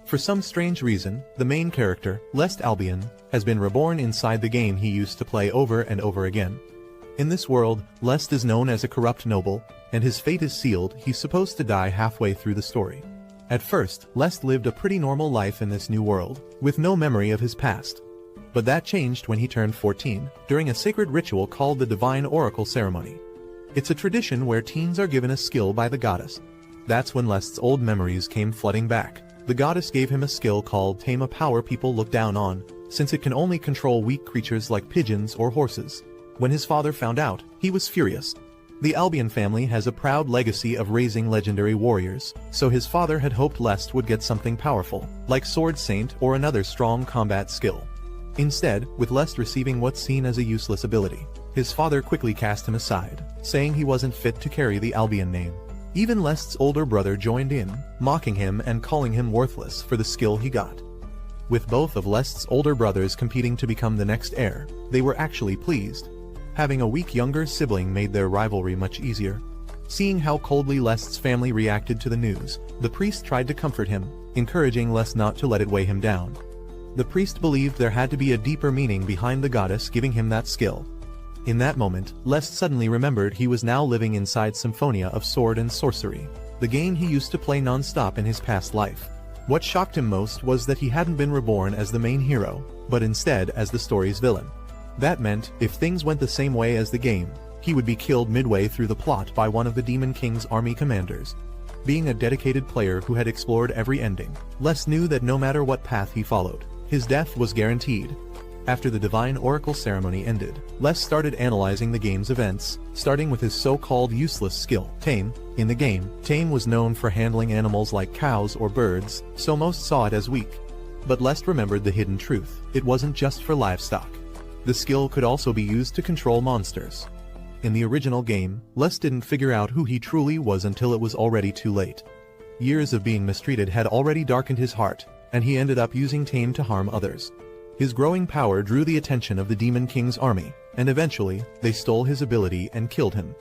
For some strange reason, the main character, Lest Albion, has been reborn inside the game he used to play over and over again. In this world, Lest is known as a corrupt noble, and his fate is sealed. He's supposed to die halfway through the story. At first, Lest lived a pretty normal life in this new world, with no memory of his past. But that changed when he turned 14, during a sacred ritual called the Divine Oracle Ceremony. It's a tradition where teens are given a skill by the goddess. That's when Lest's old memories came flooding back. The goddess gave him a skill called Tame, a power people look down on, since it can only control weak creatures like pigeons or horses. When his father found out, he was furious. The Albion family has a proud legacy of raising legendary warriors, so his father had hoped Lest would get something powerful, like Sword Saint or another strong combat skill. Instead, with Lest receiving what's seen as a useless ability, his father quickly cast him aside, saying he wasn't fit to carry the Albion name. Even Lest's older brother joined in, mocking him and calling him worthless for the skill he got. With both of Lest's older brothers competing to become the next heir, they were actually pleased. Having a weak younger sibling made their rivalry much easier. Seeing how coldly Lest's family reacted to the news, the priest tried to comfort him, encouraging Lest not to let it weigh him down. The priest believed there had to be a deeper meaning behind the goddess giving him that skill. In that moment, Lest suddenly remembered he was now living inside Symphonia of Sword and Sorcery, the game he used to play non-stop in his past life. What shocked him most was that he hadn't been reborn as the main hero, but instead as the story's villain. That meant, if things went the same way as the game, he would be killed midway through the plot by one of the Demon King's army commanders. Being a dedicated player who had explored every ending, Lest knew that no matter what path he followed, his death was guaranteed. After the Divine Oracle Ceremony ended, Lest started analyzing the game's events, starting with his so-called useless skill, Tame. In the game, Tame was known for handling animals like cows or birds, so most saw it as weak. But Lest remembered the hidden truth: it wasn't just for livestock. The skill could also be used to control monsters. In the original game, Lest didn't figure out who he truly was until it was already too late. Years of being mistreated had already darkened his heart, and he ended up using Tame to harm others. His growing power drew the attention of the Demon King's army, and eventually, they stole his ability and killed him.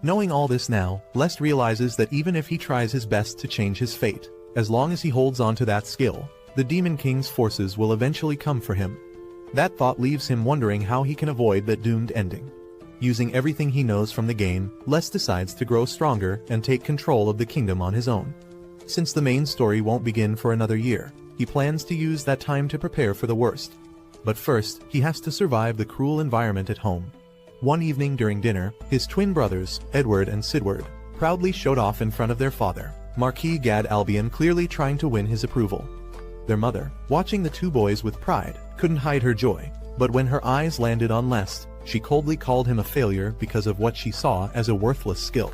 Knowing all this now, Lest realizes that even if he tries his best to change his fate, as long as he holds on to that skill, the Demon King's forces will eventually come for him. That thought leaves him wondering how he can avoid that doomed ending. Using everything he knows from the game, Lest decides to grow stronger and take control of the kingdom on his own. Since the main story won't begin for another year, he plans to use that time to prepare for the worst. But first, he has to survive the cruel environment at home. One evening during dinner, his twin brothers, Edward and Sidward, proudly showed off in front of their father, Marquis Gad Albion, clearly trying to win his approval. Their mother, watching the two boys with pride, couldn't hide her joy, but when her eyes landed on Lest, she coldly called him a failure because of what she saw as a worthless skill.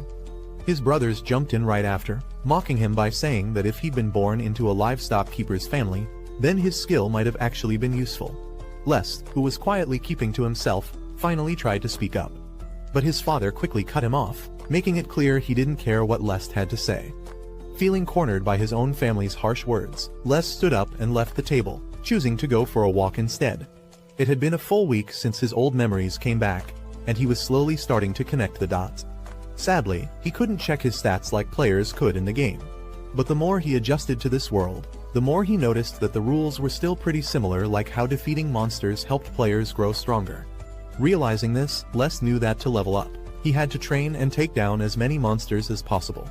His brothers jumped in right after, mocking him by saying that if he'd been born into a livestock keeper's family, then his skill might have actually been useful. Lest, who was quietly keeping to himself, finally tried to speak up. But his father quickly cut him off, making it clear he didn't care what Lest had to say. Feeling cornered by his own family's harsh words, Lest stood up and left the table, choosing to go for a walk instead. It had been a full week since his old memories came back, and he was slowly starting to connect the dots. Sadly, he couldn't check his stats like players could in the game. But the more he adjusted to this world, the more he noticed that the rules were still pretty similar, like how defeating monsters helped players grow stronger. Realizing this, Lest knew that to level up, he had to train and take down as many monsters as possible.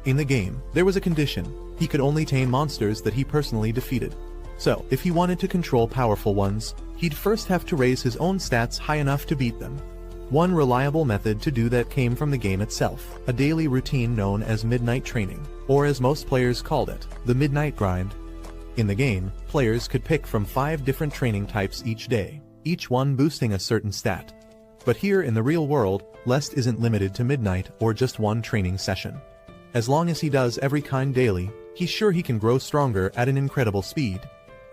In the game, there was a condition: he could only tame monsters that he personally defeated. So, if he wanted to control powerful ones, he'd first have to raise his own stats high enough to beat them. One reliable method to do that came from the game itself, a daily routine known as midnight training, or as most players called it, the midnight grind. In the game, players could pick from 5 different training types each day, each one boosting a certain stat. But here in the real world, Lest isn't limited to midnight or just one training session. As long as he does every kind daily, he's sure he can grow stronger at an incredible speed.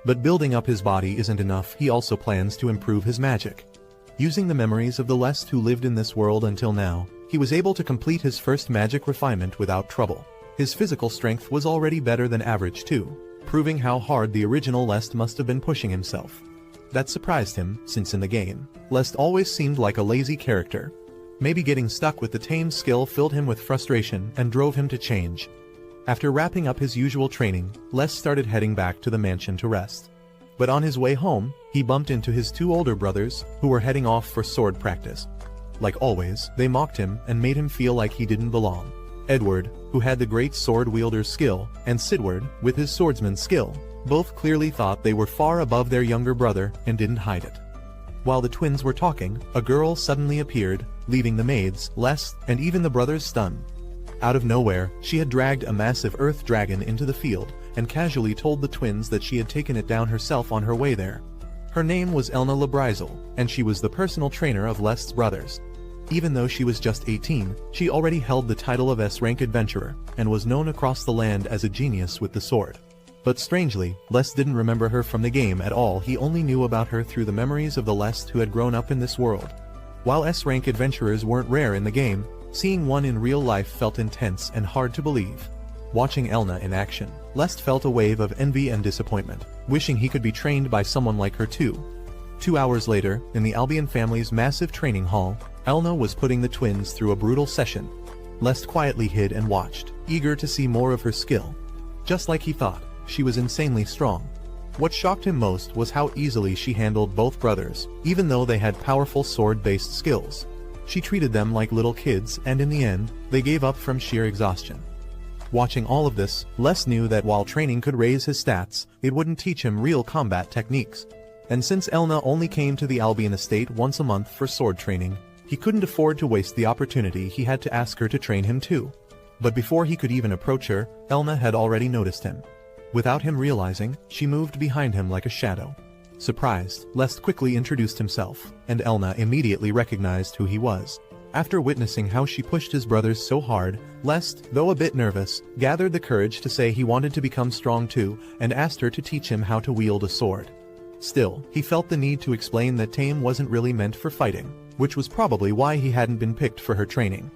But building up his body isn't enough. He also plans to improve his magic. Using the memories of the Lest who lived in this world until now, he was able to complete his first magic refinement without trouble. His physical strength was already better than average too, proving how hard the original Lest must have been pushing himself. That surprised him, since in the game, Lest always seemed like a lazy character. Maybe getting stuck with the tame skill filled him with frustration and drove him to change. After wrapping up his usual training, Les started heading back to the mansion to rest. But on his way home, he bumped into his two older brothers, who were heading off for sword practice. Like always, they mocked him and made him feel like he didn't belong. Edward, who had the great sword wielder's skill, and Sidward, with his swordsman's skill, both clearly thought they were far above their younger brother and didn't hide it. While the twins were talking, a girl suddenly appeared, leaving the maids, Les, and even the brothers stunned. Out of nowhere, she had dragged a massive earth dragon into the field, and casually told the twins that she had taken it down herself on her way there. Her name was Elna Lebrizel, and she was the personal trainer of Les's brothers. Even though she was just 18, she already held the title of S-rank adventurer, and was known across the land as a genius with the sword. But strangely, Les didn't remember her from the game at all. He only knew about her through the memories of the Les who had grown up in this world. While S-rank adventurers weren't rare in the game, seeing one in real life felt intense and hard to believe. Watching Elna in action, Les felt a wave of envy and disappointment, wishing he could be trained by someone like her too. 2 hours later, in the Albion family's massive training hall, Elna was putting the twins through a brutal session. Les quietly hid and watched, eager to see more of her skill. Just like he thought, she was insanely strong. What shocked him most was how easily she handled both brothers, even though they had powerful sword-based skills. She treated them like little kids, and in the end, they gave up from sheer exhaustion. Watching all of this, Les knew that while training could raise his stats, it wouldn't teach him real combat techniques. And since Elna only came to the Albion estate once a month for sword training, he couldn't afford to waste the opportunity. He had to ask her to train him too. But before he could even approach her, Elna had already noticed him. Without him realizing, she moved behind him like a shadow. Surprised, Les quickly introduced himself, and Elna immediately recognized who he was. After witnessing how she pushed his brothers so hard, Les, though a bit nervous, gathered the courage to say he wanted to become strong too, and asked her to teach him how to wield a sword. Still, he felt the need to explain that Tame wasn't really meant for fighting, which was probably why he hadn't been picked for her training.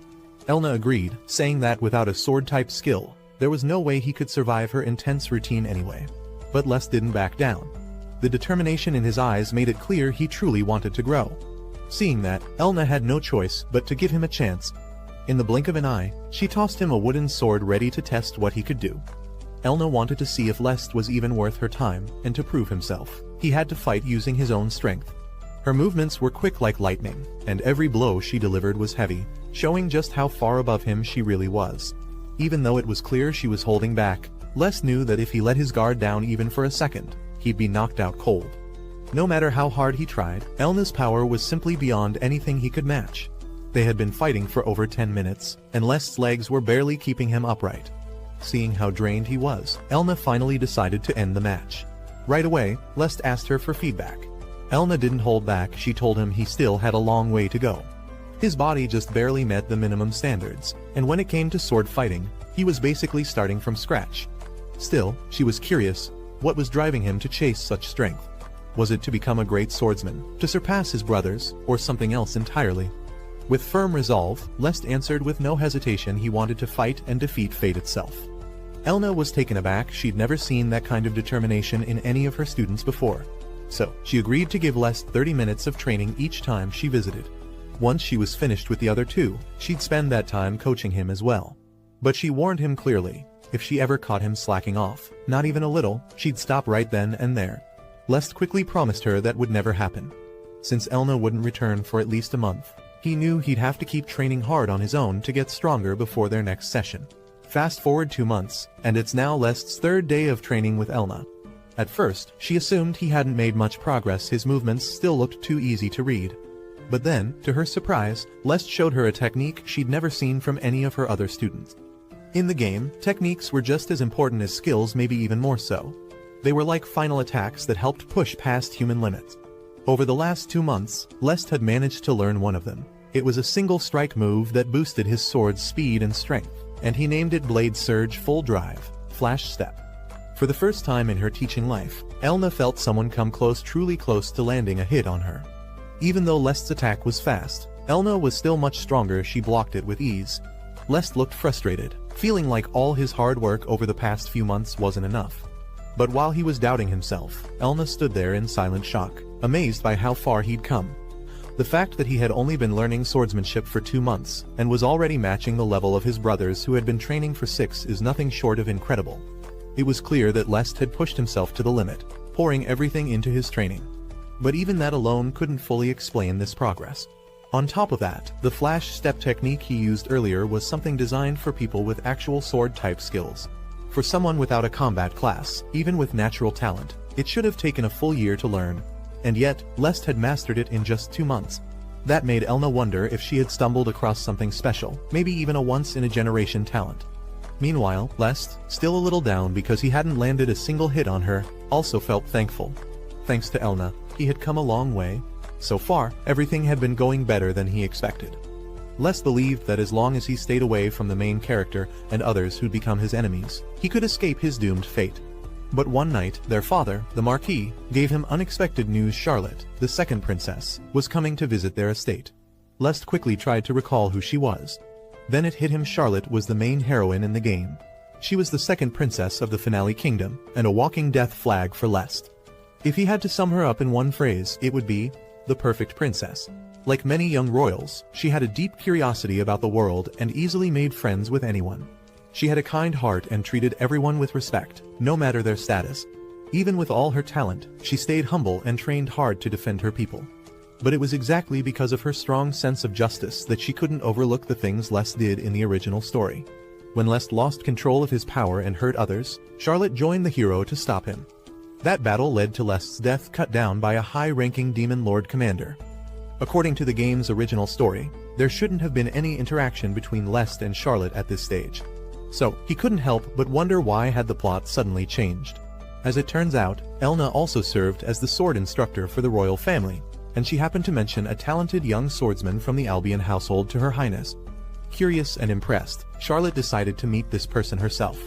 Elna agreed, saying that without a sword-type skill, there was no way he could survive her intense routine anyway. But Les didn't back down. The determination in his eyes made it clear he truly wanted to grow. Seeing that, Elna had no choice but to give him a chance. In the blink of an eye, she tossed him a wooden sword ready to test what he could do. Elna wanted to see if Les was even worth her time, and to prove himself, he had to fight using his own strength. Her movements were quick like lightning, and every blow she delivered was heavy, showing just how far above him she really was. Even though it was clear she was holding back, Les knew that if he let his guard down even for a second, he'd be knocked out cold. No matter how hard he tried, Elna's power was simply beyond anything he could match. They had been fighting for over 10 minutes, and Les's legs were barely keeping him upright. Seeing how drained he was, Elna finally decided to end the match. Right away, Les asked her for feedback. Elna didn't hold back. She told him he still had a long way to go. His body just barely met the minimum standards, and when it came to sword fighting, he was basically starting from scratch. Still, she was curious, what was driving him to chase such strength? Was it to become a great swordsman, to surpass his brothers, or something else entirely? With firm resolve, Les answered with no hesitation he wanted to fight and defeat fate itself. Elna was taken aback. She'd never seen that kind of determination in any of her students before. So, she agreed to give Les 30 minutes of training each time she visited. Once she was finished with the other two, she'd spend that time coaching him as well. But she warned him clearly, if she ever caught him slacking off, not even a little, she'd stop right then and there. Les quickly promised her that would never happen. Since Elna wouldn't return for at least a month, he knew he'd have to keep training hard on his own to get stronger before their next session. Fast forward 2 months, and it's now Les's third day of training with Elna. At first, she assumed he hadn't made much progress. His movements still looked too easy to read. But then, to her surprise, Les showed her a technique she'd never seen from any of her other students. In the game, techniques were just as important as skills, maybe even more so. They were like final attacks that helped push past human limits. Over the last 2 months, Les had managed to learn one of them. It was a single strike move that boosted his sword's speed and strength, and he named it Blade Surge Full Drive, Flash Step. For the first time in her teaching life, Elna felt someone come truly close to landing a hit on her. Even though Les's attack was fast, Elna was still much stronger. She blocked it with ease. Les looked frustrated, feeling like all his hard work over the past few months wasn't enough. But while he was doubting himself, Elna stood there in silent shock, amazed by how far he'd come. The fact that he had only been learning swordsmanship for 2 months, and was already matching the level of his brothers who had been training for 6 is nothing short of incredible. It was clear that Lest had pushed himself to the limit, pouring everything into his training. But even that alone couldn't fully explain this progress. On top of that, the flash step technique he used earlier was something designed for people with actual sword-type skills. For someone without a combat class, even with natural talent, it should have taken a full year to learn. And yet, Lest had mastered it in just 2 months. That made Elna wonder if she had stumbled across something special, maybe even a once-in-a-generation talent. Meanwhile, Lest, still a little down because he hadn't landed a single hit on her, also felt thankful. Thanks to Elna, he had come a long way. So far, everything had been going better than he expected. Lest believed that as long as he stayed away from the main character and others who'd become his enemies, he could escape his doomed fate. But one night, their father, the Marquis, gave him unexpected news Charlotte, the second princess, was coming to visit their estate. Lest quickly tried to recall who she was. Then it hit him Charlotte was the main heroine in the game. She was the second princess of the Finale Kingdom, and a walking death flag for Lest. If he had to sum her up in one phrase, it would be, the perfect princess. Like many young royals, she had a deep curiosity about the world and easily made friends with anyone. She had a kind heart and treated everyone with respect, no matter their status. Even with all her talent, she stayed humble and trained hard to defend her people. But it was exactly because of her strong sense of justice that she couldn't overlook the things Lest did in the original story. When Lest lost control of his power and hurt others, Charlotte joined the hero to stop him. That battle led to Lest's death cut down by a high-ranking Demon Lord commander. According to the game's original story, there shouldn't have been any interaction between Lest and Charlotte at this stage. So, he couldn't help but wonder why had the plot suddenly changed. As it turns out, Elna also served as the sword instructor for the royal family, and she happened to mention a talented young swordsman from the Albion household to her highness. Curious and impressed, Charlotte decided to meet this person herself.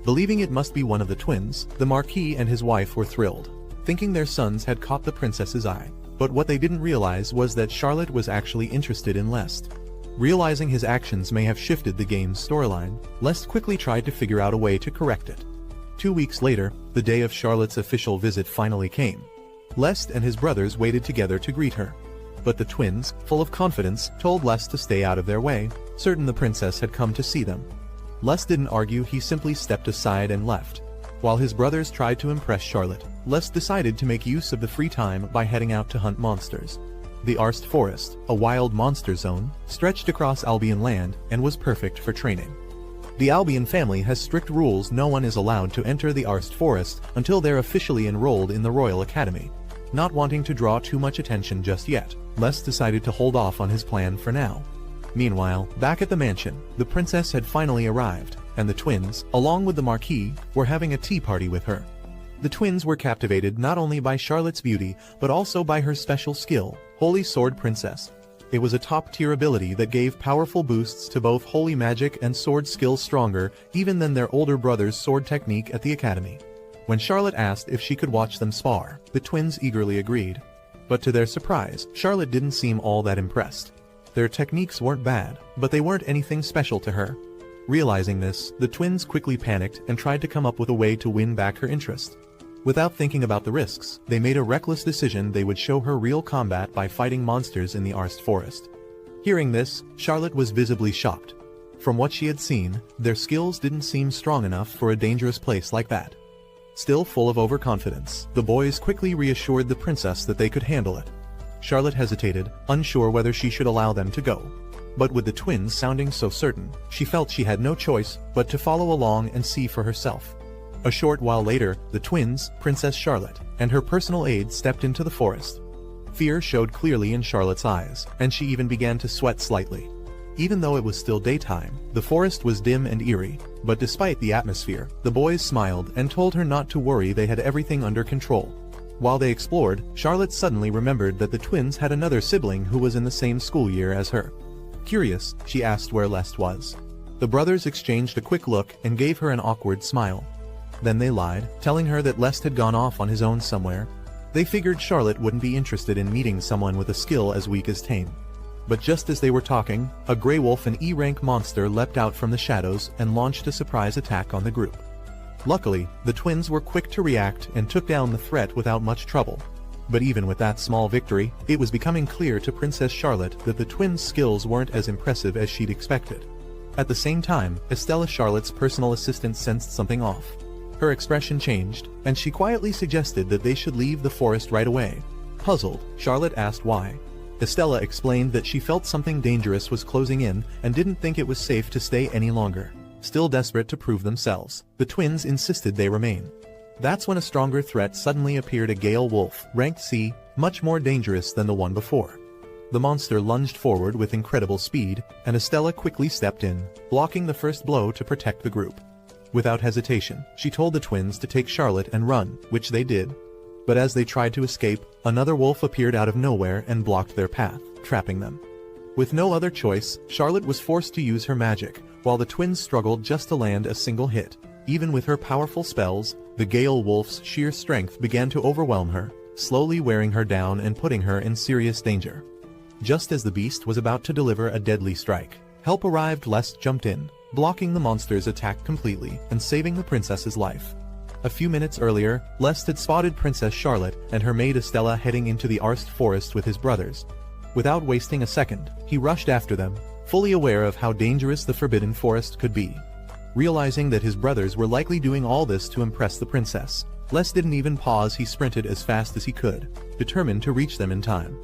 Believing it must be one of the twins, the Marquis and his wife were thrilled, thinking their sons had caught the princess's eye. But what they didn't realize was that Charlotte was actually interested in Lest. Realizing his actions may have shifted the game's storyline, Lest quickly tried to figure out a way to correct it. 2 weeks later, the day of Charlotte's official visit finally came. Lest and his brothers waited together to greet her. But the twins, full of confidence, told Lest to stay out of their way, certain the princess had come to see them. Lest didn't argue, he simply stepped aside and left. While his brothers tried to impress Charlotte, Lest decided to make use of the free time by heading out to hunt monsters. The Arst Forest, a wild monster zone, stretched across Albion land and was perfect for training. The Albion family has strict rules. No one is allowed to enter the Arst Forest until they're officially enrolled in the Royal Academy. Not wanting to draw too much attention just yet, Lest decided to hold off on his plan for now. Meanwhile, back at the mansion, the princess had finally arrived, and the twins, along with the Marquis, were having a tea party with her. The twins were captivated not only by Charlotte's beauty, but also by her special skill, Holy Sword Princess. It was a top-tier ability that gave powerful boosts to both holy magic and sword skills, stronger even than their older brother's sword technique at the academy. When Charlotte asked if she could watch them spar, the twins eagerly agreed. But to their surprise, Charlotte didn't seem all that impressed. Their techniques weren't bad, but they weren't anything special to her. Realizing this, the twins quickly panicked and tried to come up with a way to win back her interest. Without thinking about the risks, they made a reckless decision. They would show her real combat by fighting monsters in the Arst Forest. Hearing this, Charlotte was visibly shocked. From what she had seen, their skills didn't seem strong enough for a dangerous place like that. Still full of overconfidence, the boys quickly reassured the princess that they could handle it. Charlotte hesitated, unsure whether she should allow them to go. But with the twins sounding so certain, she felt she had no choice but to follow along and see for herself. A short while later, the twins, Princess Charlotte, and her personal aide stepped into the forest. Fear showed clearly in Charlotte's eyes, and she even began to sweat slightly. Even though it was still daytime, the forest was dim and eerie, but despite the atmosphere, the boys smiled and told her not to worry, they had everything under control. While they explored, Charlotte suddenly remembered that the twins had another sibling who was in the same school year as her. Curious, she asked where Lest was. The brothers exchanged a quick look and gave her an awkward smile. Then they lied, telling her that Lest had gone off on his own somewhere. They figured Charlotte wouldn't be interested in meeting someone with a skill as weak as Tame. But just as they were talking, a Grey Wolf, an E-rank monster, leapt out from the shadows and launched a surprise attack on the group. Luckily, the twins were quick to react and took down the threat without much trouble. But even with that small victory, it was becoming clear to Princess Charlotte that the twins' skills weren't as impressive as she'd expected. At the same time, Estella, Charlotte's personal assistant, sensed something off. Her expression changed, and she quietly suggested that they should leave the forest right away. Puzzled, Charlotte asked why. Estella explained that she felt something dangerous was closing in and didn't think it was safe to stay any longer. Still desperate to prove themselves, the twins insisted they remain. That's when a stronger threat suddenly appeared: a Gale wolf, ranked C, much more dangerous than the one before. The monster lunged forward with incredible speed, and Estella quickly stepped in, blocking the first blow to protect the group. Without hesitation, she told the twins to take Charlotte and run, which they did. But as they tried to escape, another wolf appeared out of nowhere and blocked their path, trapping them. With no other choice, Charlotte was forced to use her magic, while the twins struggled just to land a single hit. Even with her powerful spells, the Gale wolf's sheer strength began to overwhelm her, slowly wearing her down and putting her in serious danger. Just as the beast was about to deliver a deadly strike, help arrived. Lest jumped in, blocking the monster's attack completely and saving the princess's life. A few minutes earlier, Lest had spotted Princess Charlotte and her maid Estella heading into the Arst forest with his brothers. Without wasting a second, he rushed after them, fully aware of how dangerous the Forbidden Forest could be. Realizing that his brothers were likely doing all this to impress the princess, Lest didn't even pause. He sprinted as fast as he could, determined to reach them in time.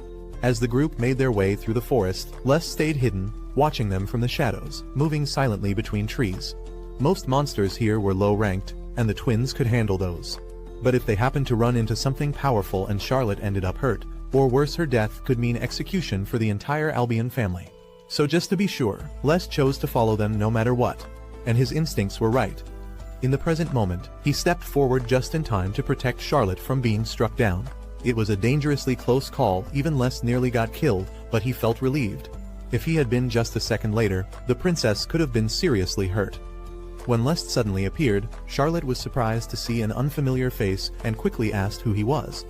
As the group made their way through the forest, Lest stayed hidden, watching them from the shadows, moving silently between trees. Most monsters here were low-ranked, and the twins could handle those. But if they happened to run into something powerful and Charlotte ended up hurt, or worse, her death could mean execution for the entire Albion family. So just to be sure, Les chose to follow them no matter what. And his instincts were right. In the present moment, he stepped forward just in time to protect Charlotte from being struck down. It was a dangerously close call. Even Les nearly got killed, but he felt relieved. If he had been just a second later, the princess could have been seriously hurt. When Les suddenly appeared, Charlotte was surprised to see an unfamiliar face and quickly asked who he was.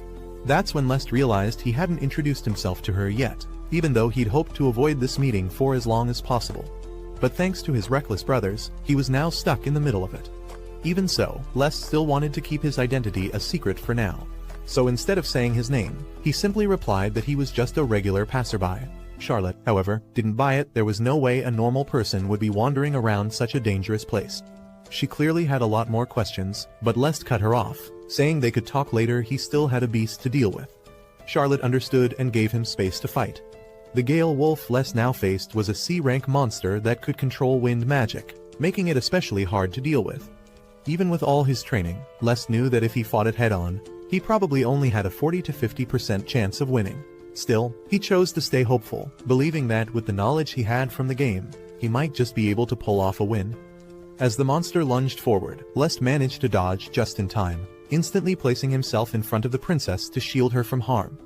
That's when Les realized he hadn't introduced himself to her yet, even though he'd hoped to avoid this meeting for as long as possible. But thanks to his reckless brothers, he was now stuck in the middle of it. Even so, Les still wanted to keep his identity a secret for now. So instead of saying his name, he simply replied that he was just a regular passerby. Charlotte, however, didn't buy it. There was no way a normal person would be wandering around such a dangerous place. She clearly had a lot more questions, but Les cut her off, saying they could talk later. He still had a beast to deal with. Charlotte understood and gave him space to fight. The Gale wolf Les now faced was a C-rank monster that could control wind magic, making it especially hard to deal with. Even with all his training, Les knew that if he fought it head-on, he probably only had a 40 to 50% chance of winning. Still, he chose to stay hopeful, believing that with the knowledge he had from the game, he might just be able to pull off a win. As the monster lunged forward, Les managed to dodge just in time, instantly placing himself in front of the princess to shield her from harm.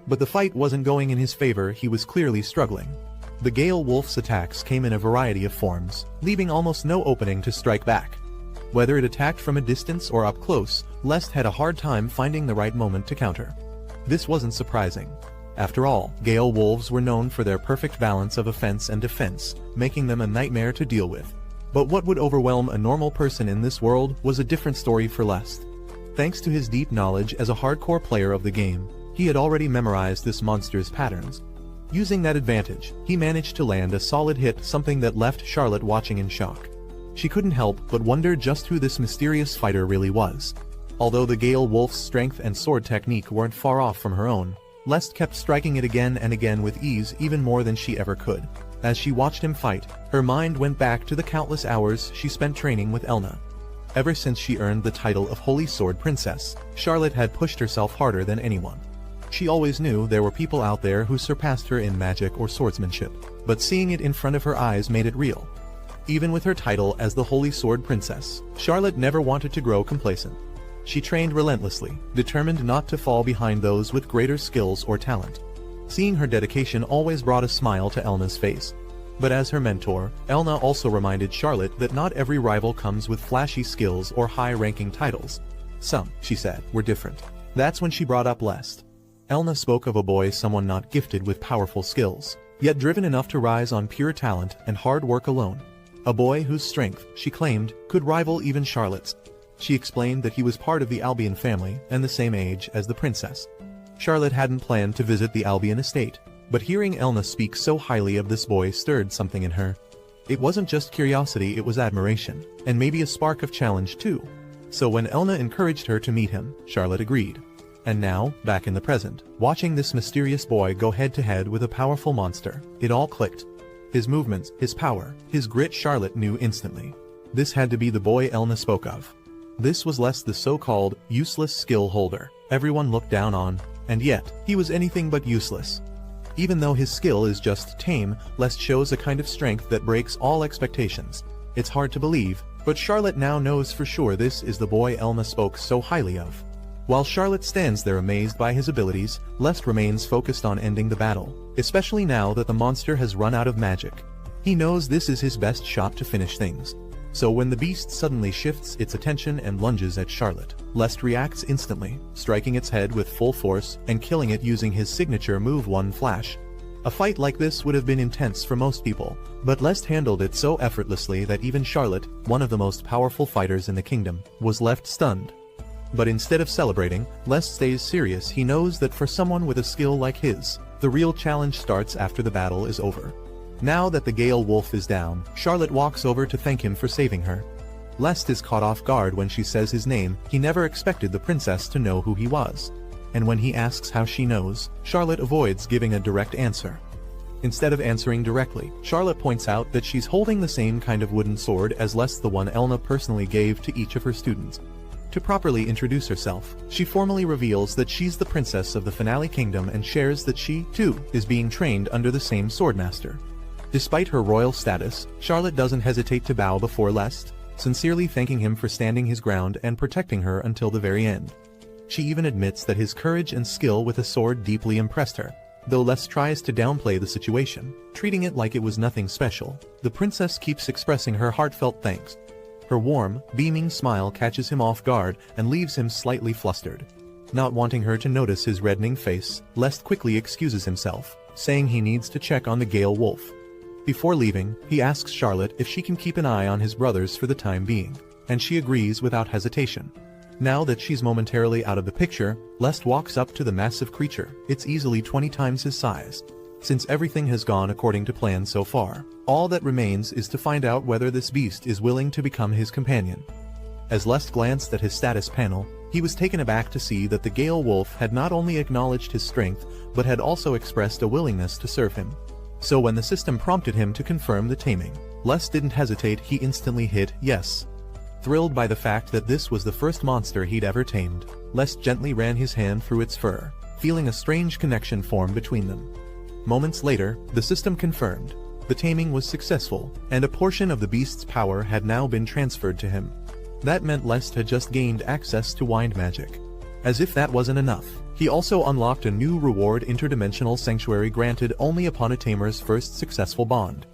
But the fight wasn't going in his favor. He was clearly struggling. The Gale wolf's attacks came in a variety of forms, leaving almost no opening to strike back. Whether it attacked from a distance or up close, Les had a hard time finding the right moment to counter. This wasn't surprising. After all, Gale wolves were known for their perfect balance of offense and defense, making them a nightmare to deal with. But what would overwhelm a normal person in this world was a different story for Les. Thanks to his deep knowledge as a hardcore player of the game, he had already memorized this monster's patterns. Using that advantage, he managed to land a solid hit, something that left Charlotte watching in shock. She couldn't help but wonder just who this mysterious fighter really was. Although the Gale wolf's strength and sword technique weren't far off from her own, Les kept striking it again and again with ease, even more than she ever could. As she watched him fight, her mind went back to the countless hours she spent training with Elna. Ever since she earned the title of Holy Sword Princess, Charlotte had pushed herself harder than anyone. She always knew there were people out there who surpassed her in magic or swordsmanship, but seeing it in front of her eyes made it real. Even with her title as the Holy Sword Princess, Charlotte never wanted to grow complacent. She trained relentlessly, determined not to fall behind those with greater skills or talent. Seeing her dedication always brought a smile to Elna's face. But as her mentor, Elna also reminded Charlotte that not every rival comes with flashy skills or high-ranking titles. Some, she said, were different. That's when she brought up Lest. Elna spoke of a boy, someone not gifted with powerful skills, yet driven enough to rise on pure talent and hard work alone. A boy whose strength, she claimed, could rival even Charlotte's. She explained that he was part of the Albion family and the same age as the princess. Charlotte hadn't planned to visit the Albion estate, but hearing Elna speak so highly of this boy stirred something in her. It wasn't just curiosity, it was admiration, and maybe a spark of challenge too. So when Elna encouraged her to meet him, Charlotte agreed. And now, back in the present, watching this mysterious boy go head-to-head with a powerful monster, it all clicked. His movements, his power, his grit, Charlotte knew instantly. This had to be the boy Elna spoke of. This was less the so-called useless skill holder everyone looked down on, and yet, he was anything but useless. Even though his skill is just tame, Lest shows a kind of strength that breaks all expectations. It's hard to believe, but Charlotte now knows for sure this is the boy Elna spoke so highly of. While Charlotte stands there amazed by his abilities, Lest remains focused on ending the battle, especially now that the monster has run out of magic. He knows this is his best shot to finish things. So when the beast suddenly shifts its attention and lunges at Charlotte, Lest reacts instantly, striking its head with full force and killing it using his signature move One Flash. A fight like this would have been intense for most people, but Lest handled it so effortlessly that even Charlotte, one of the most powerful fighters in the kingdom, was left stunned. But instead of celebrating, Lest stays serious. He knows that for someone with a skill like his, the real challenge starts after the battle is over. Now that the Gale Wolf is down, Charlotte walks over to thank him for saving her. Lest is caught off guard when she says his name. He never expected the princess to know who he was. And when he asks how she knows, Charlotte avoids giving a direct answer. Instead of answering directly, Charlotte points out that she's holding the same kind of wooden sword as Lest, the one Elna personally gave to each of her students. To properly introduce herself, she formally reveals that she's the princess of the Finale Kingdom and shares that she, too, is being trained under the same swordmaster. Despite her royal status, Charlotte doesn't hesitate to bow before Lest, sincerely thanking him for standing his ground and protecting her until the very end. She even admits that his courage and skill with a sword deeply impressed her, though Lest tries to downplay the situation, treating it like it was nothing special. The princess keeps expressing her heartfelt thanks. Her warm, beaming smile catches him off guard and leaves him slightly flustered. Not wanting her to notice his reddening face, Lest quickly excuses himself, saying he needs to check on the Gale Wolf. Before leaving, he asks Charlotte if she can keep an eye on his brothers for the time being, and she agrees without hesitation. Now that she's momentarily out of the picture, Lest walks up to the massive creature. It's easily 20 times his size. Since everything has gone according to plan so far, all that remains is to find out whether this beast is willing to become his companion. As Lest glanced at his status panel, he was taken aback to see that the Gale Wolf had not only acknowledged his strength, but had also expressed a willingness to serve him. So when the system prompted him to confirm the taming, Lest didn't hesitate. He instantly hit yes. Thrilled by the fact that this was the first monster he'd ever tamed, Lest gently ran his hand through its fur, feeling a strange connection form between them. Moments later, the system confirmed. The taming was successful, and a portion of the beast's power had now been transferred to him. That meant Lest had just gained access to wind magic. As if that wasn't enough, he also unlocked a new reward: interdimensional sanctuary granted only upon a tamer's first successful bond.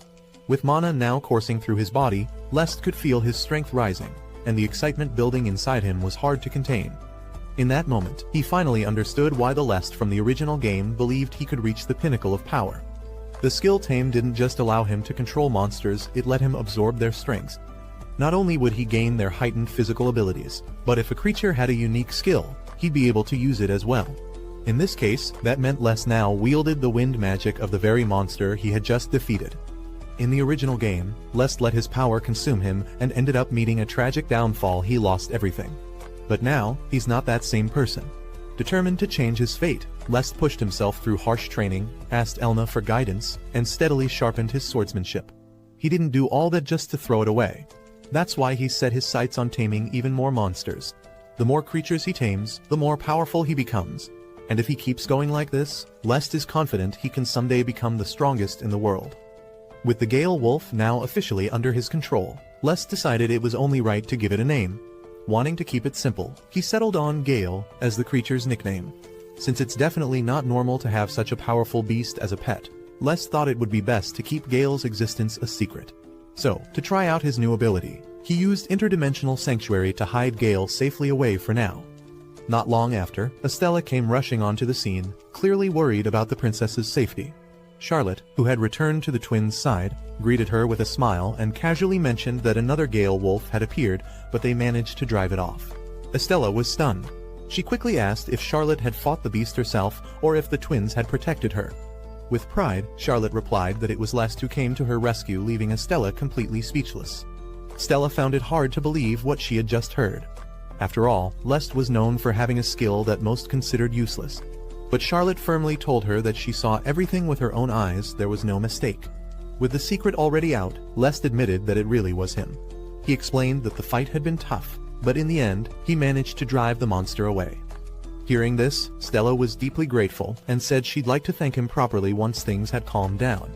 With mana now coursing through his body, Lest could feel his strength rising, and the excitement building inside him was hard to contain. In that moment, he finally understood why the Lest from the original game believed he could reach the pinnacle of power. The skill tame didn't just allow him to control monsters, it let him absorb their strengths. Not only would he gain their heightened physical abilities, but if a creature had a unique skill, he'd be able to use it as well. In this case, that meant Lest now wielded the wind magic of the very monster he had just defeated. In the original game, Lest let his power consume him and ended up meeting a tragic downfall. He lost everything. But now, he's not that same person. Determined to change his fate, Lest pushed himself through harsh training, asked Elna for guidance, and steadily sharpened his swordsmanship. He didn't do all that just to throw it away. That's why he set his sights on taming even more monsters. The more creatures he tames, the more powerful he becomes. And if he keeps going like this, Lest is confident he can someday become the strongest in the world. With the Gale Wolf now officially under his control, Lest decided it was only right to give it a name. Wanting to keep it simple, he settled on Gale as the creature's nickname. Since it's definitely not normal to have such a powerful beast as a pet, Lest thought it would be best to keep Gale's existence a secret. So, to try out his new ability, he used interdimensional sanctuary to hide Gale safely away for now. Not long after, Estella came rushing onto the scene, clearly worried about the princess's safety. Charlotte, who had returned to the twins' side, greeted her with a smile and casually mentioned that another Gale Wolf had appeared, but they managed to drive it off. Estella was stunned. She quickly asked if Charlotte had fought the beast herself or if the twins had protected her. With pride, Charlotte replied that it was Lest who came to her rescue, leaving Estella completely speechless. Stella found it hard to believe what she had just heard. After all, Lest was known for having a skill that most considered useless. But Charlotte firmly told her that she saw everything with her own eyes, there was no mistake. With the secret already out, Lest admitted that it really was him. He explained that the fight had been tough, but in the end, he managed to drive the monster away. Hearing this, Stella was deeply grateful and said she'd like to thank him properly once things had calmed down.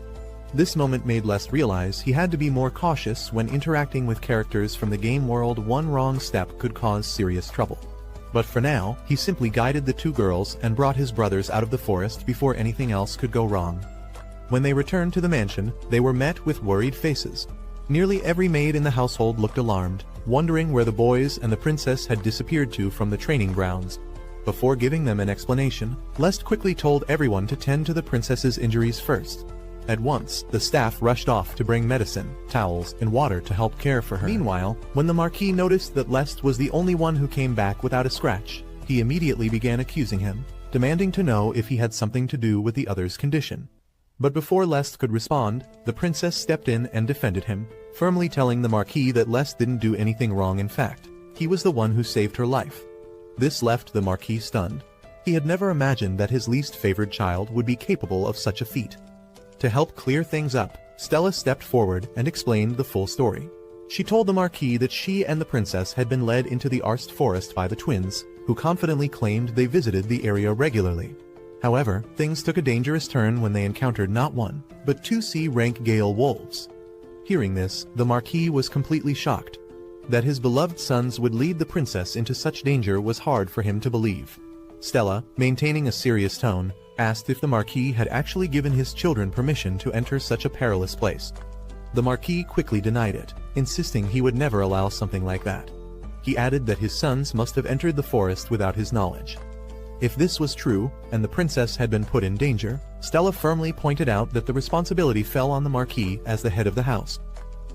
This moment made Lest realize he had to be more cautious when interacting with characters from the game world. One wrong step could cause serious trouble. But for now, he simply guided the two girls and brought his brothers out of the forest before anything else could go wrong. When they returned to the mansion, they were met with worried faces. Nearly every maid in the household looked alarmed, wondering where the boys and the princess had disappeared to from the training grounds. Before giving them an explanation, Lest quickly told everyone to tend to the princess's injuries first. At once, the staff rushed off to bring medicine, towels, and water to help care for her. Meanwhile, when the Marquis noticed that Lest was the only one who came back without a scratch, he immediately began accusing him, demanding to know if he had something to do with the other's condition. But before Lest could respond, the princess stepped in and defended him, firmly telling the Marquis that Lest didn't do anything wrong. In fact, he was the one who saved her life. This left the Marquis stunned. He had never imagined that his least favored child would be capable of such a feat. To help clear things up, Stella stepped forward and explained the full story. She told the Marquis that she and the princess had been led into the Arst forest by the twins, who confidently claimed they visited the area regularly. However, things took a dangerous turn when they encountered not one, but two C-rank Gale wolves. Hearing this, the Marquis was completely shocked. That his beloved sons would lead the princess into such danger was hard for him to believe. Stella, maintaining a serious tone, asked if the Marquis had actually given his children permission to enter such a perilous place. The Marquis quickly denied it, insisting he would never allow something like that. He added that his sons must have entered the forest without his knowledge. If this was true, and the princess had been put in danger, Stella firmly pointed out that the responsibility fell on the Marquis as the head of the house.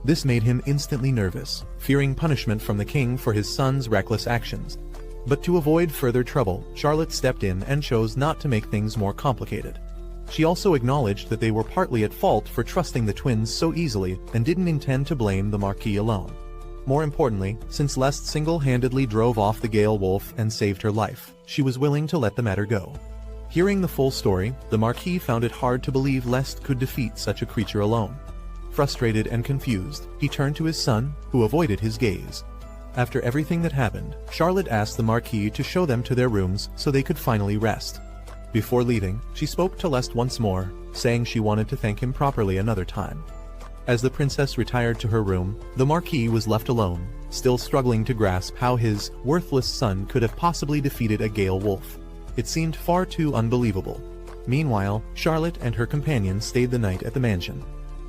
This made him instantly nervous, fearing punishment from the king for his son's reckless actions. But to avoid further trouble, Charlotte stepped in and chose not to make things more complicated. She also acknowledged that they were partly at fault for trusting the twins so easily and didn't intend to blame the Marquis alone. More importantly, since Lest single-handedly drove off the Gale wolf and saved her life, she was willing to let the matter go. Hearing the full story, the Marquis found it hard to believe Lest could defeat such a creature alone. Frustrated and confused, he turned to his son, who avoided his gaze. After everything that happened, Charlotte asked the Marquis to show them to their rooms so they could finally rest. Before leaving, she spoke to Lest once more, saying she wanted to thank him properly another time. As the princess retired to her room, the Marquis was left alone, still struggling to grasp how his worthless son could have possibly defeated a Gale wolf. It seemed far too unbelievable. Meanwhile, Charlotte and her companion stayed the night at the mansion.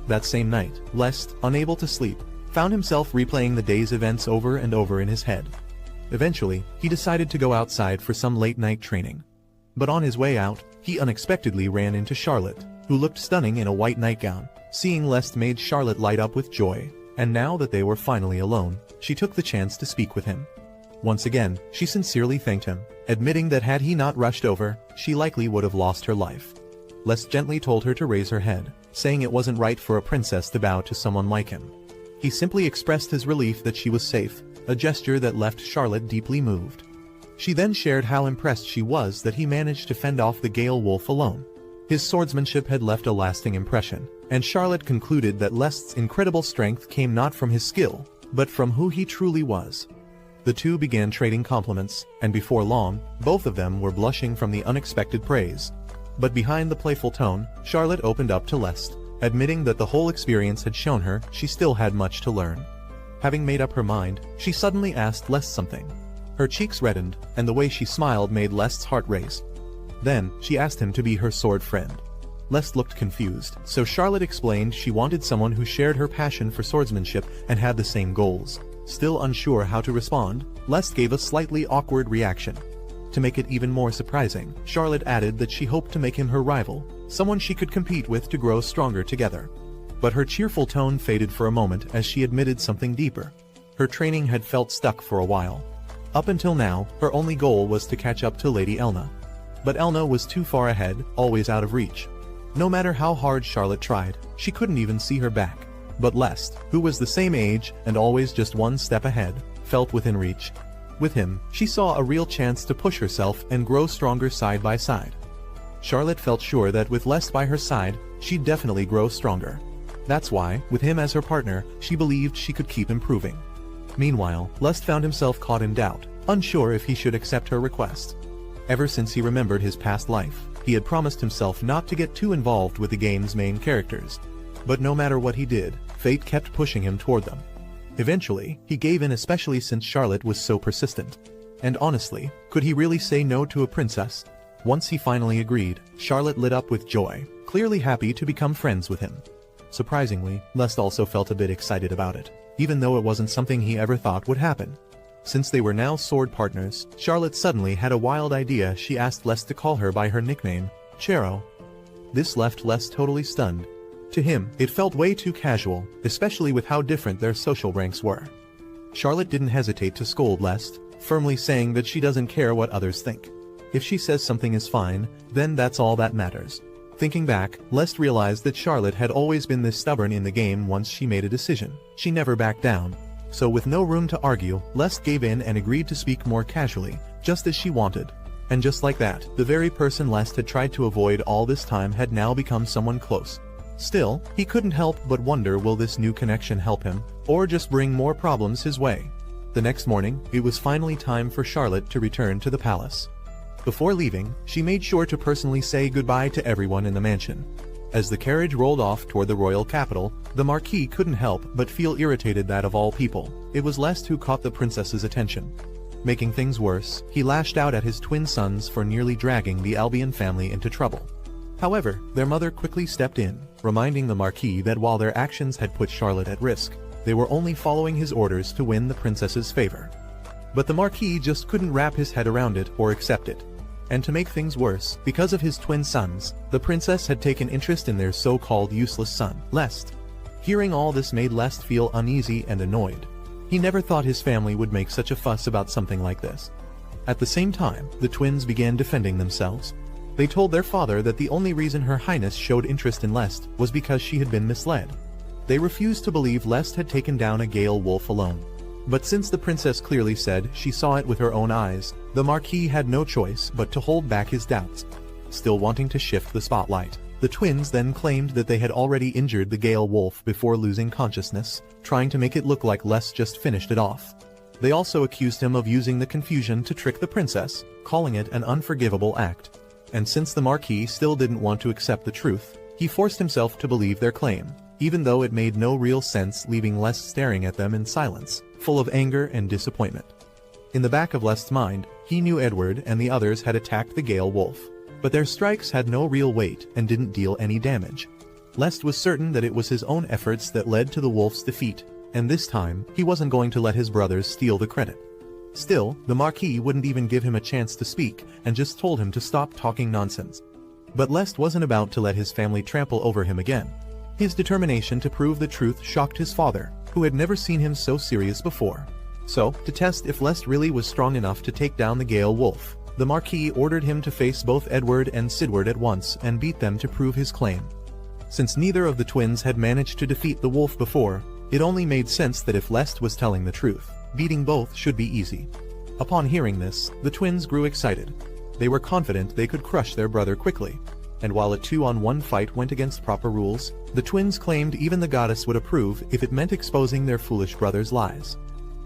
That same night, Lest, unable to sleep, found himself replaying the day's events over and over in his head. Eventually, he decided to go outside for some late-night training. But on his way out, he unexpectedly ran into Charlotte, who looked stunning in a white nightgown. Seeing Lest made Charlotte light up with joy, and now that they were finally alone, she took the chance to speak with him. Once again, she sincerely thanked him, admitting that had he not rushed over, she likely would have lost her life. Lest gently told her to raise her head, saying it wasn't right for a princess to bow to someone like him. He simply expressed his relief that she was safe, a gesture that left Charlotte deeply moved. She then shared how impressed she was that he managed to fend off the Gale wolf alone. His swordsmanship had left a lasting impression, and Charlotte concluded that Lest's incredible strength came not from his skill, but from who he truly was. The two began trading compliments, and before long, both of them were blushing from the unexpected praise. But behind the playful tone, Charlotte opened up to Lest, admitting that the whole experience had shown her she still had much to learn. Having made up her mind, she suddenly asked Lest something. Her cheeks reddened, and the way she smiled made Lest's heart race. Then, she asked him to be her sword friend. Lest looked confused, so Charlotte explained she wanted someone who shared her passion for swordsmanship and had the same goals. Still unsure how to respond, Lest gave a slightly awkward reaction. To make it even more surprising, Charlotte added that she hoped to make him her rival, someone she could compete with to grow stronger together. But her cheerful tone faded for a moment as she admitted something deeper. Her training had felt stuck for a while. Up until now, her only goal was to catch up to Lady Elna. But Elna was too far ahead, always out of reach. No matter how hard Charlotte tried, she couldn't even see her back. But Lest, who was the same age and always just one step ahead, felt within reach. With him, she saw a real chance to push herself and grow stronger side by side. Charlotte felt sure that with Lest by her side, she'd definitely grow stronger. That's why, with him as her partner, she believed she could keep improving. Meanwhile, Lest found himself caught in doubt, unsure if he should accept her request. Ever since he remembered his past life, he had promised himself not to get too involved with the game's main characters. But no matter what he did, fate kept pushing him toward them. Eventually, he gave in, especially since Charlotte was so persistent. And honestly, could he really say no to a princess? Once he finally agreed, Charlotte lit up with joy, clearly happy to become friends with him. Surprisingly, Lest also felt a bit excited about it, even though it wasn't something he ever thought would happen. Since they were now sword partners, Charlotte suddenly had a wild idea. She asked Lest to call her by her nickname, Chero. This left Lest totally stunned. To him, it felt way too casual, especially with how different their social ranks were. Charlotte didn't hesitate to scold Lest, firmly saying that she doesn't care what others think. If she says something is fine, then that's all that matters. Thinking back, Lest realized that Charlotte had always been this stubborn in the game. Once she made a decision, she never backed down. So with no room to argue, Lest gave in and agreed to speak more casually, just as she wanted. And just like that, the very person Lest had tried to avoid all this time had now become someone close. Still, he couldn't help but wonder, will this new connection help him, or just bring more problems his way? The next morning, it was finally time for Charlotte to return to the palace. Before leaving, she made sure to personally say goodbye to everyone in the mansion. As the carriage rolled off toward the royal capital, the Marquis couldn't help but feel irritated that of all people, it was Lest who caught the princess's attention. Making things worse, he lashed out at his twin sons for nearly dragging the Albion family into trouble. However, their mother quickly stepped in, reminding the Marquis that while their actions had put Charlotte at risk, they were only following his orders to win the princess's favor. But the Marquis just couldn't wrap his head around it or accept it. And to make things worse, because of his twin sons, the princess had taken interest in their so-called useless son, Lest. Hearing all this made Lest feel uneasy and annoyed. He never thought his family would make such a fuss about something like this. At the same time, the twins began defending themselves. They told their father that the only reason Her Highness showed interest in Lest was because she had been misled. They refused to believe Lest had taken down a Gale wolf alone. But since the princess clearly said she saw it with her own eyes, the Marquis had no choice but to hold back his doubts. Still wanting to shift the spotlight, the twins then claimed that they had already injured the Gale wolf before losing consciousness, trying to make it look like Lest just finished it off. They also accused him of using the confusion to trick the princess, calling it an unforgivable act. And since the Marquis still didn't want to accept the truth, he forced himself to believe their claim, even though it made no real sense, leaving Lest staring at them in silence, full of anger and disappointment. In the back of Lest's mind, he knew Edward and the others had attacked the Gale wolf, but their strikes had no real weight and didn't deal any damage. Lest was certain that it was his own efforts that led to the wolf's defeat, and this time, he wasn't going to let his brothers steal the credit. Still, the Marquis wouldn't even give him a chance to speak and just told him to stop talking nonsense. But Lest wasn't about to let his family trample over him again. His determination to prove the truth shocked his father, who had never seen him so serious before. So, to test if Lest really was strong enough to take down the Gale wolf, the Marquis ordered him to face both Edward and Sidward at once and beat them to prove his claim. Since neither of the twins had managed to defeat the wolf before, it only made sense that if Lest was telling the truth, beating both should be easy. Upon hearing this, the twins grew excited. They were confident they could crush their brother quickly. And while a 2-on-1 fight went against proper rules, the twins claimed even the goddess would approve if it meant exposing their foolish brother's lies.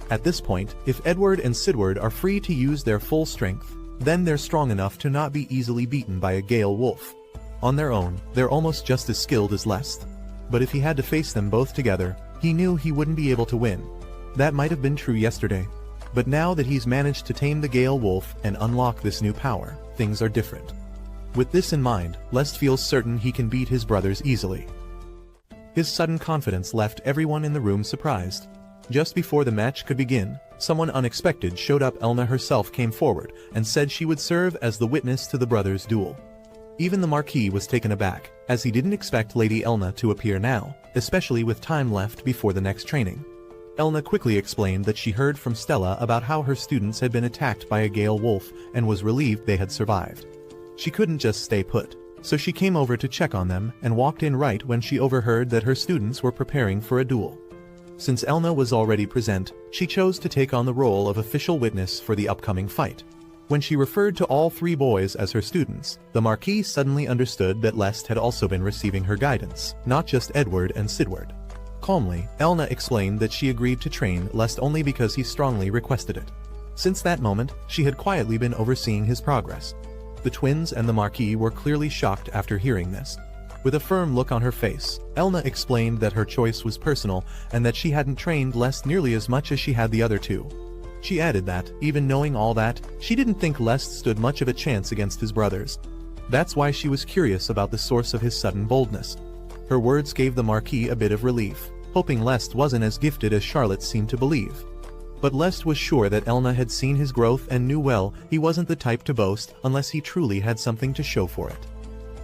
At this point, if Edward and Sidward are free to use their full strength, then they're strong enough to not be easily beaten by a Gale wolf. On their own, they're almost just as skilled as Lest. But if he had to face them both together, he knew he wouldn't be able to win. That might have been true yesterday. But now that he's managed to tame the Gale wolf and unlock this new power, things are different. With this in mind, Lest feels certain he can beat his brothers easily. His sudden confidence left everyone in the room surprised. Just before the match could begin, someone unexpected showed up. Elna herself came forward and said she would serve as the witness to the brothers' duel. Even the Marquis was taken aback, as he didn't expect Lady Elna to appear now, especially with time left before the next training. Elna quickly explained that she heard from Stella about how her students had been attacked by a gale wolf and was relieved they had survived. She couldn't just stay put, so she came over to check on them and walked in right when she overheard that her students were preparing for a duel. Since Elna was already present, she chose to take on the role of official witness for the upcoming fight. When she referred to all 3 boys as her students, the Marquis suddenly understood that Lest had also been receiving her guidance, not just Edward and Sidward. Calmly, Elna explained that she agreed to train Lest only because he strongly requested it. Since that moment, she had quietly been overseeing his progress. The twins and the Marquis were clearly shocked after hearing this. With a firm look on her face, Elna explained that her choice was personal and that she hadn't trained Lest nearly as much as she had the other 2. She added that, even knowing all that, she didn't think Lest stood much of a chance against his brothers. That's why she was curious about the source of his sudden boldness. Her words gave the Marquis a bit of relief, hoping Lest wasn't as gifted as Charlotte seemed to believe. But Lest was sure that Elna had seen his growth and knew well he wasn't the type to boast unless he truly had something to show for it.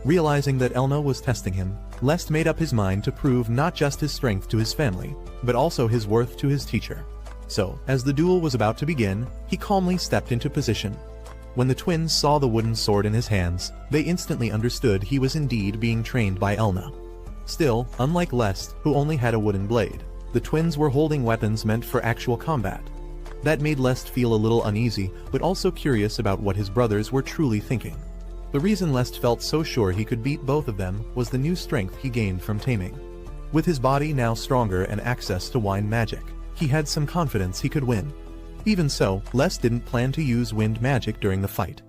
Realizing that Elna was testing him, Lest made up his mind to prove not just his strength to his family, but also his worth to his teacher. So, as the duel was about to begin, he calmly stepped into position. When the twins saw the wooden sword in his hands, they instantly understood he was indeed being trained by Elna. Still, unlike Lest, who only had a wooden blade, the twins were holding weapons meant for actual combat. That made Lest feel a little uneasy, but also curious about what his brothers were truly thinking. The reason Lest felt so sure he could beat both of them was the new strength he gained from taming. With his body now stronger and access to wind magic, he had some confidence he could win. Even so, Lest didn't plan to use wind magic during the fight.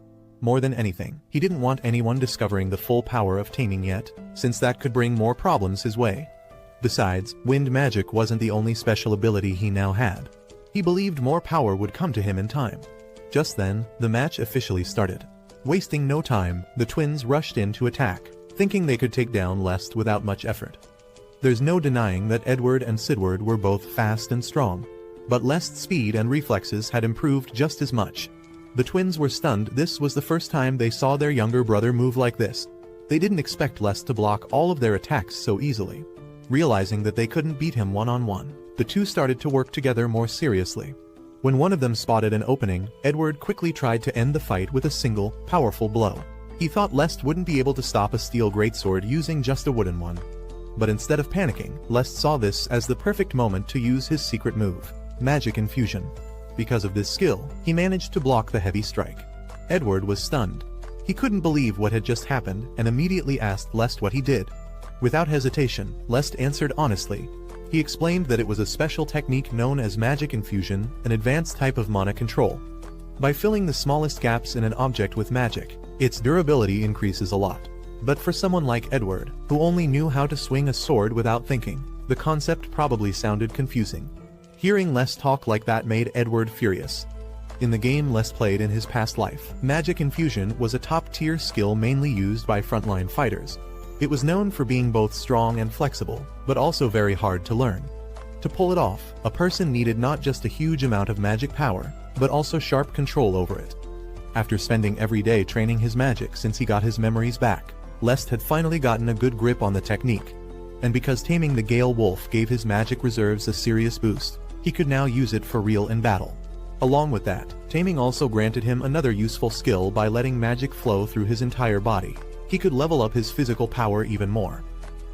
More than anything, he didn't want anyone discovering the full power of taming yet, since that could bring more problems his way. Besides, wind magic wasn't the only special ability he now had. He believed more power would come to him in time. Just then, the match officially started. Wasting no time, the twins rushed in to attack, thinking they could take down Lest without much effort. There's no denying that Edward and Sidward were both fast and strong, but Lest's speed and reflexes had improved just as much. The twins were stunned. This was the first time they saw their younger brother move like this. They didn't expect Lest to block all of their attacks so easily. Realizing that they couldn't beat him one-on-one, the two started to work together more seriously. When one of them spotted an opening, Edward quickly tried to end the fight with a single, powerful blow. He thought Lest wouldn't be able to stop a steel greatsword using just a wooden one. But instead of panicking, Lest saw this as the perfect moment to use his secret move, Magic Infusion. Because of this skill, he managed to block the heavy strike. Edward was stunned. He couldn't believe what had just happened and immediately asked Lest what he did. Without hesitation, Lest answered honestly. He explained that it was a special technique known as Magic Infusion, an advanced type of mana control. By filling the smallest gaps in an object with magic, its durability increases a lot. But for someone like Edward, who only knew how to swing a sword without thinking, the concept probably sounded confusing. Hearing Lest talk like that made Edward furious. In the game Lest played in his past life, Magic Infusion was a top-tier skill mainly used by frontline fighters. It was known for being both strong and flexible, but also very hard to learn. To pull it off, a person needed not just a huge amount of magic power, but also sharp control over it. After spending every day training his magic since he got his memories back, Lest had finally gotten a good grip on the technique. And because taming the Gale Wolf gave his magic reserves a serious boost, he could now use it for real in battle. Along with that, taming also granted him another useful skill by letting magic flow through his entire body. He could level up his physical power even more.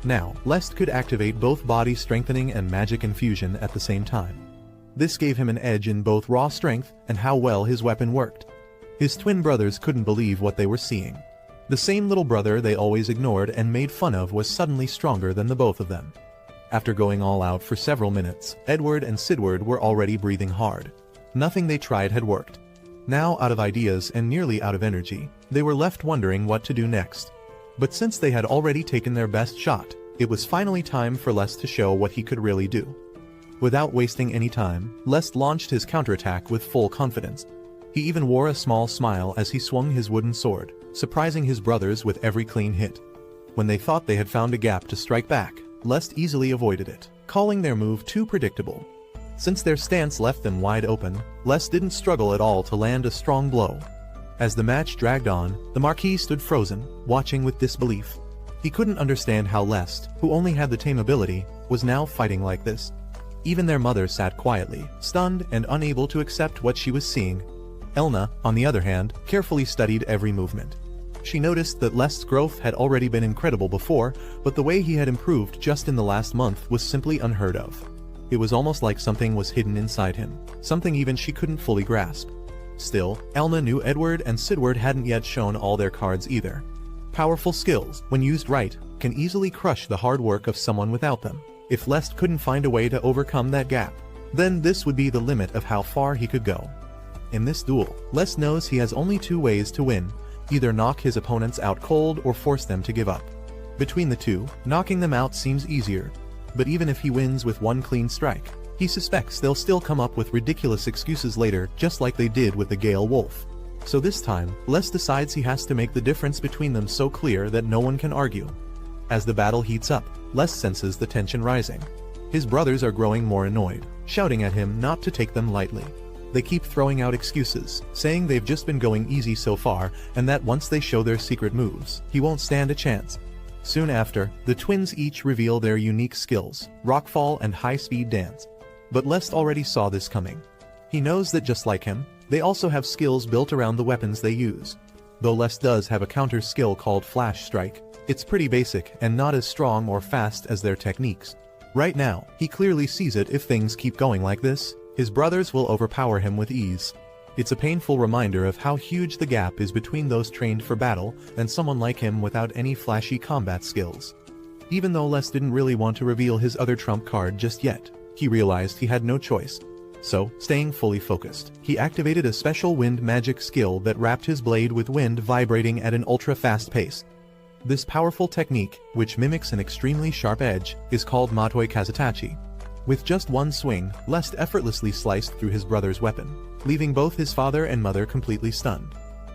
Now, Lest could activate both body strengthening and magic infusion at the same time. This gave him an edge in both raw strength and how well his weapon worked. His twin brothers couldn't believe what they were seeing. The same little brother they always ignored and made fun of was suddenly stronger than the both of them. After going all out for several minutes, Edward and Sidward were already breathing hard. Nothing they tried had worked. Now out of ideas and nearly out of energy, they were left wondering what to do next. But since they had already taken their best shot, it was finally time for Lest to show what he could really do. Without wasting any time, Lest launched his counterattack with full confidence. He even wore a small smile as he swung his wooden sword, surprising his brothers with every clean hit. When they thought they had found a gap to strike back, Lest easily avoided it, calling their move too predictable. Since their stance left them wide open, Lest didn't struggle at all to land a strong blow. As the match dragged on, the Marquis stood frozen, watching with disbelief. He couldn't understand how Lest, who only had the tame ability, was now fighting like this. Even their mother sat quietly, stunned and unable to accept what she was seeing. Elna, on the other hand, carefully studied every movement. She noticed that Lest's growth had already been incredible before, but the way he had improved just in the last month was simply unheard of. It was almost like something was hidden inside him, something even she couldn't fully grasp. Still, Elna knew Edward and Sidward hadn't yet shown all their cards either. Powerful skills, when used right, can easily crush the hard work of someone without them. If Lest couldn't find a way to overcome that gap, then this would be the limit of how far he could go. In this duel, Lest knows he has only two ways to win: either knock his opponents out cold or force them to give up. Between the two, knocking them out seems easier, but even if he wins with one clean strike, he suspects they'll still come up with ridiculous excuses later, just like they did with the Gale Wolf. So this time, Lest decides he has to make the difference between them so clear that no one can argue. As the battle heats up, Lest senses the tension rising. His brothers are growing more annoyed, shouting at him not to take them lightly. They keep throwing out excuses, saying they've just been going easy so far and that once they show their secret moves, he won't stand a chance. Soon after, the twins each reveal their unique skills, rockfall and high-speed dance. But Lest already saw this coming. He knows that just like him, they also have skills built around the weapons they use. Though Lest does have a counter skill called Flash Strike, it's pretty basic and not as strong or fast as their techniques. Right now, he clearly sees it. If things keep going like this, his brothers will overpower him with ease. It's a painful reminder of how huge the gap is between those trained for battle and someone like him without any flashy combat skills. Even though Lest didn't really want to reveal his other trump card just yet, he realized he had no choice. So, staying fully focused, he activated a special wind magic skill that wrapped his blade with wind vibrating at an ultra-fast pace. This powerful technique, which mimics an extremely sharp edge, is called Matoi Kazutachi. With just one swing, Lest effortlessly sliced through his brother's weapon, leaving both his father and mother completely stunned.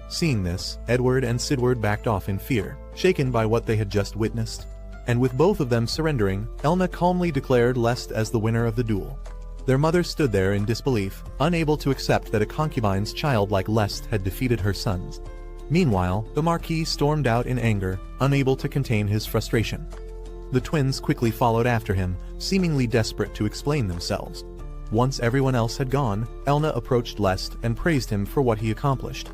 Seeing this, Edward and Sidward backed off in fear, shaken by what they had just witnessed. And with both of them surrendering, Elna calmly declared Lest as the winner of the duel. Their mother stood there in disbelief, unable to accept that a concubine's child like Lest had defeated her sons. Meanwhile, the Marquis stormed out in anger, unable to contain his frustration. The twins quickly followed after him, seemingly desperate to explain themselves. Once everyone else had gone, Elna approached Lest and praised him for what he accomplished.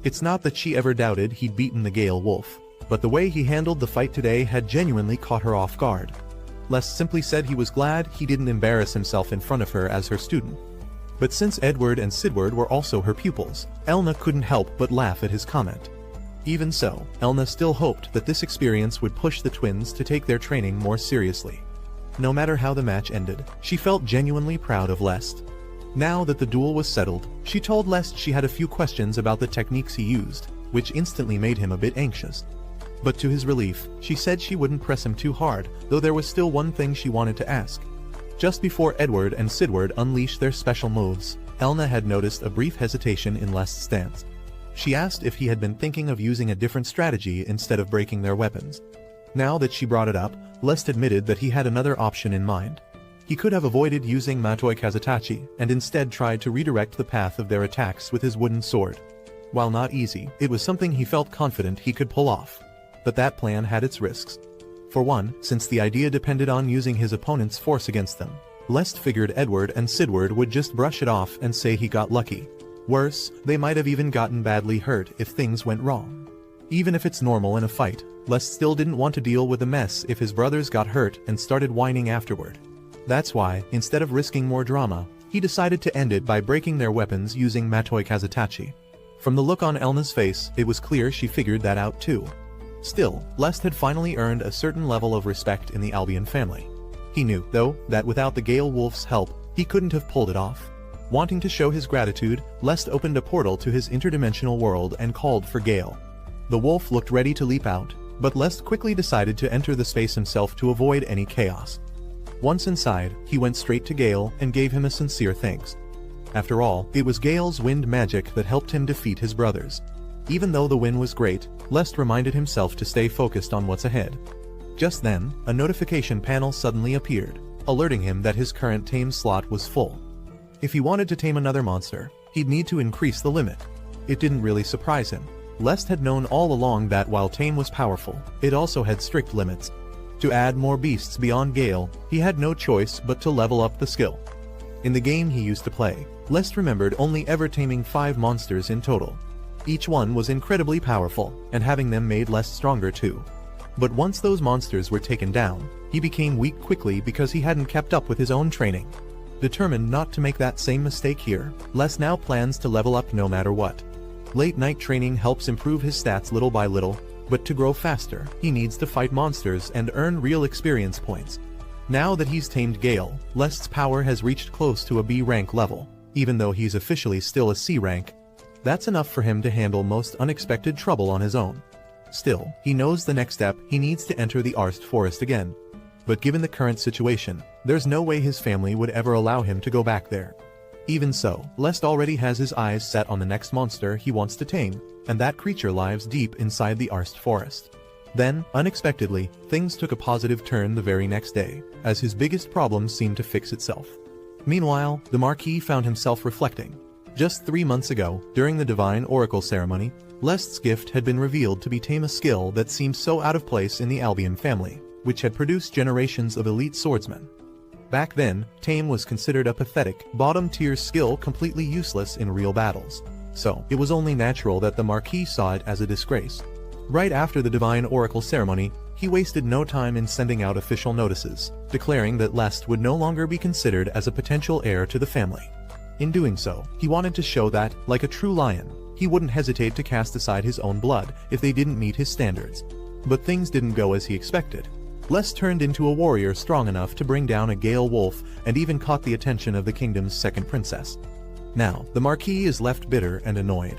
It's not that she ever doubted he'd beaten the Gale Wolf, but the way he handled the fight today had genuinely caught her off guard. Lest simply said he was glad he didn't embarrass himself in front of her as her student. But since Edward and Sidward were also her pupils, Elna couldn't help but laugh at his comment. Even so, Elna still hoped that this experience would push the twins to take their training more seriously. No matter how the match ended, she felt genuinely proud of Lest. Now that the duel was settled, she told Lest she had a few questions about the techniques he used, which instantly made him a bit anxious. But to his relief, she said she wouldn't press him too hard, though there was still one thing she wanted to ask. Just before Edward and Sidward unleashed their special moves, Elna had noticed a brief hesitation in Lest's stance. She asked if he had been thinking of using a different strategy instead of breaking their weapons. Now that she brought it up, Lest admitted that he had another option in mind. He could have avoided using Matoi Kazutachi and instead tried to redirect the path of their attacks with his wooden sword. While not easy, it was something he felt confident he could pull off. But that plan had its risks. For one, since the idea depended on using his opponent's force against them, Lest figured Edward and Sidward would just brush it off and say he got lucky. Worse, they might have even gotten badly hurt if things went wrong. Even if it's normal in a fight, Lest still didn't want to deal with a mess if his brothers got hurt and started whining afterward. That's why, instead of risking more drama, he decided to end it by breaking their weapons using Matoi Kazutachi. From the look on Elna's face, it was clear she figured that out too. Still, Lest had finally earned a certain level of respect in the Albion family. He knew, though, that without the Gale Wolf's help, he couldn't have pulled it off. Wanting to show his gratitude, Lest opened a portal to his interdimensional world and called for Gale. The wolf looked ready to leap out, but Lest quickly decided to enter the space himself to avoid any chaos. Once inside, he went straight to Gale and gave him a sincere thanks. After all, it was Gale's wind magic that helped him defeat his brothers. Even though the win was great, Lest reminded himself to stay focused on what's ahead. Just then, a notification panel suddenly appeared, alerting him that his current tame slot was full. If he wanted to tame another monster, he'd need to increase the limit. It didn't really surprise him. Lest had known all along that while tame was powerful, it also had strict limits. To add more beasts beyond Gale, he had no choice but to level up the skill. In the game he used to play, Lest remembered only ever taming 5 monsters in total. Each one was incredibly powerful, and having them made Lest stronger too. But once those monsters were taken down, he became weak quickly because he hadn't kept up with his own training. Determined not to make that same mistake here, Lest now plans to level up no matter what. Late night training helps improve his stats little by little, but to grow faster, he needs to fight monsters and earn real experience points. Now that he's tamed Gale, Lest's power has reached close to a B rank level, even though he's officially still a C rank. That's enough for him to handle most unexpected trouble on his own. Still, he knows the next step, he needs to enter the Arst Forest again. But given the current situation, there's no way his family would ever allow him to go back there. Even so, Lest already has his eyes set on the next monster he wants to tame, and that creature lives deep inside the Arst Forest. Then, unexpectedly, things took a positive turn the very next day, as his biggest problem seemed to fix itself. Meanwhile, the Marquis found himself reflecting. Just 3 months ago, during the Divine Oracle ceremony, Lest's gift had been revealed to be tame, a skill that seemed so out of place in the Albion family, which had produced generations of elite swordsmen. Back then, tame was considered a pathetic, bottom-tier skill completely useless in real battles. So, it was only natural that the Marquis saw it as a disgrace. Right after the Divine Oracle ceremony, he wasted no time in sending out official notices, declaring that Lest would no longer be considered as a potential heir to the family. In doing so, he wanted to show that, like a true lion, he wouldn't hesitate to cast aside his own blood if they didn't meet his standards. But things didn't go as he expected. Lest turned into a warrior strong enough to bring down a Gale wolf and even caught the attention of the kingdom's second princess. Now, the Marquis is left bitter and annoyed.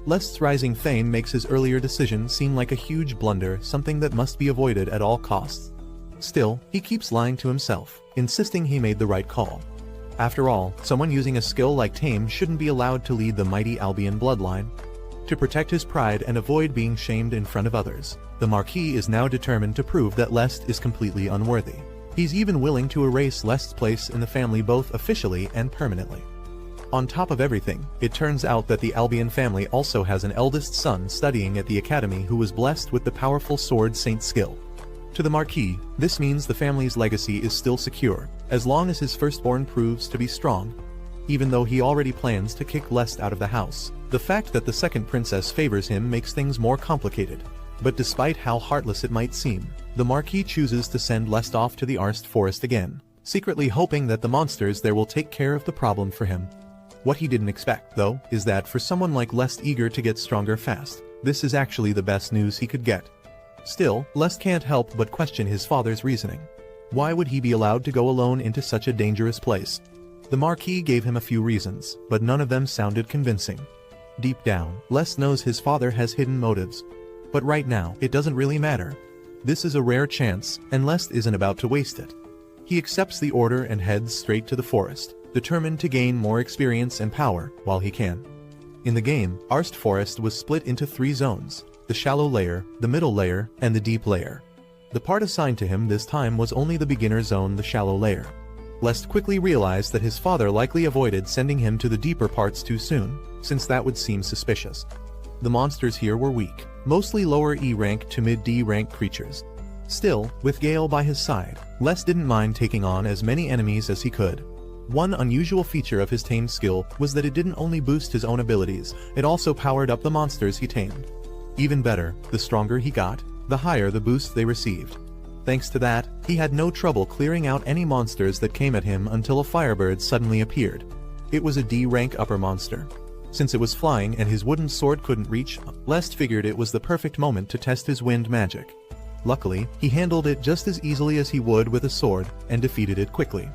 Lest's rising fame makes his earlier decision seem like a huge blunder, something that must be avoided at all costs. Still, he keeps lying to himself, insisting he made the right call. After all, someone using a skill like Tame shouldn't be allowed to lead the mighty Albion bloodline. To protect his pride and avoid being shamed in front of others, the Marquis is now determined to prove that Lest is completely unworthy. He's even willing to erase Lest's place in the family both officially and permanently. On top of everything, it turns out that the Albion family also has an eldest son studying at the academy who was blessed with the powerful Sword Saint skill. To the Marquis, this means the family's legacy is still secure, as long as his firstborn proves to be strong. Even though he already plans to kick Lest out of the house, the fact that the second princess favors him makes things more complicated. But despite how heartless it might seem, the Marquis chooses to send Lest off to the Arst Forest again, secretly hoping that the monsters there will take care of the problem for him. What he didn't expect, though, is that for someone like Lest eager to get stronger fast, this is actually the best news he could get. Still, Lest can't help but question his father's reasoning. Why would he be allowed to go alone into such a dangerous place? The Marquis gave him a few reasons, but none of them sounded convincing. Deep down, Lest knows his father has hidden motives. But right now, it doesn't really matter. This is a rare chance, and Lest isn't about to waste it. He accepts the order and heads straight to the forest, determined to gain more experience and power while he can. In the game, Arst Forest was split into 3 zones: the shallow layer, the middle layer, and the deep layer. The part assigned to him this time was only the beginner zone, the shallow layer. Lest quickly realized that his father likely avoided sending him to the deeper parts too soon, since that would seem suspicious. The monsters here were weak, mostly lower E rank to mid D rank creatures. Still, with Gale by his side, Lest didn't mind taking on as many enemies as he could. One unusual feature of his tame skill was that it didn't only boost his own abilities, it also powered up the monsters he tamed. Even better, the stronger he got, the higher the boost they received. Thanks to that, he had no trouble clearing out any monsters that came at him until a firebird suddenly appeared. It was a D rank upper monster. Since it was flying and his wooden sword couldn't reach, Lest figured it was the perfect moment to test his wind magic. Luckily, he handled it just as easily as he would with a sword, and defeated it quickly.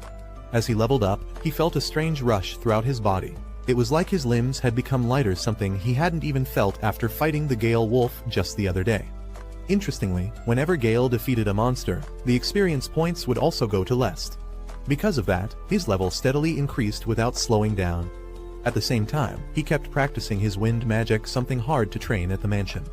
As he leveled up, he felt a strange rush throughout his body. It was like his limbs had become lighter, something he hadn't even felt after fighting the Gale wolf just the other day. Interestingly, whenever Gale defeated a monster, the experience points would also go to Lest. Because of that, his level steadily increased without slowing down. At the same time, he kept practicing his wind magic, something hard to train at the mansion.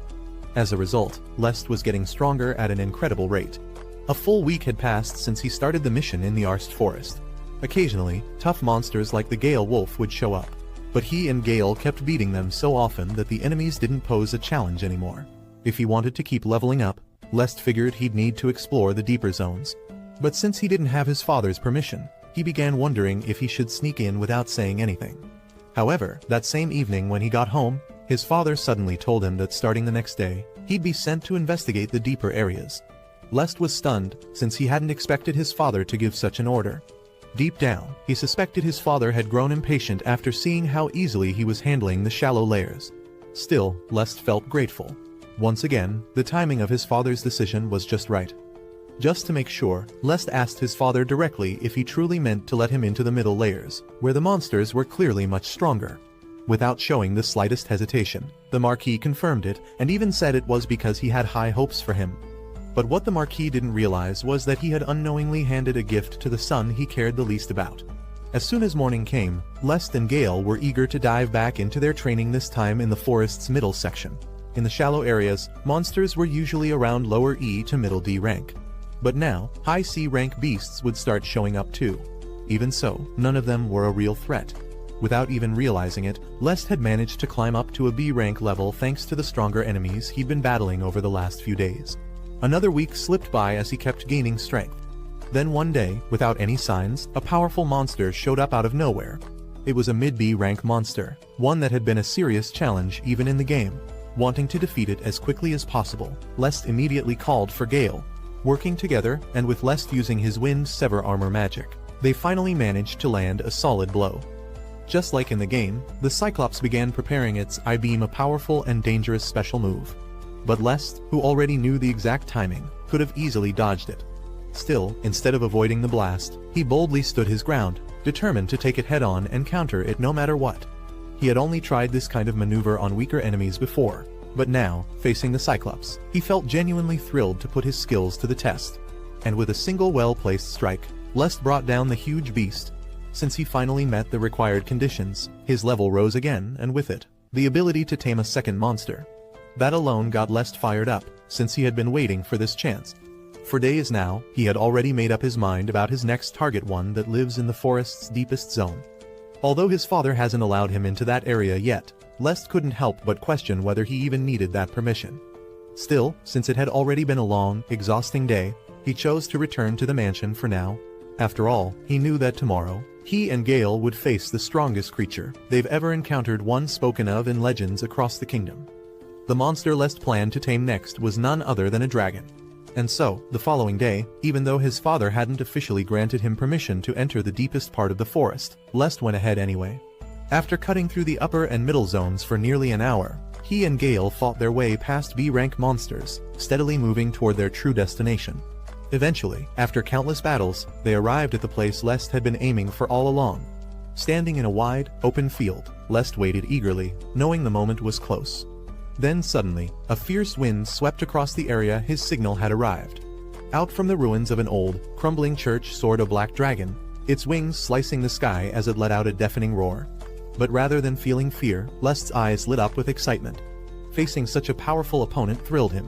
As a result, Lest was getting stronger at an incredible rate. A full week had passed since he started the mission in the Arst Forest. Occasionally, tough monsters like the Gale wolf would show up, but he and Gale kept beating them so often that the enemies didn't pose a challenge anymore. If he wanted to keep leveling up, Lest figured he'd need to explore the deeper zones. But since he didn't have his father's permission, he began wondering if he should sneak in without saying anything. However, that same evening when he got home, his father suddenly told him that starting the next day, he'd be sent to investigate the deeper areas. Lest was stunned, since he hadn't expected his father to give such an order. Deep down, he suspected his father had grown impatient after seeing how easily he was handling the shallow layers. Still, Lest felt grateful. Once again, the timing of his father's decision was just right. Just to make sure, Lest asked his father directly if he truly meant to let him into the middle layers, where the monsters were clearly much stronger. Without showing the slightest hesitation, the Marquis confirmed it and even said it was because he had high hopes for him. But what the Marquis didn't realize was that he had unknowingly handed a gift to the son he cared the least about. As soon as morning came, Lest and Gale were eager to dive back into their training, this time in the forest's middle section. In the shallow areas, monsters were usually around lower E to middle D rank. But now, high C rank beasts would start showing up too. Even so, none of them were a real threat. Without even realizing it, Lest had managed to climb up to a B rank level thanks to the stronger enemies he'd been battling over the last few days. Another week slipped by as he kept gaining strength. Then one day, without any signs, a powerful monster showed up out of nowhere. It was a mid-B rank monster, one that had been a serious challenge even in the game. Wanting to defeat it as quickly as possible, Lest immediately called for Gale. Working together, and with Lest using his Wind Sever armor magic, they finally managed to land a solid blow. Just like in the game, the Cyclops began preparing its I-Beam, a powerful and dangerous special move. But Lest, who already knew the exact timing, could have easily dodged it. Still, instead of avoiding the blast, he boldly stood his ground, determined to take it head-on and counter it no matter what. He had only tried this kind of maneuver on weaker enemies before, but now, facing the Cyclops, he felt genuinely thrilled to put his skills to the test. And with a single well-placed strike, Lest brought down the huge beast. Since he finally met the required conditions, his level rose again, and with it, the ability to tame a second monster. That alone got Lest fired up, since he had been waiting for this chance. For days now, he had already made up his mind about his next target, one that lives in the forest's deepest zone. Although his father hasn't allowed him into that area yet, Lest couldn't help but question whether he even needed that permission. Still, since it had already been a long, exhausting day, he chose to return to the mansion for now. After all, he knew that tomorrow, he and Gale would face the strongest creature they've ever encountered, one spoken of in legends across the kingdom. The monster Lest planned to tame next was none other than a dragon. And so, the following day, even though his father hadn't officially granted him permission to enter the deepest part of the forest, Lest went ahead anyway. After cutting through the upper and middle zones for nearly an hour, he and Gale fought their way past B-rank monsters, steadily moving toward their true destination. Eventually, after countless battles, they arrived at the place Lest had been aiming for all along. Standing in a wide, open field, Lest waited eagerly, knowing the moment was close. Then suddenly, a fierce wind swept across the area his signal had arrived. Out from the ruins of an old, crumbling church soared a black dragon, its wings slicing the sky as it let out a deafening roar. But rather than feeling fear, Lest's eyes lit up with excitement. Facing such a powerful opponent thrilled him.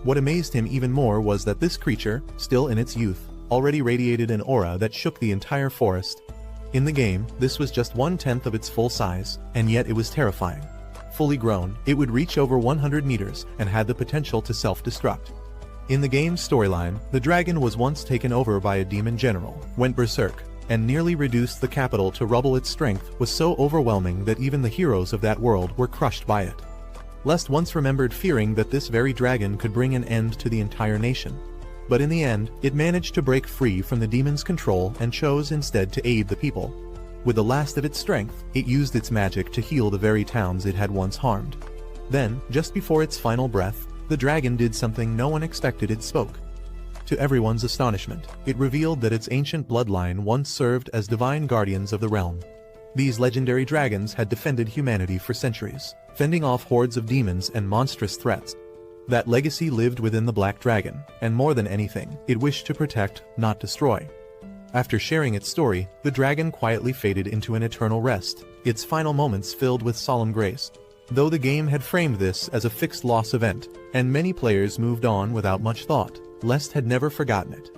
What amazed him even more was that this creature, still in its youth, already radiated an aura that shook the entire forest. In the game, this was just 1/10 of its full size, and yet it was terrifying. Fully grown, it would reach over 100 meters and had the potential to self-destruct. In the game's storyline, the dragon was once taken over by a demon general, went berserk, and nearly reduced the capital to rubble. Its strength was so overwhelming that even the heroes of that world were crushed by it. Lest once remembered fearing that this very dragon could bring an end to the entire nation. But in the end, it managed to break free from the demon's control and chose instead to aid the people. With the last of its strength, it used its magic to heal the very towns it had once harmed. Then, just before its final breath, the dragon did something no one expected. It spoke. To everyone's astonishment, it revealed that its ancient bloodline once served as divine guardians of the realm. These legendary dragons had defended humanity for centuries, fending off hordes of demons and monstrous threats. That legacy lived within the Black Dragon, and more than anything, it wished to protect, not destroy. After sharing its story, the dragon quietly faded into an eternal rest, its final moments filled with solemn grace. Though the game had framed this as a fixed loss event, and many players moved on without much thought, Lest had never forgotten it.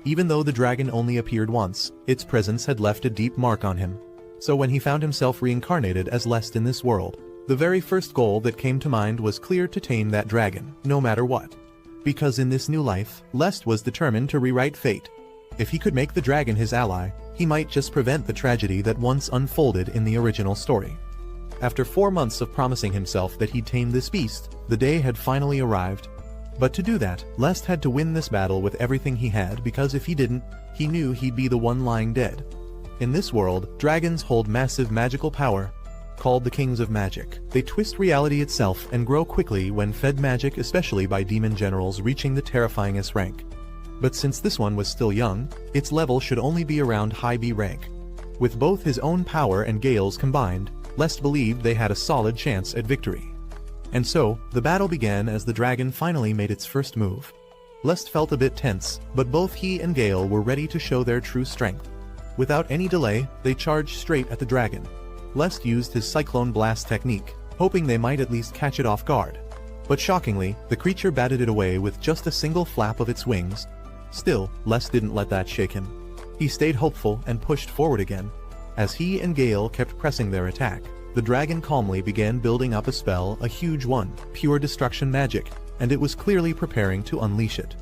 Even though the dragon only appeared once, its presence had left a deep mark on him. So when he found himself reincarnated as Lest in this world, the very first goal that came to mind was clear: to tame that dragon, no matter what. because in this new life, Lest was determined to rewrite fate. If he could make the dragon his ally, he might just prevent the tragedy that once unfolded in the original story. After 4 months of promising himself that he'd tame this beast, the day had finally arrived. But to do that, Lest had to win this battle with everything he had, because if he didn't, he knew he'd be the one lying dead. In this world, dragons hold massive magical power, called the Kings of Magic. They twist reality itself and grow quickly when fed magic, especially by demon generals reaching the terrifying S rank. But since this one was still young, its level should only be around high B rank. With both his own power and Gale's combined, Lest believed they had a solid chance at victory. And so, the battle began as the dragon finally made its first move. Lest felt a bit tense, but both he and Gale were ready to show their true strength. Without any delay, they charged straight at the dragon. Lest used his Cyclone Blast technique, hoping they might at least catch it off guard. But shockingly, the creature batted it away with just a single flap of its wings. Still, Lest didn't let that shake him. He stayed hopeful and pushed forward again. As he and Gale kept pressing their attack, the dragon calmly began building up a spell, a huge one, pure destruction magic, and it was clearly preparing to unleash it.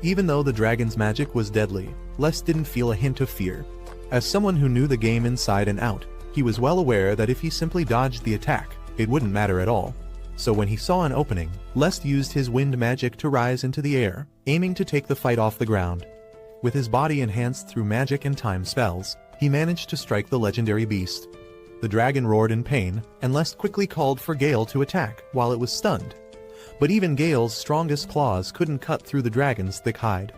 Even though the dragon's magic was deadly, Lest didn't feel a hint of fear. As someone who knew the game inside and out, he was well aware that if he simply dodged the attack, it wouldn't matter at all. So when he saw an opening, Lest used his wind magic to rise into the air, aiming to take the fight off the ground. With his body enhanced through magic and time spells, he managed to strike the legendary beast. The dragon roared in pain, and Lest quickly called for Gale to attack while it was stunned. But even Gale's strongest claws couldn't cut through the dragon's thick hide.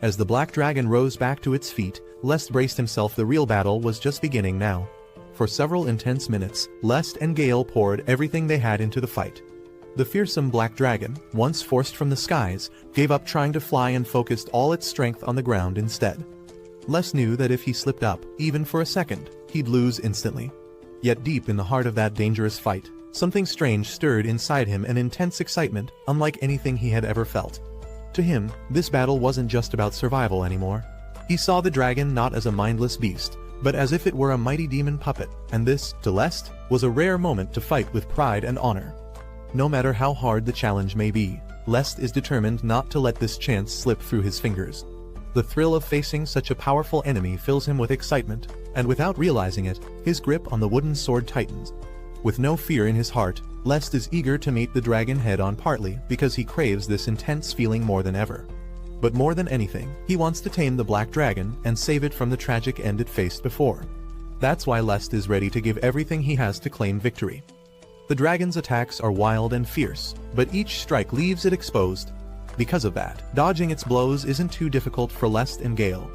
As the black dragon rose back to its feet, Lest braced himself. The real battle was just beginning now. For several intense minutes, Lest and Gale poured everything they had into the fight. The fearsome black dragon, once forced from the skies, gave up trying to fly and focused all its strength on the ground instead. Lest knew that if he slipped up, even for a second, he'd lose instantly. Yet deep in the heart of that dangerous fight, something strange stirred inside him, an intense excitement, unlike anything he had ever felt. To him, this battle wasn't just about survival anymore. He saw the dragon not as a mindless beast, but as if it were a mighty demon puppet, and this, to Lest, was a rare moment to fight with pride and honor. No matter how hard the challenge may be, Lest is determined not to let this chance slip through his fingers. The thrill of facing such a powerful enemy fills him with excitement, and without realizing it, his grip on the wooden sword tightens. With no fear in his heart, Lest is eager to meet the dragon head-on, partly because he craves this intense feeling more than ever. But more than anything, he wants to tame the black dragon and save it from the tragic end it faced before. That's why Lest is ready to give everything he has to claim victory. The dragon's attacks are wild and fierce, but each strike leaves it exposed. Because of that, dodging its blows isn't too difficult for Lest and Gale.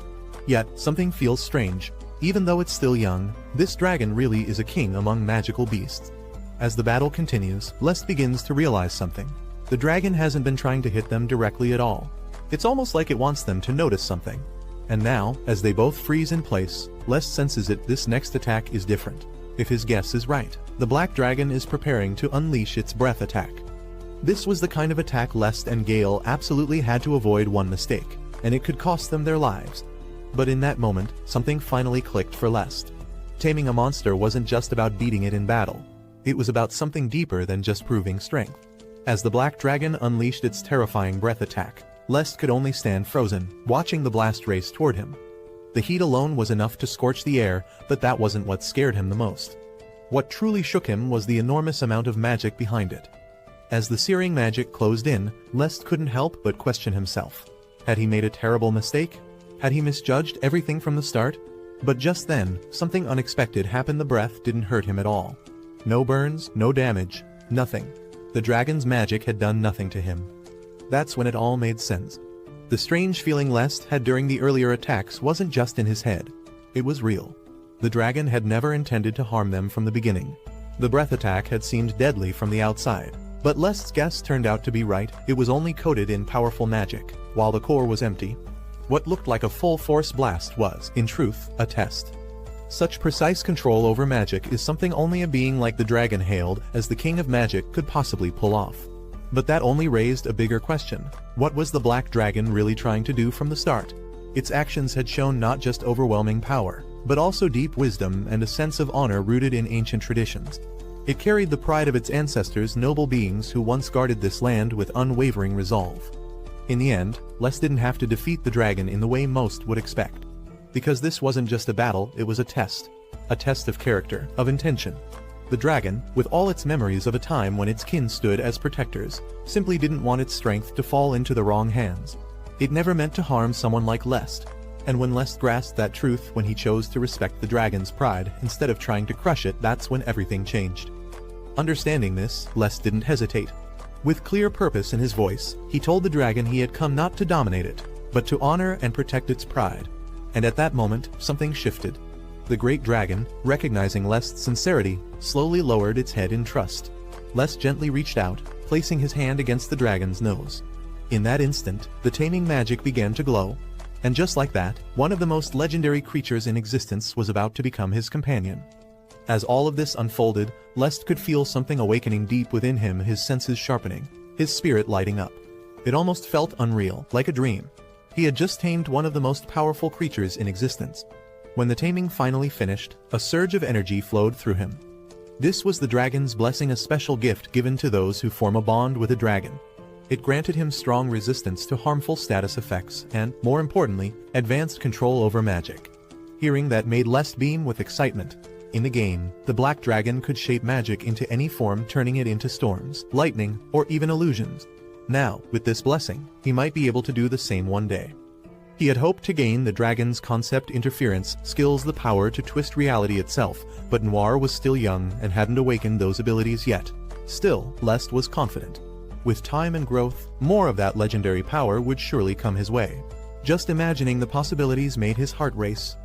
Yet, something feels strange. Even though it's still young, this dragon really is a king among magical beasts. As the battle continues, Lest begins to realize something. The dragon hasn't been trying to hit them directly at all. It's almost like it wants them to notice something. And now, as they both freeze in place, Lest senses it. This next attack is different. If his guess is right, the black dragon is preparing to unleash its breath attack. This was the kind of attack Lest and Gale absolutely had to avoid. One mistake, and it could cost them their lives. But in that moment, something finally clicked for Lest. Taming a monster wasn't just about beating it in battle. It was about something deeper than just proving strength. As the black dragon unleashed its terrifying breath attack, Lest could only stand frozen, watching the blast race toward him. The heat alone was enough to scorch the air, but that wasn't what scared him the most. What truly shook him was the enormous amount of magic behind it. As the searing magic closed in, Lest couldn't help but question himself. Had he made a terrible mistake? Had he misjudged everything from the start? But just then, something unexpected happened. The breath didn't hurt him at all. No burns, no damage, nothing. The dragon's magic had done nothing to him. That's when it all made sense. The strange feeling Lest had during the earlier attacks wasn't just in his head. It was real. The dragon had never intended to harm them from the beginning. The breath attack had seemed deadly from the outside. But Lest's guess turned out to be right. It was only coated in powerful magic, while the core was empty. What looked like a full-force blast was, in truth, a test. Such precise control over magic is something only a being like the dragon hailed as the king of magic could possibly pull off. But that only raised a bigger question. What was the black dragon really trying to do from the start? Its actions had shown not just overwhelming power, but also deep wisdom and a sense of honor rooted in ancient traditions. It carried the pride of its ancestors, noble beings who once guarded this land with unwavering resolve. In the end, Lest didn't have to defeat the dragon in the way most would expect. Because this wasn't just a battle, it was a test. A test of character, of intention. The dragon, with all its memories of a time when its kin stood as protectors, simply didn't want its strength to fall into the wrong hands. It never meant to harm someone like Lest. And when Lest grasped that truth when he chose to respect the dragon's pride instead of trying to crush it, that's when everything changed. Understanding this, Lest didn't hesitate. With clear purpose in his voice, he told the dragon he had come not to dominate it, but to honor and protect its pride. And at that moment, something shifted. The great dragon, recognizing Lest's sincerity, slowly lowered its head in trust. Lest gently reached out, placing his hand against the dragon's nose. In that instant, the taming magic began to glow. And just like that, one of the most legendary creatures in existence was about to become his companion. As all of this unfolded, Lest could feel something awakening deep within him, his senses sharpening, his spirit lighting up. It almost felt unreal, like a dream. He had just tamed one of the most powerful creatures in existence. When the taming finally finished, a surge of energy flowed through him. This was the dragon's blessing, a special gift given to those who form a bond with a dragon. It granted him strong resistance to harmful status effects and, more importantly, advanced control over magic. Hearing that made Lest beam with excitement. In the game, the black dragon could shape magic into any form, turning it into storms, lightning, or even illusions. Now, with this blessing, he might be able to do the same one day. He had hoped to gain the dragon's concept interference skills, the power to twist reality itself, but Noir was still young and hadn't awakened those abilities yet. Still, Lest was confident. With time and growth, more of that legendary power would surely come his way. Just imagining the possibilities made his heart race.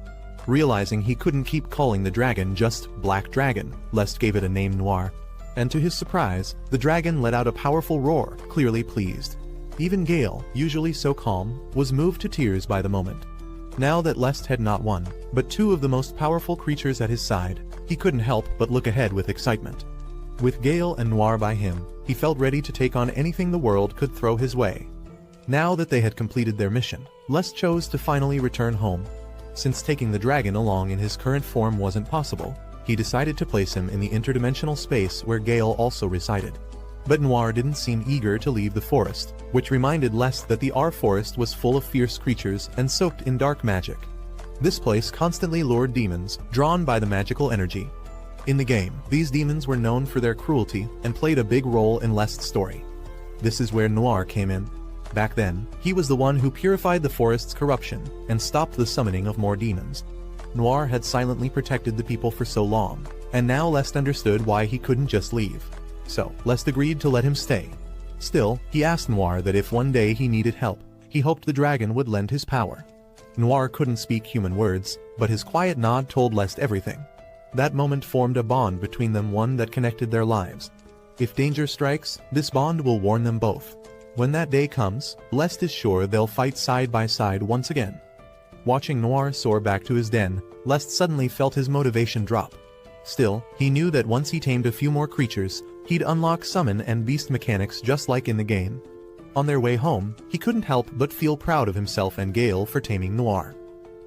Realizing he couldn't keep calling the dragon just Black Dragon, Lest gave it a name, Noir. And to his surprise, the dragon let out a powerful roar, clearly pleased. Even Gale, usually so calm, was moved to tears by the moment. Now that Lest had not one, but two of the most powerful creatures at his side, he couldn't help but look ahead with excitement. With Gale and Noir by him, he felt ready to take on anything the world could throw his way. Now that they had completed their mission, Lest chose to finally return home. Since taking the dragon along in his current form wasn't possible, he decided to place him in the interdimensional space where Gale also resided. But Noir didn't seem eager to leave the forest, which reminded Lest that the forest was full of fierce creatures and soaked in dark magic. This place constantly lured demons, drawn by the magical energy. In the game, these demons were known for their cruelty and played a big role in Lest's story. This is where Noir came in. Back then, he was the one who purified the forest's corruption and stopped the summoning of more demons. Noir had silently protected the people for so long, and now Lest understood why he couldn't just leave. So, Lest agreed to let him stay. Still, he asked Noir that if one day he needed help, he hoped the dragon would lend his power. Noir couldn't speak human words, but his quiet nod told Lest everything. That moment formed a bond between them, one that connected their lives. If danger strikes, this bond will warn them both. When that day comes, Lest is sure they'll fight side by side once again. Watching Noir soar back to his den, Lest suddenly felt his motivation drop. Still, he knew that once he tamed a few more creatures, he'd unlock summon and beast mechanics just like in the game. On their way home, he couldn't help but feel proud of himself and Gale for taming Noir.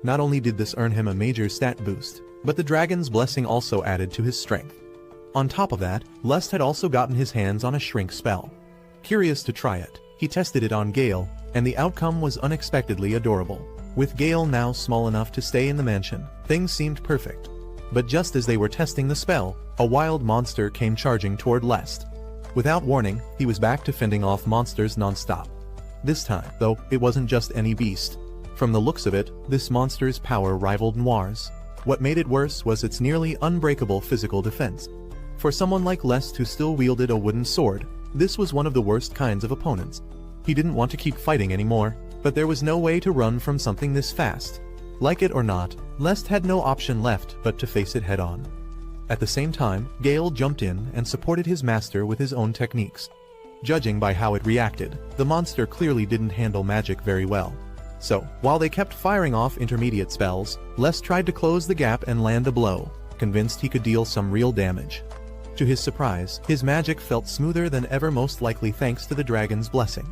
Not only did this earn him a major stat boost, but the dragon's blessing also added to his strength. On top of that, Lest had also gotten his hands on a shrink spell. Curious to try it, he tested it on Gale, and the outcome was unexpectedly adorable. With Gale now small enough to stay in the mansion, things seemed perfect. But just as they were testing the spell, a wild monster came charging toward Lest. Without warning, he was back to fending off monsters non-stop. This time, though, it wasn't just any beast. From the looks of it, this monster's power rivaled Noir's. What made it worse was its nearly unbreakable physical defense. For someone like Lest who still wielded a wooden sword, this was one of the worst kinds of opponents. He didn't want to keep fighting anymore, but there was no way to run from something this fast. Like it or not, Lest had no option left but to face it head-on. At the same time, Gale jumped in and supported his master with his own techniques. Judging by how it reacted, the monster clearly didn't handle magic very well. So, while they kept firing off intermediate spells, Lest tried to close the gap and land a blow, convinced he could deal some real damage. To his surprise, his magic felt smoother than ever, most likely thanks to the dragon's blessing.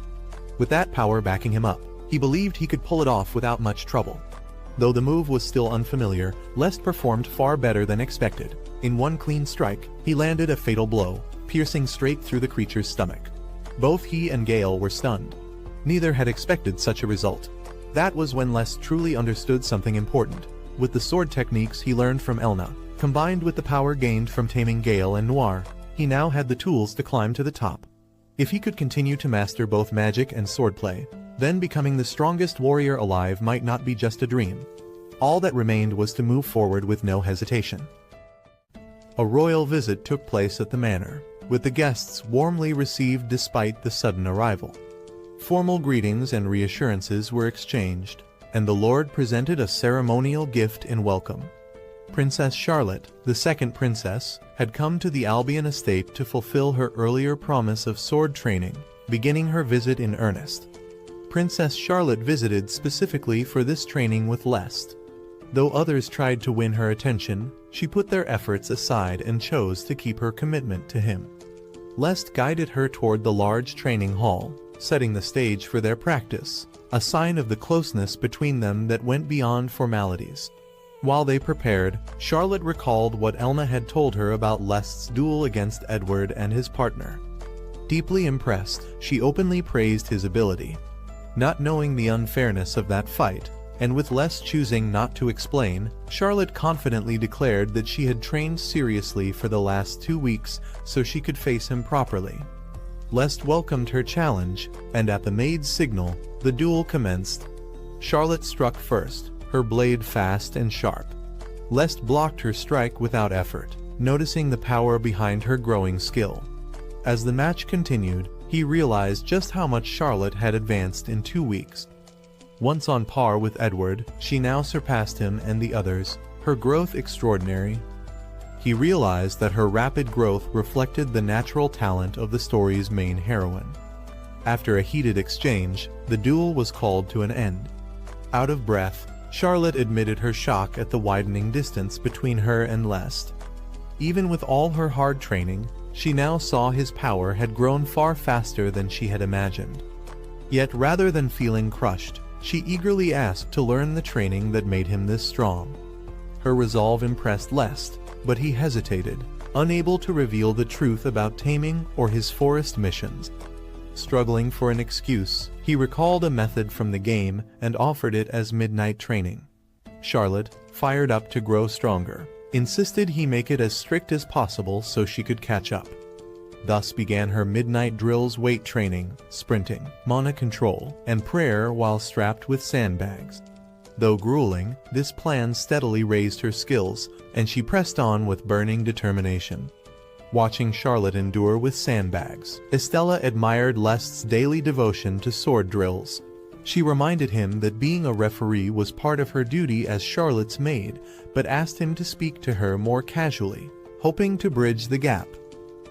With that power backing him up, he believed he could pull it off without much trouble. Though the move was still unfamiliar, Lest performed far better than expected. In one clean strike, he landed a fatal blow, piercing straight through the creature's stomach. Both he and Gale were stunned. Neither had expected such a result. That was when Lest truly understood something important. With the sword techniques he learned from Elna, combined with the power gained from taming Gale and Noir, he now had the tools to climb to the top. If he could continue to master both magic and swordplay, then becoming the strongest warrior alive might not be just a dream. All that remained was to move forward with no hesitation. A royal visit took place at the manor, with the guests warmly received despite the sudden arrival. Formal greetings and reassurances were exchanged, and the Lord presented a ceremonial gift in welcome. Princess Charlotte, the second princess, had come to the Albion estate to fulfill her earlier promise of sword training, beginning her visit in earnest. Princess Charlotte visited specifically for this training with Lest. Though others tried to win her attention, she put their efforts aside and chose to keep her commitment to him. Lest guided her toward the large training hall, setting the stage for their practice, a sign of the closeness between them that went beyond formalities. While they prepared, Charlotte recalled what Elna had told her about Lest's duel against Edward and his partner. Deeply impressed, she openly praised his ability. Not knowing the unfairness of that fight, and with Lest choosing not to explain, Charlotte confidently declared that she had trained seriously for the last 2 weeks so she could face him properly. Lest welcomed her challenge, and at the maid's signal, the duel commenced. Charlotte struck first, her blade fast and sharp. Lest blocked her strike without effort, noticing the power behind her growing skill. As the match continued, he realized just how much Charlotte had advanced in 2 weeks. Once on par with Edward, she now surpassed him and the others, her growth extraordinary. He realized that her rapid growth reflected the natural talent of the story's main heroine. After a heated exchange, the duel was called to an end. Out of breath, Charlotte admitted her shock at the widening distance between her and Lest. Even with all her hard training, she now saw his power had grown far faster than she had imagined. Yet rather than feeling crushed, she eagerly asked to learn the training that made him this strong. Her resolve impressed Lest, but he hesitated, unable to reveal the truth about taming or his forest missions. Struggling for an excuse, he recalled a method from the game and offered it as midnight training. Charlotte, fired up to grow stronger, insisted he make it as strict as possible so she could catch up. Thus began her midnight drills: weight training, sprinting, mana control, and prayer while strapped with sandbags. Though grueling, this plan steadily raised her skills, and she pressed on with burning determination. Watching Charlotte endure with sandbags, Estella admired Lest's daily devotion to sword drills. She reminded him that being a referee was part of her duty as Charlotte's maid, but asked him to speak to her more casually, hoping to bridge the gap.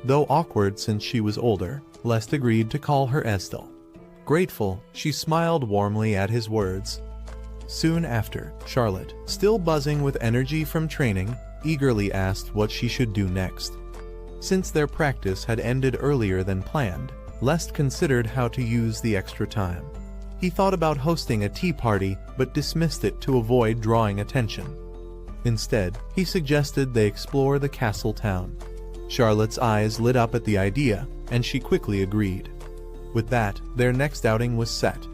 Though awkward since she was older, Lest agreed to call her Estelle. Grateful, she smiled warmly at his words. Soon after, Charlotte, still buzzing with energy from training, eagerly asked what she should do next. Since their practice had ended earlier than planned, Lest considered how to use the extra time. He thought about hosting a tea party, but dismissed it to avoid drawing attention. Instead, he suggested they explore the castle town. Charlotte's eyes lit up at the idea, and she quickly agreed. With that, their next outing was set.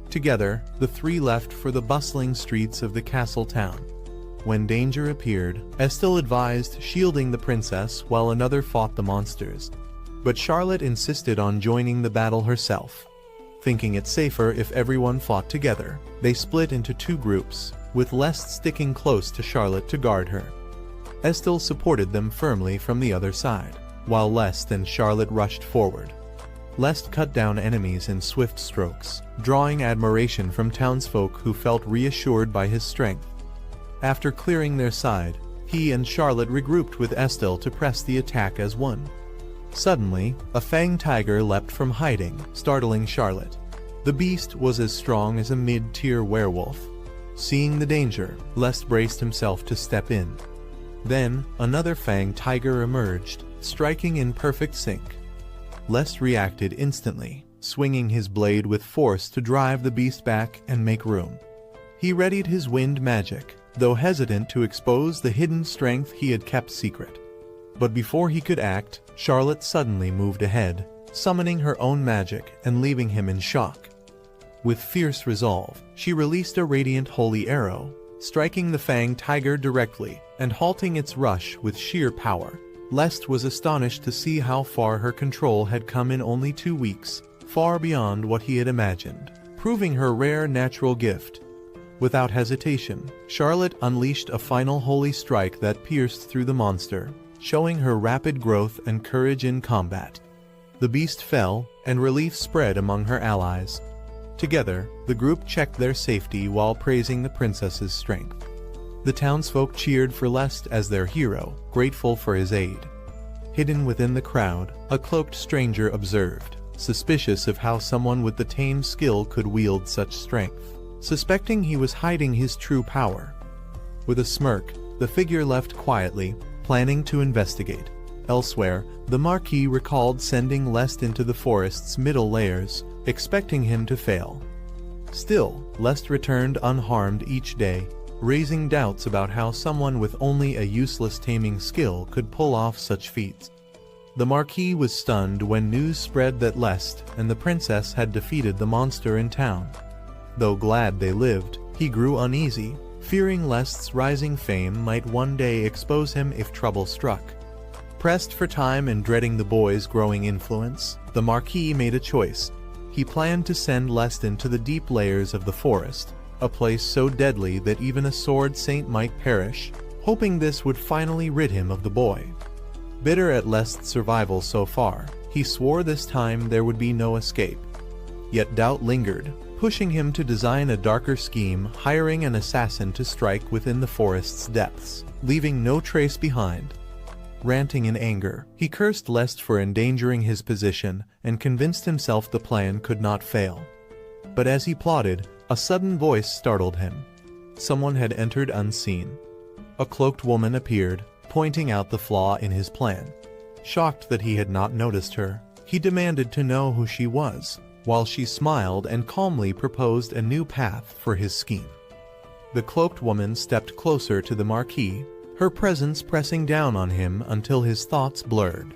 Together, the three left for the bustling streets of the castle town. When danger appeared, Estelle advised shielding the princess while another fought the monsters. But Charlotte insisted on joining the battle herself. Thinking it safer if everyone fought together, they split into 2 groups, with Lest sticking close to Charlotte to guard her. Estelle supported them firmly from the other side, while Lest and Charlotte rushed forward. Lest cut down enemies in swift strokes, drawing admiration from townsfolk who felt reassured by his strength. After clearing their side, he and Charlotte regrouped with Estelle to press the attack as one. Suddenly, a fang tiger leapt from hiding, startling Charlotte. The beast was as strong as a mid-tier werewolf. Seeing the danger, Lest braced himself to step in. Then, another fang tiger emerged, striking in perfect sync. Lest reacted instantly, swinging his blade with force to drive the beast back and make room. He readied his wind magic, though hesitant to expose the hidden strength he had kept secret. But before he could act, Charlotte suddenly moved ahead, summoning her own magic and leaving him in shock. With fierce resolve, she released a radiant holy arrow, striking the fanged tiger directly and halting its rush with sheer power. Lest was astonished to see how far her control had come in only 2 weeks, far beyond what he had imagined, proving her rare natural gift. Without hesitation, Charlotte unleashed a final holy strike that pierced through the monster, showing her rapid growth and courage in combat. The beast fell, and relief spread among her allies. Together, the group checked their safety while praising the princess's strength. The townsfolk cheered for Lest as their hero, grateful for his aid. Hidden within the crowd, a cloaked stranger observed, suspicious of how someone with the tame skill could wield such strength, suspecting he was hiding his true power. With a smirk, the figure left quietly, planning to investigate. Elsewhere, the Marquis recalled sending Lest into the forest's middle layers, expecting him to fail. Still, Lest returned unharmed each day, raising doubts about how someone with only a useless taming skill could pull off such feats. The Marquis was stunned when news spread that Lest and the princess had defeated the monster in town. Though glad they lived, he grew uneasy, fearing Lest's rising fame might one day expose him if trouble struck. Pressed for time and dreading the boy's growing influence, the Marquis made a choice. He planned to send Lest into the deep layers of the forest, a place so deadly that even a sword saint might perish, hoping this would finally rid him of the boy. Bitter at Lest's survival so far, he swore this time there would be no escape. Yet doubt lingered, pushing him to design a darker scheme, hiring an assassin to strike within the forest's depths, leaving no trace behind. Ranting in anger, he cursed Lest for endangering his position and convinced himself the plan could not fail. But as he plotted, a sudden voice startled him. Someone had entered unseen. A cloaked woman appeared, pointing out the flaw in his plan. Shocked that he had not noticed her, he demanded to know who she was, while she smiled and calmly proposed a new path for his scheme. The cloaked woman stepped closer to the Marquis, her presence pressing down on him until his thoughts blurred.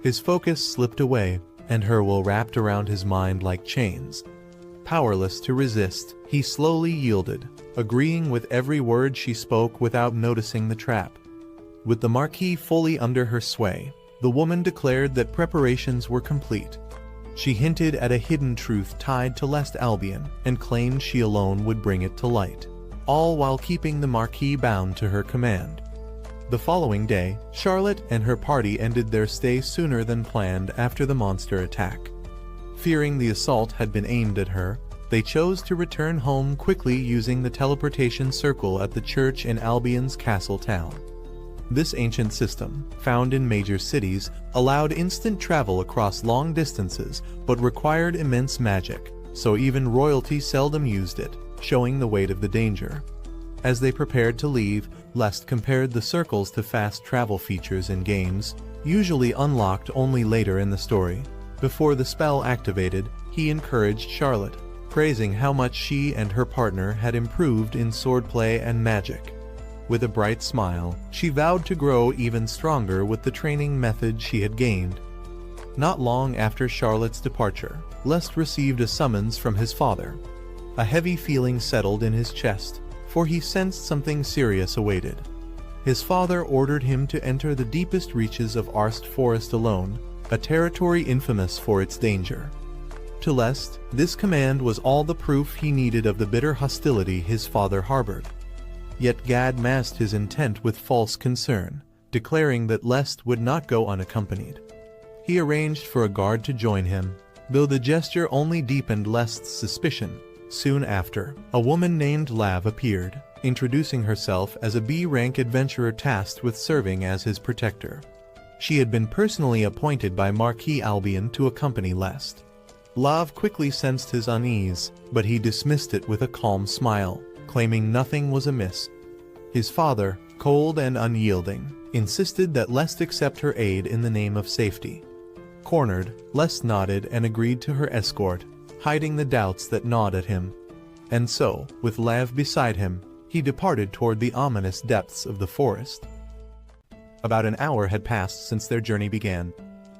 His focus slipped away, and her will wrapped around his mind like chains. Powerless to resist, he slowly yielded, agreeing with every word she spoke without noticing the trap. With the Marquis fully under her sway, the woman declared that preparations were complete. She hinted at a hidden truth tied to Lest Albion and claimed she alone would bring it to light, all while keeping the Marquis bound to her command. The following day, Charlotte and her party ended their stay sooner than planned after the monster attack. Fearing the assault had been aimed at her, they chose to return home quickly using the teleportation circle at the church in Albion's castle town. This ancient system, found in major cities, allowed instant travel across long distances but required immense magic, so even royalty seldom used it, showing the weight of the danger. As they prepared to leave, Lest compared the circles to fast travel features in games, usually unlocked only later in the story. Before the spell activated, he encouraged Charlotte, praising how much she and her partner had improved in swordplay and magic. With a bright smile, she vowed to grow even stronger with the training method she had gained. Not long after Charlotte's departure, Lest received a summons from his father. A heavy feeling settled in his chest, for he sensed something serious awaited. His father ordered him to enter the deepest reaches of Arst Forest alone, a territory infamous for its danger. To Lest, this command was all the proof he needed of the bitter hostility his father harbored. Yet Gad masked his intent with false concern, declaring that Lest would not go unaccompanied. He arranged for a guard to join him, though the gesture only deepened Lest's suspicion. Soon after, a woman named Lav appeared, introducing herself as a B-rank adventurer tasked with serving as his protector. She had been personally appointed by Marquis Albion to accompany Lest. Lav quickly sensed his unease, but he dismissed it with a calm smile, claiming nothing was amiss. His father, cold and unyielding, insisted that Lest accept her aid in the name of safety. Cornered, Lest nodded and agreed to her escort, hiding the doubts that gnawed at him. And so, with Lav beside him, he departed toward the ominous depths of the forest. About an hour had passed since their journey began.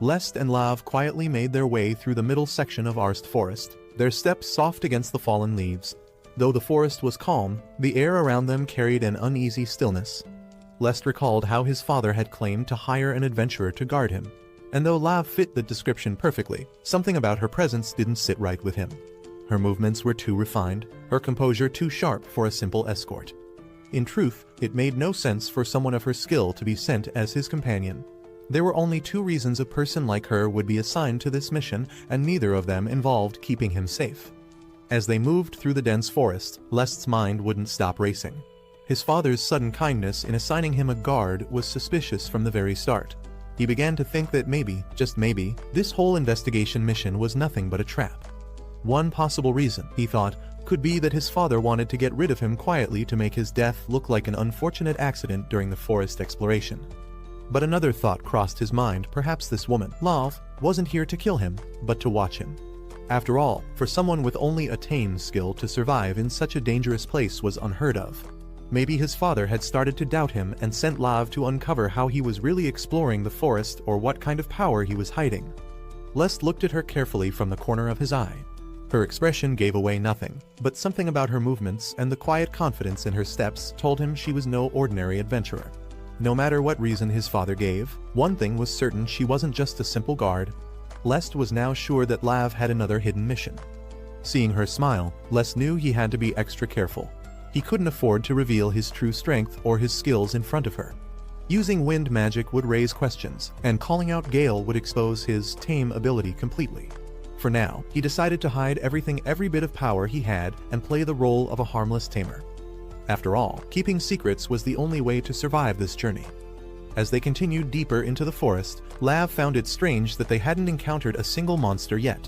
Lest and Lav quietly made their way through the middle section of Arst Forest, their steps soft against the fallen leaves. Though the forest was calm, the air around them carried an uneasy stillness. Lest recalled how his father had claimed to hire an adventurer to guard him. And though Lav fit the description perfectly, something about her presence didn't sit right with him. Her movements were too refined, her composure too sharp for a simple escort. In truth, it made no sense for someone of her skill to be sent as his companion. There were only two reasons a person like her would be assigned to this mission, and neither of them involved keeping him safe. As they moved through the dense forest, Lest's mind wouldn't stop racing. His father's sudden kindness in assigning him a guard was suspicious from the very start. He began to think that maybe, just maybe, this whole investigation mission was nothing but a trap. One possible reason, he thought, could be that his father wanted to get rid of him quietly to make his death look like an unfortunate accident during the forest exploration. But another thought crossed his mind: perhaps this woman, Lav, wasn't here to kill him, but to watch him. After all, for someone with only a tame skill to survive in such a dangerous place was unheard of. Maybe his father had started to doubt him and sent Lav to uncover how he was really exploring the forest or what kind of power he was hiding. Lest looked at her carefully from the corner of his eye. Her expression gave away nothing, but something about her movements and the quiet confidence in her steps told him she was no ordinary adventurer. No matter what reason his father gave, one thing was certain: she wasn't just a simple guard. Lest was now sure that Lav had another hidden mission. Seeing her smile, Lest knew he had to be extra careful. He couldn't afford to reveal his true strength or his skills in front of her. Using wind magic would raise questions, and calling out Gale would expose his tame ability completely. For now, he decided to hide every bit of power he had and play the role of a harmless tamer. After all, keeping secrets was the only way to survive this journey. As they continued deeper into the forest, Lav found it strange that they hadn't encountered a single monster yet.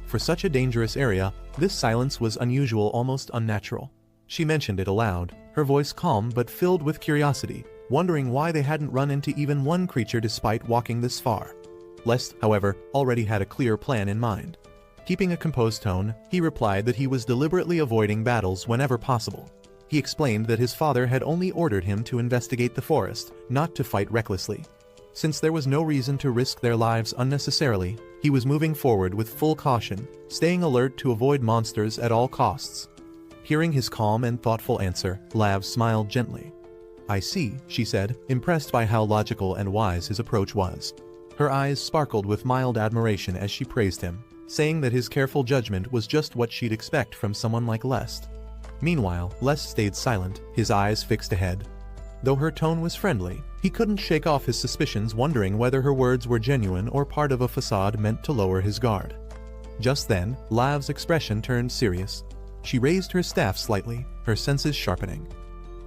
For such a dangerous area, this silence was unusual, almost unnatural. She mentioned it aloud, her voice calm but filled with curiosity, wondering why they hadn't run into even one creature despite walking this far. Lest, however, already had a clear plan in mind. Keeping a composed tone, he replied that he was deliberately avoiding battles whenever possible. He explained that his father had only ordered him to investigate the forest, not to fight recklessly. Since there was no reason to risk their lives unnecessarily, he was moving forward with full caution, staying alert to avoid monsters at all costs. Hearing his calm and thoughtful answer, Lav smiled gently. "I see," she said, impressed by how logical and wise his approach was. Her eyes sparkled with mild admiration as she praised him, saying that his careful judgment was just what she'd expect from someone like Lest. Meanwhile, Lest stayed silent, his eyes fixed ahead. Though her tone was friendly, he couldn't shake off his suspicions, wondering whether her words were genuine or part of a facade meant to lower his guard. Just then, Lav's expression turned serious. She raised her staff slightly, her senses sharpening.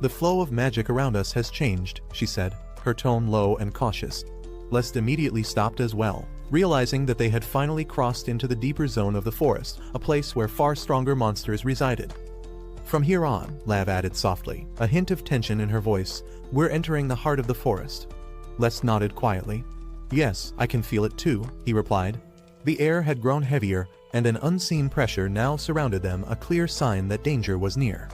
"The flow of magic around us has changed," she said, her tone low and cautious. Lest immediately stopped as well, realizing that they had finally crossed into the deeper zone of the forest, a place where far stronger monsters resided. "From here on," Lav added softly, a hint of tension in her voice, "we're entering the heart of the forest." Lest nodded quietly. "Yes, I can feel it too," he replied. The air had grown heavier, and an unseen pressure now surrounded them, a clear sign that danger was near.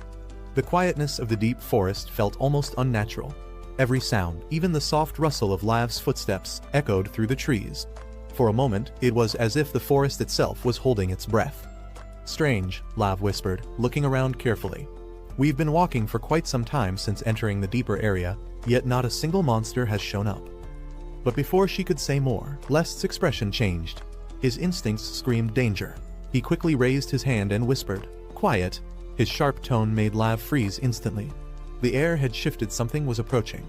The quietness of the deep forest felt almost unnatural. Every sound, even the soft rustle of Lav's footsteps, echoed through the trees. For a moment, it was as if the forest itself was holding its breath. "Strange," Lav whispered, looking around carefully. "We've been walking for quite some time since entering the deeper area, yet not a single monster has shown up." But before she could say more, Lest's expression changed. His instincts screamed danger. He quickly raised his hand and whispered, "Quiet." His sharp tone made Lav freeze instantly. The air had shifted, something was approaching.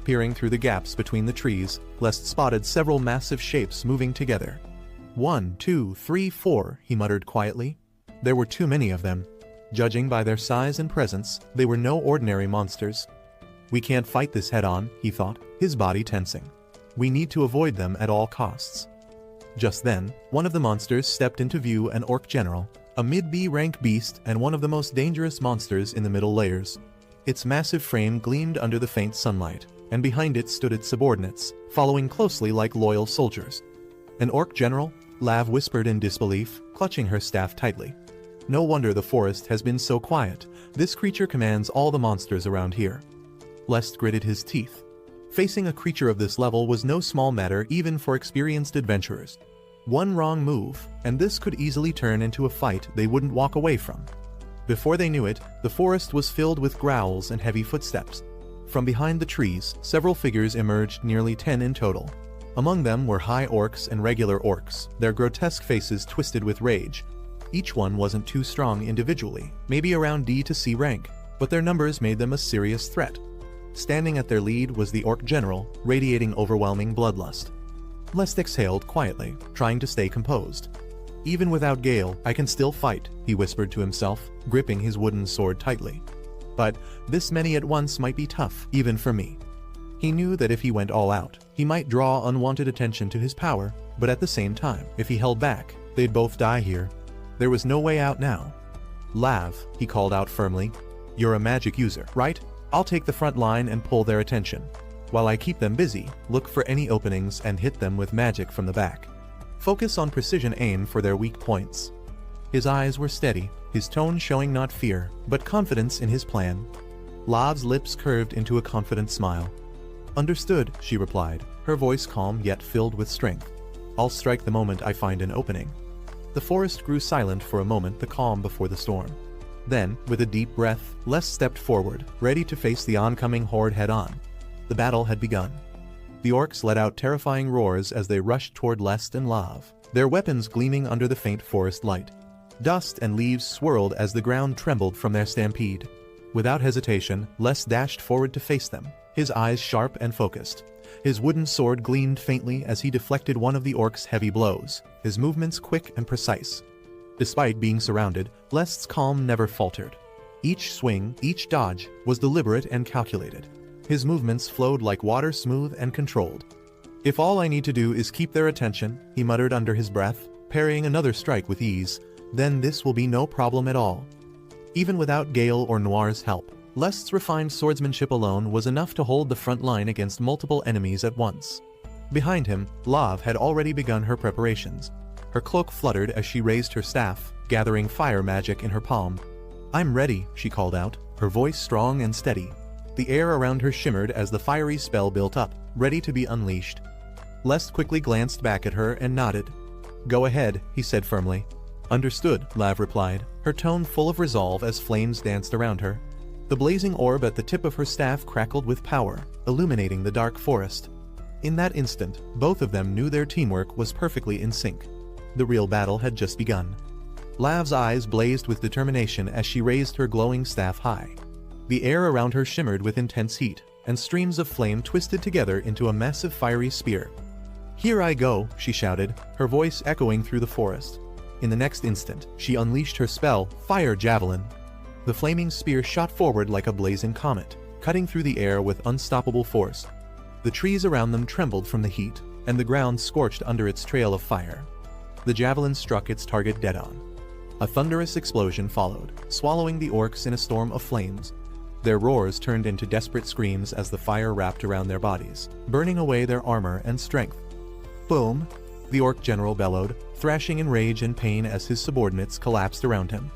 Peering through the gaps between the trees, Lest spotted several massive shapes moving together. "1, 2, 3, 4, he muttered quietly. There were too many of them. Judging by their size and presence, they were no ordinary monsters. "We can't fight this head-on," he thought, his body tensing. "We need to avoid them at all costs." Just then, one of the monsters stepped into view, an orc general, a mid-B rank beast and one of the most dangerous monsters in the middle layers. Its massive frame gleamed under the faint sunlight, and behind it stood its subordinates, following closely like loyal soldiers. "An orc general?" Lav whispered in disbelief, clutching her staff tightly. "No wonder the forest has been so quiet. This creature commands all the monsters around here." Lest gritted his teeth. Facing a creature of this level was no small matter even for experienced adventurers. One wrong move, and this could easily turn into a fight they wouldn't walk away from. Before they knew it, the forest was filled with growls and heavy footsteps. From behind the trees, several figures emerged, nearly 10 in total. Among them were high orcs and regular orcs, their grotesque faces twisted with rage. Each one wasn't too strong individually, maybe around D to C rank, but their numbers made them a serious threat. Standing at their lead was the orc general, radiating overwhelming bloodlust. Lest exhaled quietly, trying to stay composed. "Even without Gale, I can still fight," he whispered to himself, gripping his wooden sword tightly. But this many at once might be tough, even for me. He knew that if he went all out, he might draw unwanted attention to his power, but at the same time, if he held back, they'd both die here. There was no way out now. "Lav," he called out firmly. "You're a magic user, right? I'll take the front line and pull their attention. While I keep them busy, look for any openings and hit them with magic from the back. Focus on precision aim for their weak points." His eyes were steady, his tone showing not fear, but confidence in his plan. Lav's lips curved into a confident smile. "Understood," she replied, her voice calm yet filled with strength. "I'll strike the moment I find an opening." The forest grew silent for a moment, the calm before the storm. Then, with a deep breath, Les stepped forward, ready to face the oncoming horde head-on. The battle had begun. The orcs let out terrifying roars as they rushed toward Les and Lav, their weapons gleaming under the faint forest light. Dust and leaves swirled as the ground trembled from their stampede. Without hesitation, Les dashed forward to face them, his eyes sharp and focused. His wooden sword gleamed faintly as he deflected one of the orc's heavy blows, his movements quick and precise. Despite being surrounded, Les's calm never faltered. Each swing, each dodge, was deliberate and calculated. His movements flowed like water, smooth and controlled. "If all I need to do is keep their attention," he muttered under his breath, parrying another strike with ease, "then this will be no problem at all." Even without Gale or Noir's help, Les's refined swordsmanship alone was enough to hold the front line against multiple enemies at once. Behind him, Lav had already begun her preparations. Her cloak fluttered as she raised her staff, gathering fire magic in her palm. "I'm ready," she called out, her voice strong and steady. The air around her shimmered as the fiery spell built up, ready to be unleashed. Les quickly glanced back at her and nodded. "Go ahead," he said firmly. "Understood," Lav replied, her tone full of resolve as flames danced around her. The blazing orb at the tip of her staff crackled with power, illuminating the dark forest. In that instant, both of them knew their teamwork was perfectly in sync. The real battle had just begun. Lav's eyes blazed with determination as she raised her glowing staff high. The air around her shimmered with intense heat, and streams of flame twisted together into a massive fiery spear. "Here I go," she shouted, her voice echoing through the forest. In the next instant, she unleashed her spell, Fire Javelin. The flaming spear shot forward like a blazing comet, cutting through the air with unstoppable force. The trees around them trembled from the heat, and the ground scorched under its trail of fire. The javelin struck its target dead-on. A thunderous explosion followed, swallowing the orcs in a storm of flames. Their roars turned into desperate screams as the fire wrapped around their bodies, burning away their armor and strength. "Boom!" the orc general bellowed, thrashing in rage and pain as his subordinates collapsed around him.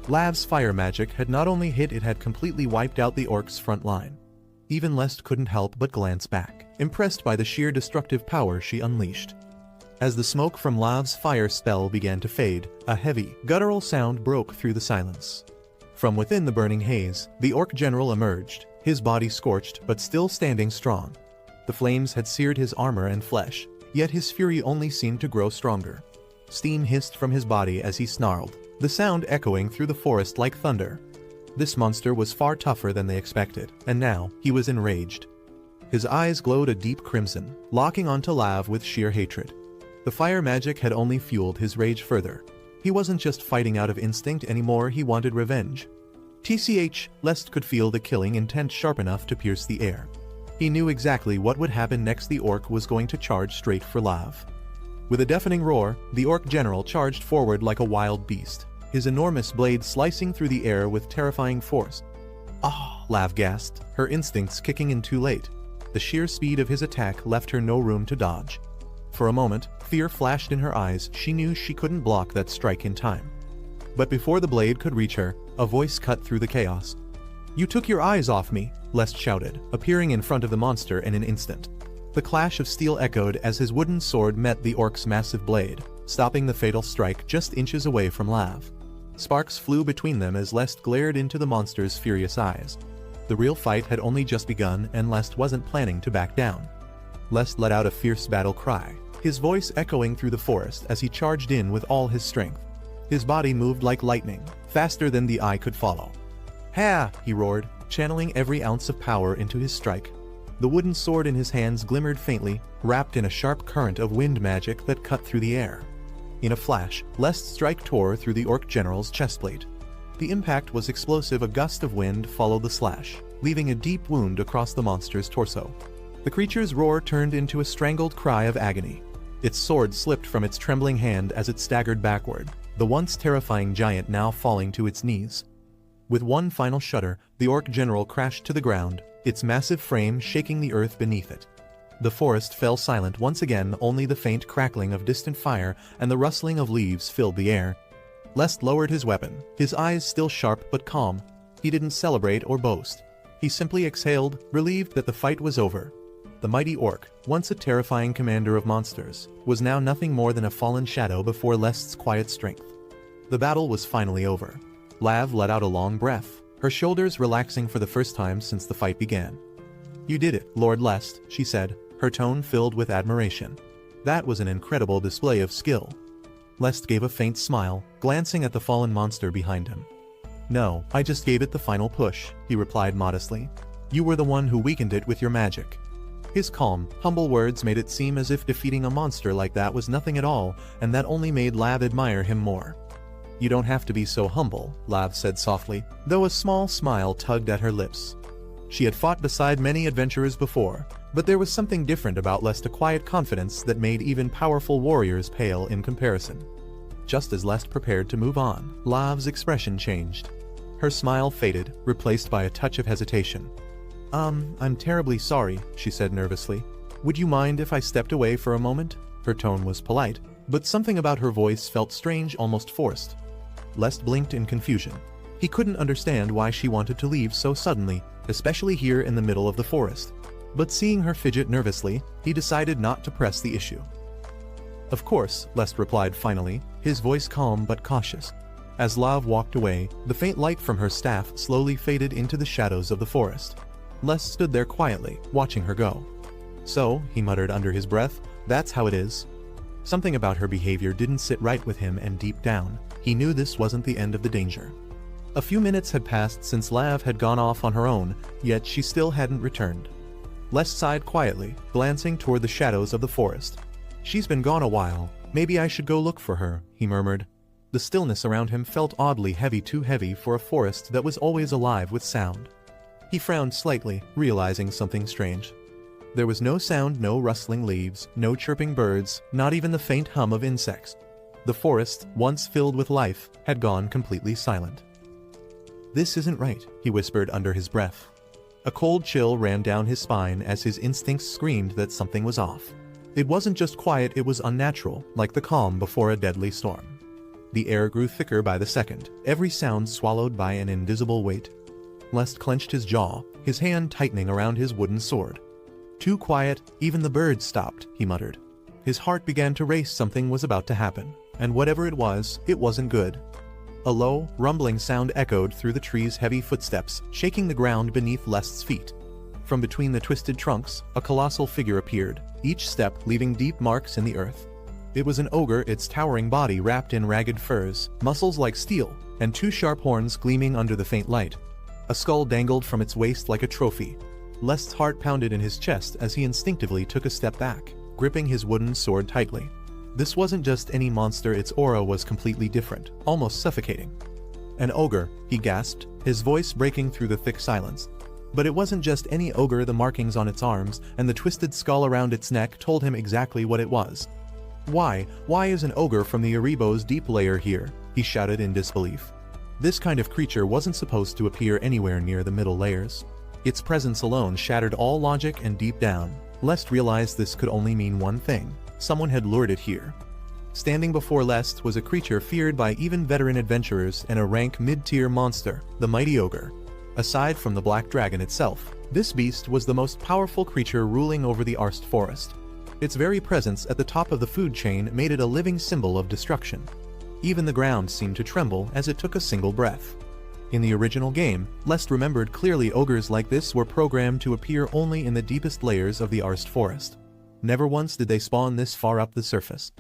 Lav's fire magic had not only hit, it had completely wiped out the orcs' front line. Even Lest couldn't help but glance back, impressed by the sheer destructive power she unleashed. As the smoke from Lav's fire spell began to fade, a heavy, guttural sound broke through the silence. From within the burning haze, the orc general emerged, his body scorched but still standing strong. The flames had seared his armor and flesh, yet his fury only seemed to grow stronger. Steam hissed from his body as he snarled, the sound echoing through the forest like thunder. This monster was far tougher than they expected, and now he was enraged. His eyes glowed a deep crimson, locking onto Lav with sheer hatred. The fire magic had only fueled his rage further. He wasn't just fighting out of instinct anymore, he wanted revenge. Lest could feel the killing intent sharp enough to pierce the air. He knew exactly what would happen next. The orc was going to charge straight for Lav. With a deafening roar, the orc general charged forward like a wild beast, his enormous blade slicing through the air with terrifying force. "Ah!" Lav gasped, her instincts kicking in too late. The sheer speed of his attack left her no room to dodge. For a moment, fear flashed in her eyes. She knew she couldn't block that strike in time. But before the blade could reach her, a voice cut through the chaos. "You took your eyes off me!" Lest shouted, appearing in front of the monster in an instant. The clash of steel echoed as his wooden sword met the orc's massive blade, stopping the fatal strike just inches away from Lav. Sparks flew between them as Lest glared into the monster's furious eyes. The real fight had only just begun and Lest wasn't planning to back down. Lest let out a fierce battle cry, his voice echoing through the forest as he charged in with all his strength. His body moved like lightning, faster than the eye could follow. "Ha!" he roared, channeling every ounce of power into his strike. The wooden sword in his hands glimmered faintly, wrapped in a sharp current of wind magic that cut through the air. In a flash, Lest's strike tore through the orc general's chestplate. The impact was explosive. A gust of wind followed the slash, leaving a deep wound across the monster's torso. The creature's roar turned into a strangled cry of agony. Its sword slipped from its trembling hand as it staggered backward, the once terrifying giant now falling to its knees. With one final shudder, the orc general crashed to the ground, its massive frame shaking the earth beneath it. The forest fell silent once again. Only the faint crackling of distant fire and the rustling of leaves filled the air. Lest lowered his weapon, his eyes still sharp but calm. He didn't celebrate or boast. He simply exhaled, relieved that the fight was over. The mighty orc, once a terrifying commander of monsters, was now nothing more than a fallen shadow before Lest's quiet strength. The battle was finally over. Lav let out a long breath, her shoulders relaxing for the first time since the fight began. "You did it, Lord Lest," she said, her tone filled with admiration. "That was an incredible display of skill." Lest gave a faint smile, glancing at the fallen monster behind him. "No, I just gave it the final push," he replied modestly. "You were the one who weakened it with your magic." His calm, humble words made it seem as if defeating a monster like that was nothing at all, and that only made Lav admire him more. "You don't have to be so humble," Lav said softly, though a small smile tugged at her lips. She had fought beside many adventurers before, but there was something different about Lest, a quiet confidence that made even powerful warriors pale in comparison. Just as Lest prepared to move on, Lav's expression changed. Her smile faded, replaced by a touch of hesitation. I'm terribly sorry," she said nervously. "Would you mind if I stepped away for a moment?" Her tone was polite, but something about her voice felt strange, almost forced. Lest blinked in confusion. He couldn't understand why she wanted to leave so suddenly, especially here in the middle of the forest. But seeing her fidget nervously, he decided not to press the issue. "Of course," Lest replied finally, his voice calm but cautious. As Lav walked away, the faint light from her staff slowly faded into the shadows of the forest. Lest stood there quietly, watching her go. "So," he muttered under his breath, "that's how it is." Something about her behavior didn't sit right with him, and deep down, he knew this wasn't the end of the danger. A few minutes had passed since Lav had gone off on her own, yet she still hadn't returned. Lest sighed quietly, glancing toward the shadows of the forest. "She's been gone a while. Maybe I should go look for her," he murmured. The stillness around him felt oddly heavy, too heavy for a forest that was always alive with sound. He frowned slightly, realizing something strange. There was no sound, no rustling leaves, no chirping birds, not even the faint hum of insects. The forest, once filled with life, had gone completely silent. "This isn't right," he whispered under his breath. A cold chill ran down his spine as his instincts screamed that something was off. It wasn't just quiet, it was unnatural, like the calm before a deadly storm. The air grew thicker by the second, every sound swallowed by an invisible weight. Lest clenched his jaw, his hand tightening around his wooden sword. "Too quiet, even the birds stopped," he muttered. His heart began to race. Something was about to happen, and whatever it wasn't good. A low, rumbling sound echoed through the tree's heavy footsteps, shaking the ground beneath Lest's feet. From between the twisted trunks, a colossal figure appeared, each step leaving deep marks in the earth. It was an ogre, its towering body wrapped in ragged furs, muscles like steel, and two sharp horns gleaming under the faint light. A skull dangled from its waist like a trophy. Lest's heart pounded in his chest as he instinctively took a step back, gripping his wooden sword tightly. This wasn't just any monster, its aura was completely different, almost suffocating. "An ogre," he gasped, his voice breaking through the thick silence. But it wasn't just any ogre. The markings on its arms and the twisted skull around its neck told him exactly what it was. Why is an ogre from the Erebos' deep layer here?" he shouted in disbelief. This kind of creature wasn't supposed to appear anywhere near the middle layers. Its presence alone shattered all logic, and deep down, Lest realized this could only mean one thing: someone had lured it here. Standing before Lest was a creature feared by even veteran adventurers and a rank mid-tier monster, the mighty ogre. Aside from the black dragon itself, This beast was the most powerful creature ruling over the Arst forest. Its very presence at the top of the food chain made it a living symbol of destruction. Even the ground seemed to tremble as it took a single breath. In the original game, Lest remembered clearly ogres like this were programmed to appear only in the deepest layers of the Arst forest. Never once did they spawn this far up the surface.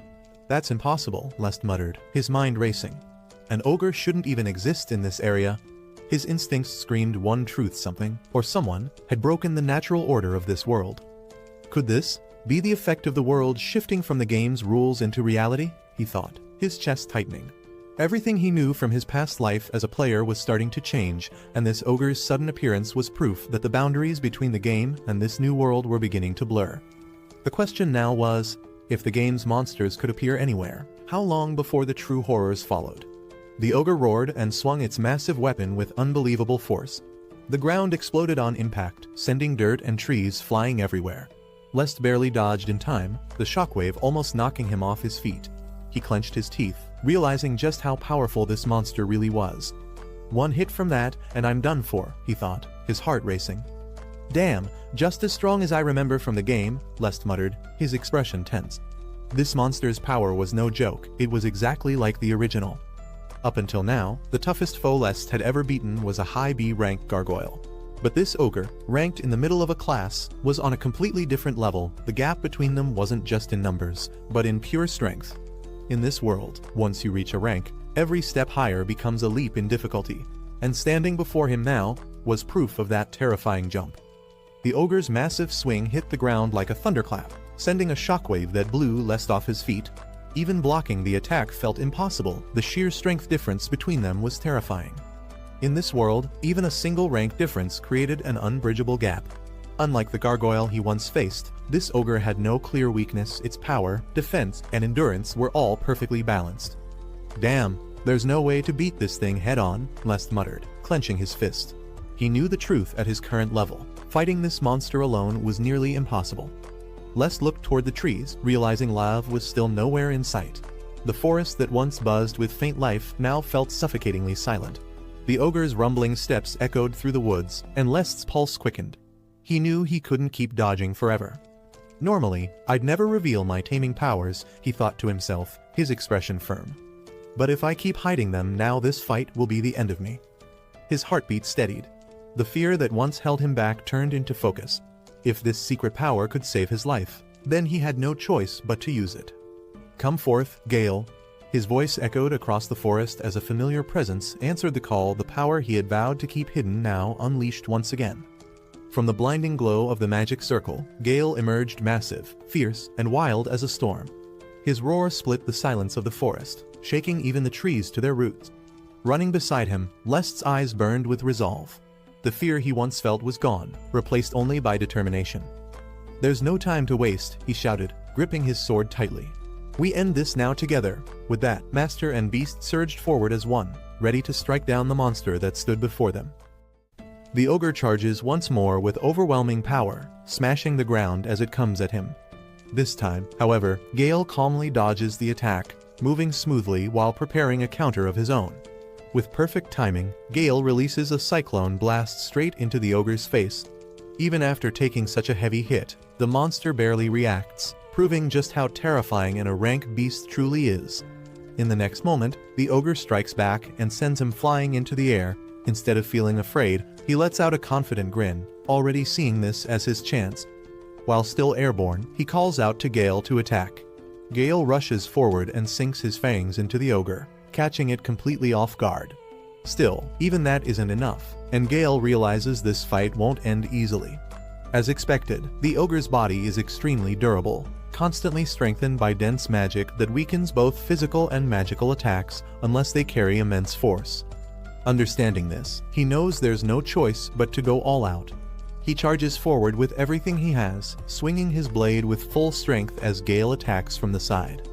That's impossible, Lest muttered, his mind racing. An ogre shouldn't even exist in this area. His instincts screamed one truth: something, or someone, had broken the natural order of this world. Could this be the effect of the world shifting from the game's rules into reality? He thought, his chest tightening. Everything he knew from his past life as a player was starting to change, and this ogre's sudden appearance was proof that the boundaries between the game and this new world were beginning to blur. The question now was, if the game's monsters could appear anywhere, how long before the true horrors followed? The ogre roared and swung its massive weapon with unbelievable force. The ground exploded on impact, sending dirt and trees flying everywhere. Lest barely dodged in time, the shockwave almost knocking him off his feet. He clenched his teeth, realizing just how powerful this monster really was. One hit from that, and I'm done for, he thought, his heart racing. Damn, just as strong as I remember from the game, Lest muttered, his expression tense. This monster's power was no joke, it was exactly like the original. Up until now, the toughest foe Lest had ever beaten was a high B rank gargoyle. But this ogre, ranked in the middle of a class, was on a completely different level. The gap between them wasn't just in numbers, but in pure strength. In this world, once you reach a rank, every step higher becomes a leap in difficulty, and standing before him now was proof of that terrifying jump. The ogre's massive swing hit the ground like a thunderclap, sending a shockwave that blew Lest off his feet. Even blocking the attack felt impossible, the sheer strength difference between them was terrifying. In this world, even a single rank difference created an unbridgeable gap. Unlike the gargoyle he once faced, this ogre had no clear weakness. Its power, defense, and endurance were all perfectly balanced. Damn, there's no way to beat this thing head-on, Lest muttered, clenching his fist. He knew the truth at his current level. Fighting this monster alone was nearly impossible. Lest looked toward the trees, realizing Lav was still nowhere in sight. The forest that once buzzed with faint life now felt suffocatingly silent. The ogre's rumbling steps echoed through the woods, and Lest's pulse quickened. He knew he couldn't keep dodging forever. Normally, I'd never reveal my taming powers, he thought to himself, his expression firm. But if I keep hiding them now, this fight will be the end of me. His heartbeat steadied. The fear that once held him back turned into focus. If this secret power could save his life, then he had no choice but to use it. Come forth, Gale. His voice echoed across the forest as a familiar presence answered the call. The power he had vowed to keep hidden now unleashed once again. From the blinding glow of the magic circle, Gale emerged massive, fierce, and wild as a storm. His roar split the silence of the forest, shaking even the trees to their roots. Running beside him, Lest's eyes burned with resolve. The fear he once felt was gone, replaced only by determination. There's no time to waste, he shouted, gripping his sword tightly. We end this now together. With that, master and beast surged forward as one, ready to strike down the monster that stood before them. The ogre charges once more with overwhelming power, smashing the ground as it comes at him. This time, however, Gale calmly dodges the attack, moving smoothly while preparing a counter of his own. With perfect timing, Gale releases a cyclone blast straight into the ogre's face. Even after taking such a heavy hit, the monster barely reacts, proving just how terrifying a rank beast truly is. In the next moment, the ogre strikes back and sends him flying into the air. Instead of feeling afraid, he lets out a confident grin, already seeing this as his chance. While still airborne, he calls out to Gale to attack. Gale rushes forward and sinks his fangs into the ogre, catching it completely off guard. Still, even that isn't enough, and Gale realizes this fight won't end easily. As expected, the ogre's body is extremely durable, constantly strengthened by dense magic that weakens both physical and magical attacks unless they carry immense force. Understanding this, he knows there's no choice but to go all out. He charges forward with everything he has, swinging his blade with full strength as Gale attacks from the side.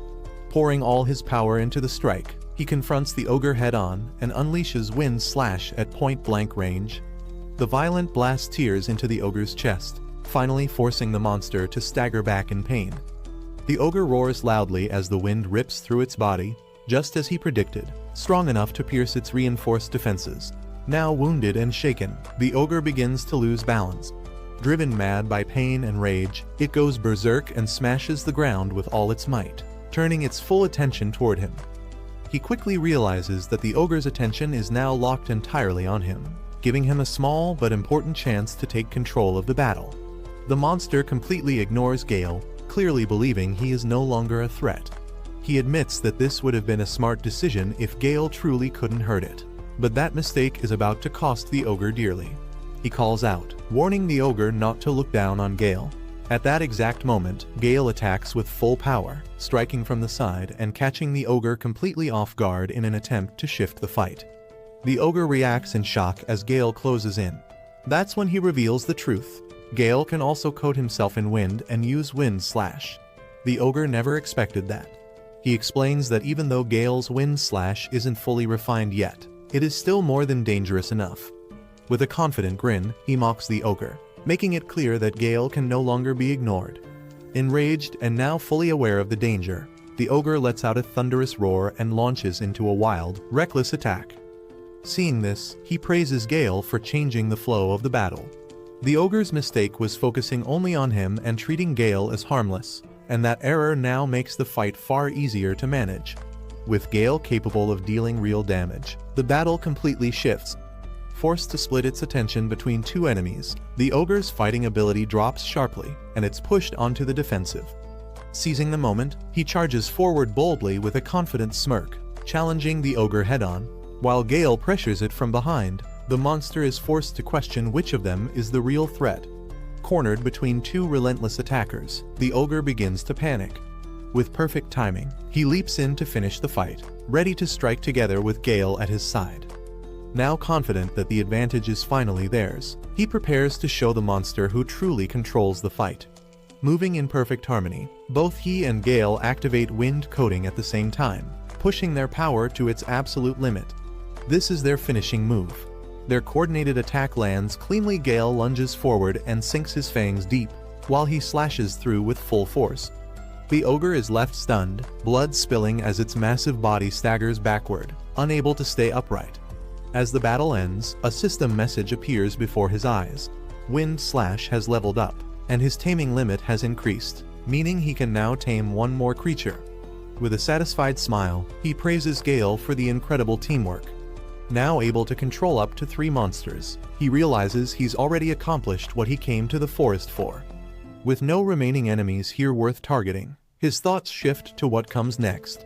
Pouring all his power into the strike, he confronts the ogre head-on and unleashes Wind Slash at point-blank range. The violent blast tears into the ogre's chest, finally forcing the monster to stagger back in pain. The ogre roars loudly as the wind rips through its body, just as he predicted, strong enough to pierce its reinforced defenses. Now wounded and shaken, the ogre begins to lose balance. Driven mad by pain and rage, it goes berserk and smashes the ground with all its might, turning its full attention toward him. He quickly realizes that the ogre's attention is now locked entirely on him, giving him a small but important chance to take control of the battle. The monster completely ignores Gale, clearly believing he is no longer a threat. He admits that this would have been a smart decision if Gale truly couldn't hurt it, but that mistake is about to cost the ogre dearly. He calls out, warning the ogre not to look down on Gale. At that exact moment, Gale attacks with full power, striking from the side and catching the ogre completely off guard in an attempt to shift the fight. The ogre reacts in shock as Gale closes in. That's when he reveals the truth. Gale can also coat himself in wind and use wind slash. The ogre never expected that. He explains that even though Gale's wind slash isn't fully refined yet, it is still more than dangerous enough. With a confident grin, he mocks the ogre, making it clear that Gale can no longer be ignored. Enraged and now fully aware of the danger, the ogre lets out a thunderous roar and launches into a wild, reckless attack. Seeing this, he praises Gale for changing the flow of the battle. The ogre's mistake was focusing only on him and treating Gale as harmless, and that error now makes the fight far easier to manage. With Gale capable of dealing real damage, the battle completely shifts. Forced to split its attention between two enemies, the ogre's fighting ability drops sharply, and it's pushed onto the defensive. Seizing the moment, he charges forward boldly with a confident smirk, challenging the ogre head-on. While Gale pressures it from behind, the monster is forced to question which of them is the real threat. Cornered between two relentless attackers, the ogre begins to panic. With perfect timing, he leaps in to finish the fight, ready to strike together with Gale at his side. Now confident that the advantage is finally theirs, he prepares to show the monster who truly controls the fight. Moving in perfect harmony, both he and Gale activate wind coating at the same time, pushing their power to its absolute limit. This is their finishing move. Their coordinated attack lands cleanly. Gale lunges forward and sinks his fangs deep, while he slashes through with full force. The ogre is left stunned, blood spilling as its massive body staggers backward, unable to stay upright. As the battle ends, a system message appears before his eyes. Wind slash has leveled up, and his taming limit has increased, meaning he can now tame one more creature. With a satisfied smile, he praises Gale for the incredible teamwork. Now able to control up to 3 monsters, he realizes he's already accomplished what he came to the forest for. With no remaining enemies here worth targeting, his thoughts shift to what comes next.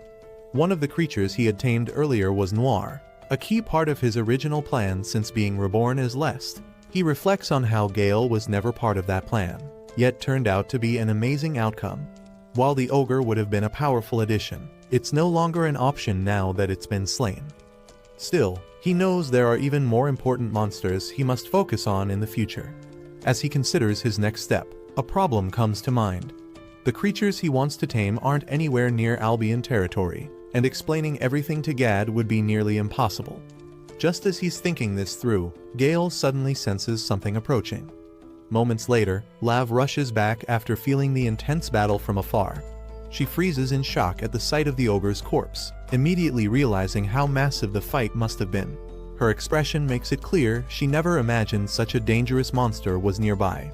One of the creatures he had tamed earlier was Noir, a key part of his original plan since being reborn as Lest. He reflects on how Gale was never part of that plan, yet turned out to be an amazing outcome. While the ogre would have been a powerful addition, it's no longer an option now that it's been slain. Still, he knows there are even more important monsters he must focus on in the future. As he considers his next step, a problem comes to mind. The creatures he wants to tame aren't anywhere near Albion territory, and explaining everything to Gad would be nearly impossible. Just as he's thinking this through, Gale suddenly senses something approaching. Moments later, Lav rushes back after feeling the intense battle from afar. She freezes in shock at the sight of the ogre's corpse, immediately realizing how massive the fight must have been. Her expression makes it clear she never imagined such a dangerous monster was nearby.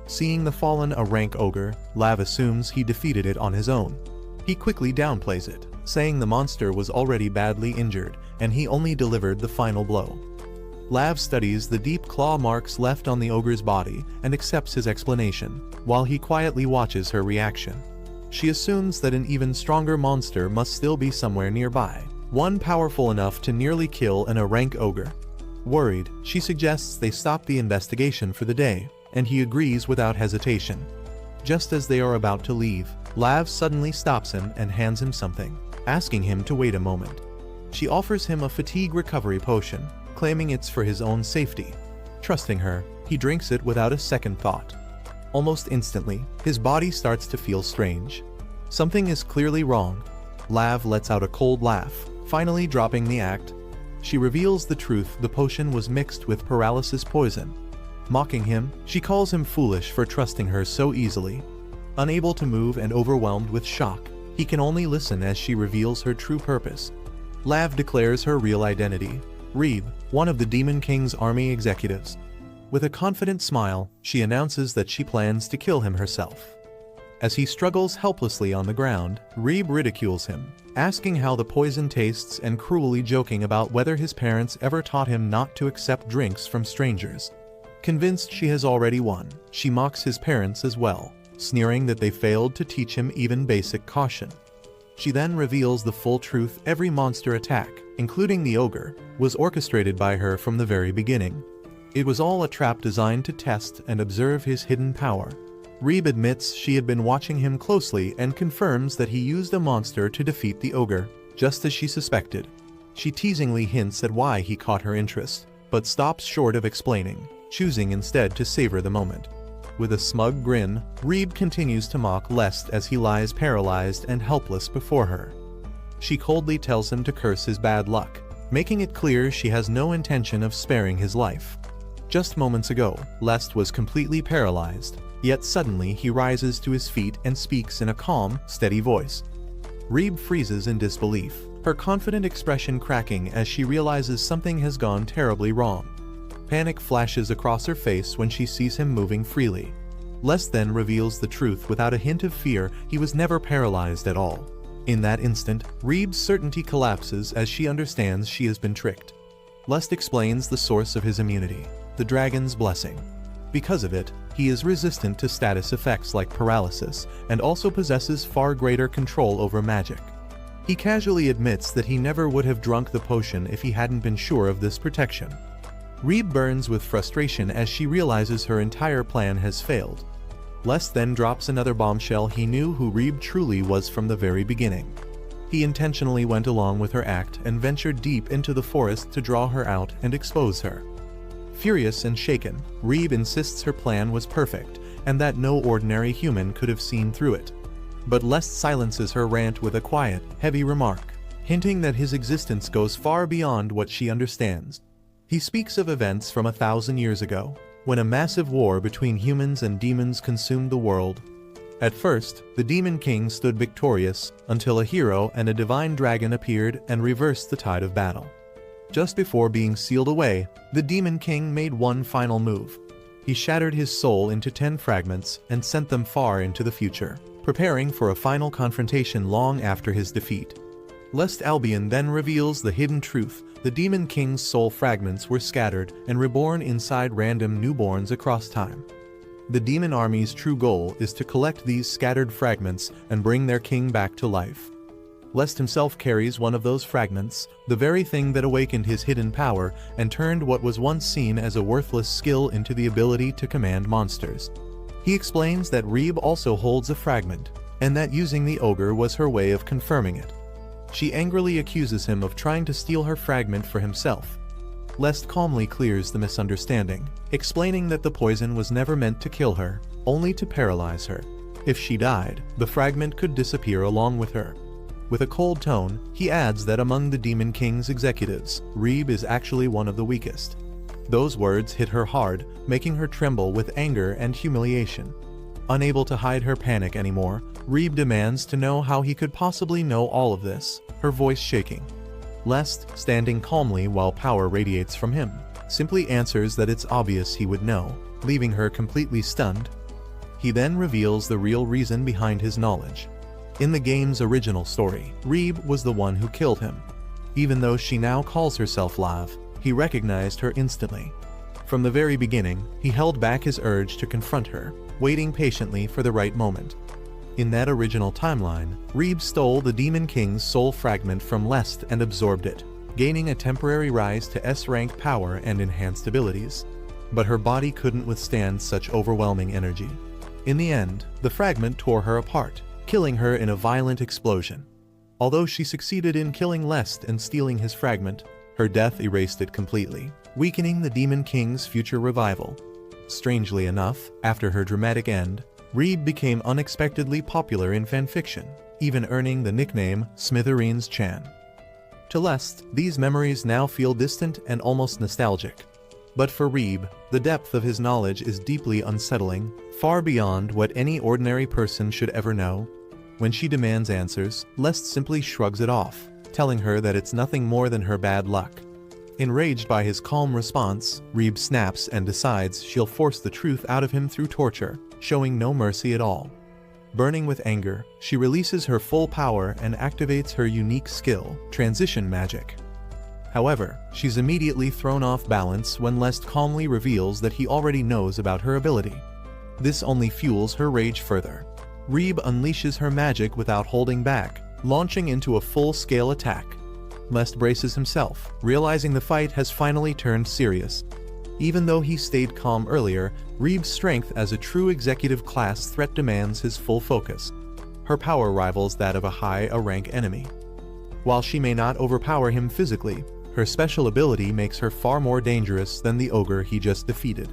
Seeing the fallen a rank ogre, Lav assumes he defeated it on his own. He quickly downplays it, saying the monster was already badly injured and he only delivered the final blow. Lav studies the deep claw marks left on the ogre's body and accepts his explanation, while he quietly watches her reaction. She assumes that an even stronger monster must still be somewhere nearby, one powerful enough to nearly kill an A-rank ogre. Worried, she suggests they stop the investigation for the day, and he agrees without hesitation. Just as they are about to leave, Lav suddenly stops him and hands him something, asking him to wait a moment. She offers him a fatigue recovery potion, claiming it's for his own safety. Trusting her, he drinks it without a second thought. Almost instantly, his body starts to feel strange. Something is clearly wrong. Lav lets out a cold laugh, finally dropping the act. She reveals the truth: the potion was mixed with paralysis poison. Mocking him, she calls him foolish for trusting her so easily. Unable to move and overwhelmed with shock, he can only listen as she reveals her true purpose. Lav declares her real identity: Reeb, one of the Demon King's army executives. With a confident smile, she announces that she plans to kill him herself. As he struggles helplessly on the ground, Reeb ridicules him, asking how the poison tastes and cruelly joking about whether his parents ever taught him not to accept drinks from strangers. Convinced she has already won, she mocks his parents as well, sneering that they failed to teach him even basic caution. She then reveals the full truth: every monster attack, including the ogre, was orchestrated by her from the very beginning. It was all a trap designed to test and observe his hidden power. Reeb admits she had been watching him closely and confirms that he used a monster to defeat the ogre, just as she suspected. She teasingly hints at why he caught her interest, but stops short of explaining, choosing instead to savor the moment. With a smug grin, Reeb continues to mock Lest as he lies paralyzed and helpless before her. She coldly tells him to curse his bad luck, making it clear she has no intention of sparing his life. Just moments ago, Lest was completely paralyzed, yet suddenly he rises to his feet and speaks in a calm, steady voice. Reeb freezes in disbelief, her confident expression cracking as she realizes something has gone terribly wrong. Panic flashes across her face when she sees him moving freely. Lest then reveals the truth without a hint of fear: he was never paralyzed at all. In that instant, Reeb's certainty collapses as she understands she has been tricked. Lest explains the source of his immunity: the dragon's blessing. Because of it, he is resistant to status effects like paralysis, and also possesses far greater control over magic. He casually admits that he never would have drunk the potion if he hadn't been sure of this protection. Reeb burns with frustration as she realizes her entire plan has failed. Lest then drops another bombshell: he knew who Reeb truly was from the very beginning. He intentionally went along with her act and ventured deep into the forest to draw her out and expose her. Furious and shaken, Reeb insists her plan was perfect and that no ordinary human could have seen through it. But Lest silences her rant with a quiet, heavy remark, hinting that his existence goes far beyond what she understands. He speaks of events from 1,000 years ago, when a massive war between humans and demons consumed the world. At first, the Demon King stood victorious until a hero and a divine dragon appeared and reversed the tide of battle. Just before being sealed away, the Demon King made one final move. He shattered his soul into 10 fragments and sent them far into the future, preparing for a final confrontation long after his defeat. Lest Albion then reveals the hidden truth: the Demon King's soul fragments were scattered and reborn inside random newborns across time. The demon army's true goal is to collect these scattered fragments and bring their king back to life. Lest himself carries one of those fragments, the very thing that awakened his hidden power and turned what was once seen as a worthless skill into the ability to command monsters. He explains that Reeb also holds a fragment, and that using the ogre was her way of confirming it. She angrily accuses him of trying to steal her fragment for himself. Lest calmly clears the misunderstanding, explaining that the poison was never meant to kill her, only to paralyze her. If she died, the fragment could disappear along with her. With a cold tone, he adds that among the Demon King's executives, Reeb is actually one of the weakest. Those words hit her hard, making her tremble with anger and humiliation. Unable to hide her panic anymore, Reeb demands to know how he could possibly know all of this, her voice shaking. Lest, standing calmly while power radiates from him, simply answers that it's obvious he would know, leaving her completely stunned. He then reveals the real reason behind his knowledge. In the game's original story, Reeb was the one who killed him. Even though she now calls herself Lav, he recognized her instantly. From the very beginning, he held back his urge to confront her, waiting patiently for the right moment. In that original timeline, Reeb stole the Demon King's soul fragment from Lest and absorbed it, gaining a temporary rise to S-rank power and enhanced abilities. But her body couldn't withstand such overwhelming energy. In the end, the fragment tore her apart, killing her in a violent explosion. Although she succeeded in killing Lest and stealing his fragment, her death erased it completely, weakening the Demon King's future revival. Strangely enough, after her dramatic end, Reeb became unexpectedly popular in fanfiction, even earning the nickname Smithereens-chan. To Lest, these memories now feel distant and almost nostalgic. But for Reeb, the depth of his knowledge is deeply unsettling, far beyond what any ordinary person should ever know. When she demands answers, Lest simply shrugs it off, telling her that it's nothing more than her bad luck. Enraged by his calm response, Rebe snaps and decides she'll force the truth out of him through torture, showing no mercy at all. Burning with anger, she releases her full power and activates her unique skill, Transition Magic. However, she's immediately thrown off balance when Lest calmly reveals that he already knows about her ability. This only fuels her rage further. Rebe unleashes her magic without holding back, launching into a full-scale attack. Lest braces himself, realizing the fight has finally turned serious. Even though he stayed calm earlier, Rebe's strength as a true executive class threat demands his full focus. Her power rivals that of a high-rank enemy. While she may not overpower him physically, her special ability makes her far more dangerous than the ogre he just defeated.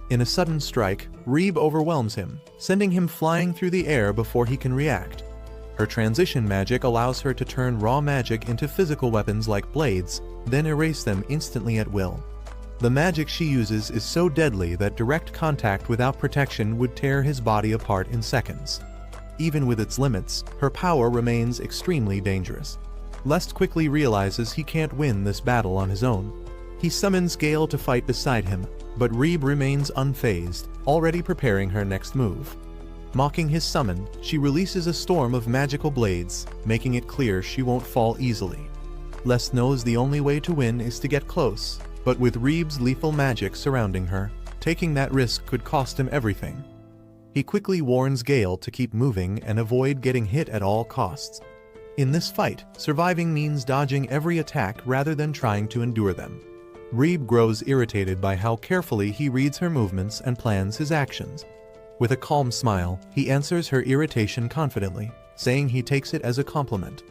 In a sudden strike, Rebe overwhelms him, sending him flying through the air before he can react. Her transition magic allows her to turn raw magic into physical weapons like blades, then erase them instantly at will. The magic she uses is so deadly that direct contact without protection would tear his body apart in seconds. Even with its limits, her power remains extremely dangerous. Lest quickly realizes he can't win this battle on his own. He summons Gale to fight beside him, but Rebe remains unfazed, already preparing her next move. Mocking his summon, she releases a storm of magical blades, making it clear she won't fall easily. Lest knows the only way to win is to get close, but with Rebe's lethal magic surrounding her, taking that risk could cost him everything. He quickly warns Gale to keep moving and avoid getting hit at all costs. In this fight, surviving means dodging every attack rather than trying to endure them. Rebe grows irritated by how carefully he reads her movements and plans his actions. With a calm smile, he answers her irritation confidently, saying he takes it as a compliment.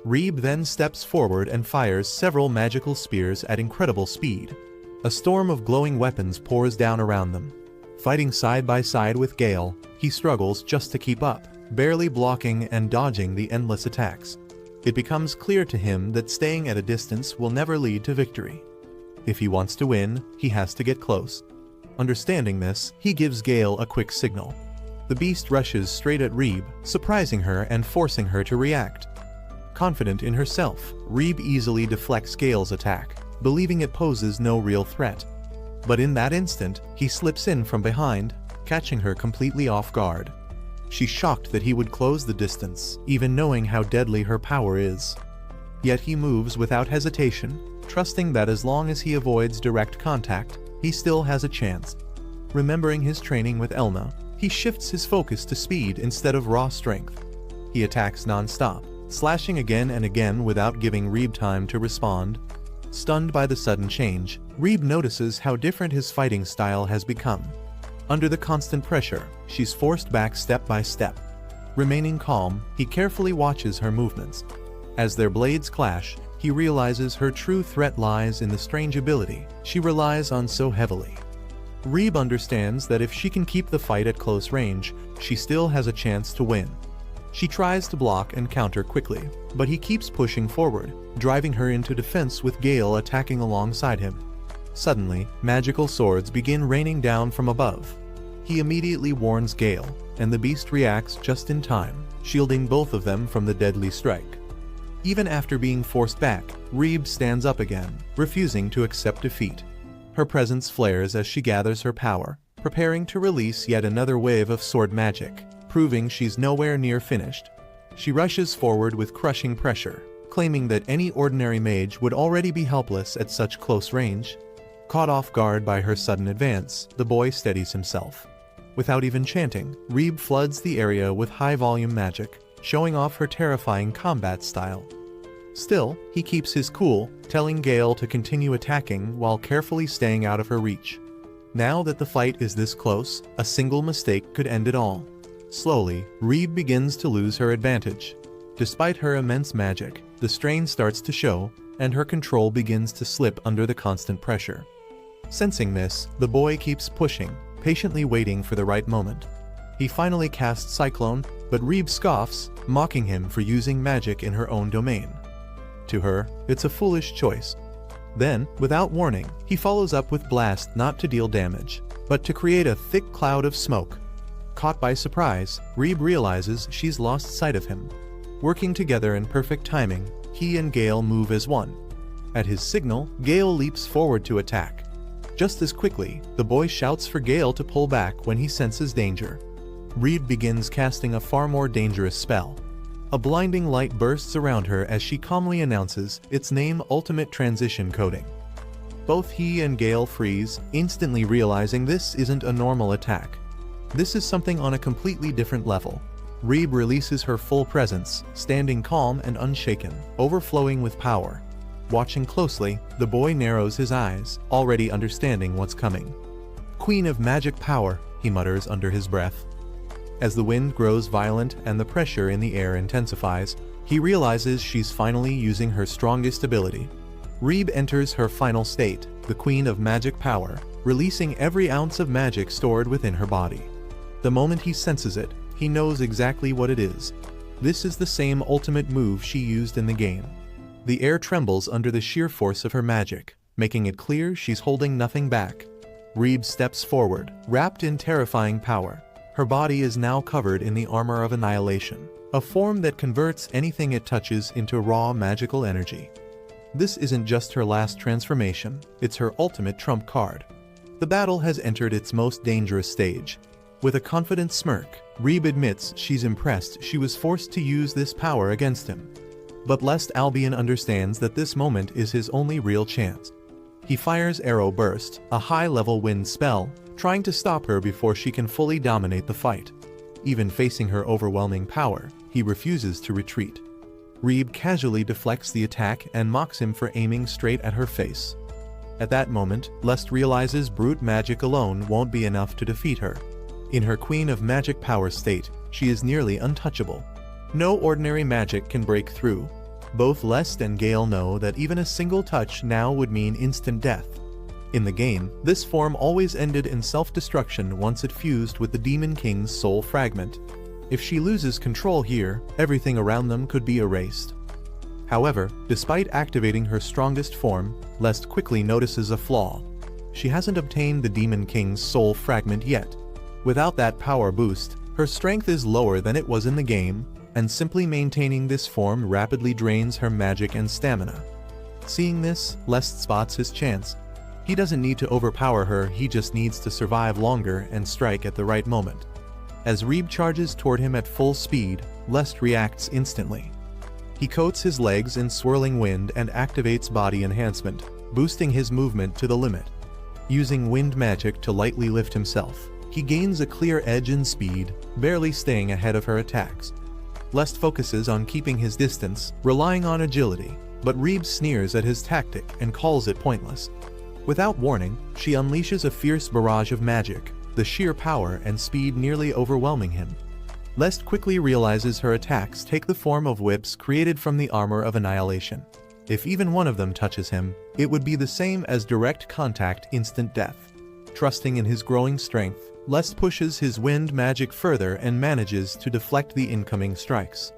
Rebe then steps forward and fires several magical spears at incredible speed. A storm of glowing weapons pours down around them. Fighting side by side with Gale, he struggles just to keep up, barely blocking and dodging the endless attacks. It becomes clear to him that staying at a distance will never lead to victory. If he wants to win, he has to get close. Understanding this, he gives Gale a quick signal. The beast rushes straight at Rebe, surprising her and forcing her to react. Confident in herself, Rebe easily deflects Gale's attack, believing it poses no real threat. But in that instant, he slips in from behind, catching her completely off guard. She's shocked that he would close the distance, even knowing how deadly her power is. Yet he moves without hesitation, trusting that as long as he avoids direct contact, he still has a chance. Remembering his training with Elna, he shifts his focus to speed instead of raw strength. He attacks non-stop, slashing again and again without giving Rebe time to respond. Stunned by the sudden change, Rebe notices how different his fighting style has become. Under the constant pressure, she's forced back step by step. Remaining calm, he carefully watches her movements. As their blades clash, he realizes her true threat lies in the strange ability she relies on so heavily. Rebe understands that if she can keep the fight at close range, she still has a chance to win. She tries to block and counter quickly, but he keeps pushing forward, driving her into defense with Gale attacking alongside him. Suddenly, magical swords begin raining down from above. He immediately warns Gale, and the beast reacts just in time, shielding both of them from the deadly strike. Even after being forced back, Rebe stands up again, refusing to accept defeat. Her presence flares as she gathers her power, preparing to release yet another wave of sword magic, proving she's nowhere near finished. She rushes forward with crushing pressure, claiming that any ordinary mage would already be helpless at such close range. Caught off guard by her sudden advance, the boy steadies himself. Without even chanting, Rebe floods the area with high-volume magic, showing off her terrifying combat style. Still, he keeps his cool, telling Gale to continue attacking while carefully staying out of her reach. Now that the fight is this close, a single mistake could end it all. Slowly, Rebe begins to lose her advantage. Despite her immense magic, the strain starts to show, and her control begins to slip under the constant pressure. Sensing this, the boy keeps pushing, patiently waiting for the right moment. He finally casts Cyclone, but Rebe scoffs, mocking him for using magic in her own domain. To her, it's a foolish choice. Then, without warning, he follows up with Blast not to deal damage, but to create a thick cloud of smoke. Caught by surprise, Rebe realizes she's lost sight of him. Working together in perfect timing, he and Gale move as one. At his signal, Gale leaps forward to attack. Just as quickly, the boy shouts for Gale to pull back when he senses danger. Reeb begins casting a far more dangerous spell. A blinding light bursts around her as she calmly announces its name: Ultimate Transition Coding. Both he and Gale freeze, instantly realizing this isn't a normal attack. This is something on a completely different level. Reeb releases her full presence, standing calm and unshaken, overflowing with power. Watching closely, the boy narrows his eyes, already understanding what's coming. "Queen of magic power," he mutters under his breath. As the wind grows violent and the pressure in the air intensifies, he realizes she's finally using her strongest ability. Reeb enters her final state, the Queen of Magic Power, releasing every ounce of magic stored within her body. The moment he senses it, he knows exactly what it is. This is the same ultimate move she used in the game. The air trembles under the sheer force of her magic, making it clear she's holding nothing back. Reeb steps forward, wrapped in terrifying power. Her body is now covered in the armor of annihilation, a form that converts anything it touches into raw magical energy. This isn't just her last transformation, it's her ultimate trump card. The battle has entered its most dangerous stage. With a confident smirk, Reeb admits she's impressed she was forced to use this power against him. But lest Albion understands that this moment is his only real chance. He fires Arrow Burst, a high-level wind spell, trying to stop her before she can fully dominate the fight. Even facing her overwhelming power, he refuses to retreat. Reeb casually deflects the attack and mocks him for aiming straight at her face. At that moment, Lest realizes brute magic alone won't be enough to defeat her. In her Queen of Magic Power state, she is nearly untouchable. No ordinary magic can break through. Both Lest and Gale know that even a single touch now would mean instant death. In the game, this form always ended in self-destruction once it fused with the Demon King's soul fragment. If she loses control here, everything around them could be erased. However, despite activating her strongest form, Lest quickly notices a flaw. She hasn't obtained the Demon King's soul fragment yet. Without that power boost, her strength is lower than it was in the game, and simply maintaining this form rapidly drains her magic and stamina. Seeing this, Lest spots his chance. He doesn't need to overpower her, he just needs to survive longer and strike at the right moment. As Reeb charges toward him at full speed, Lest reacts instantly. He coats his legs in swirling wind and activates body enhancement, boosting his movement to the limit. Using wind magic to lightly lift himself, he gains a clear edge in speed, barely staying ahead of her attacks. Lest focuses on keeping his distance, relying on agility, but Reeb sneers at his tactic and calls it pointless. Without warning, she unleashes a fierce barrage of magic, the sheer power and speed nearly overwhelming him. Lest quickly realizes her attacks take the form of whips created from the armor of annihilation. If even one of them touches him, it would be the same as direct contact, instant death. Trusting in his growing strength, Lest pushes his wind magic further and manages to deflect the incoming strikes.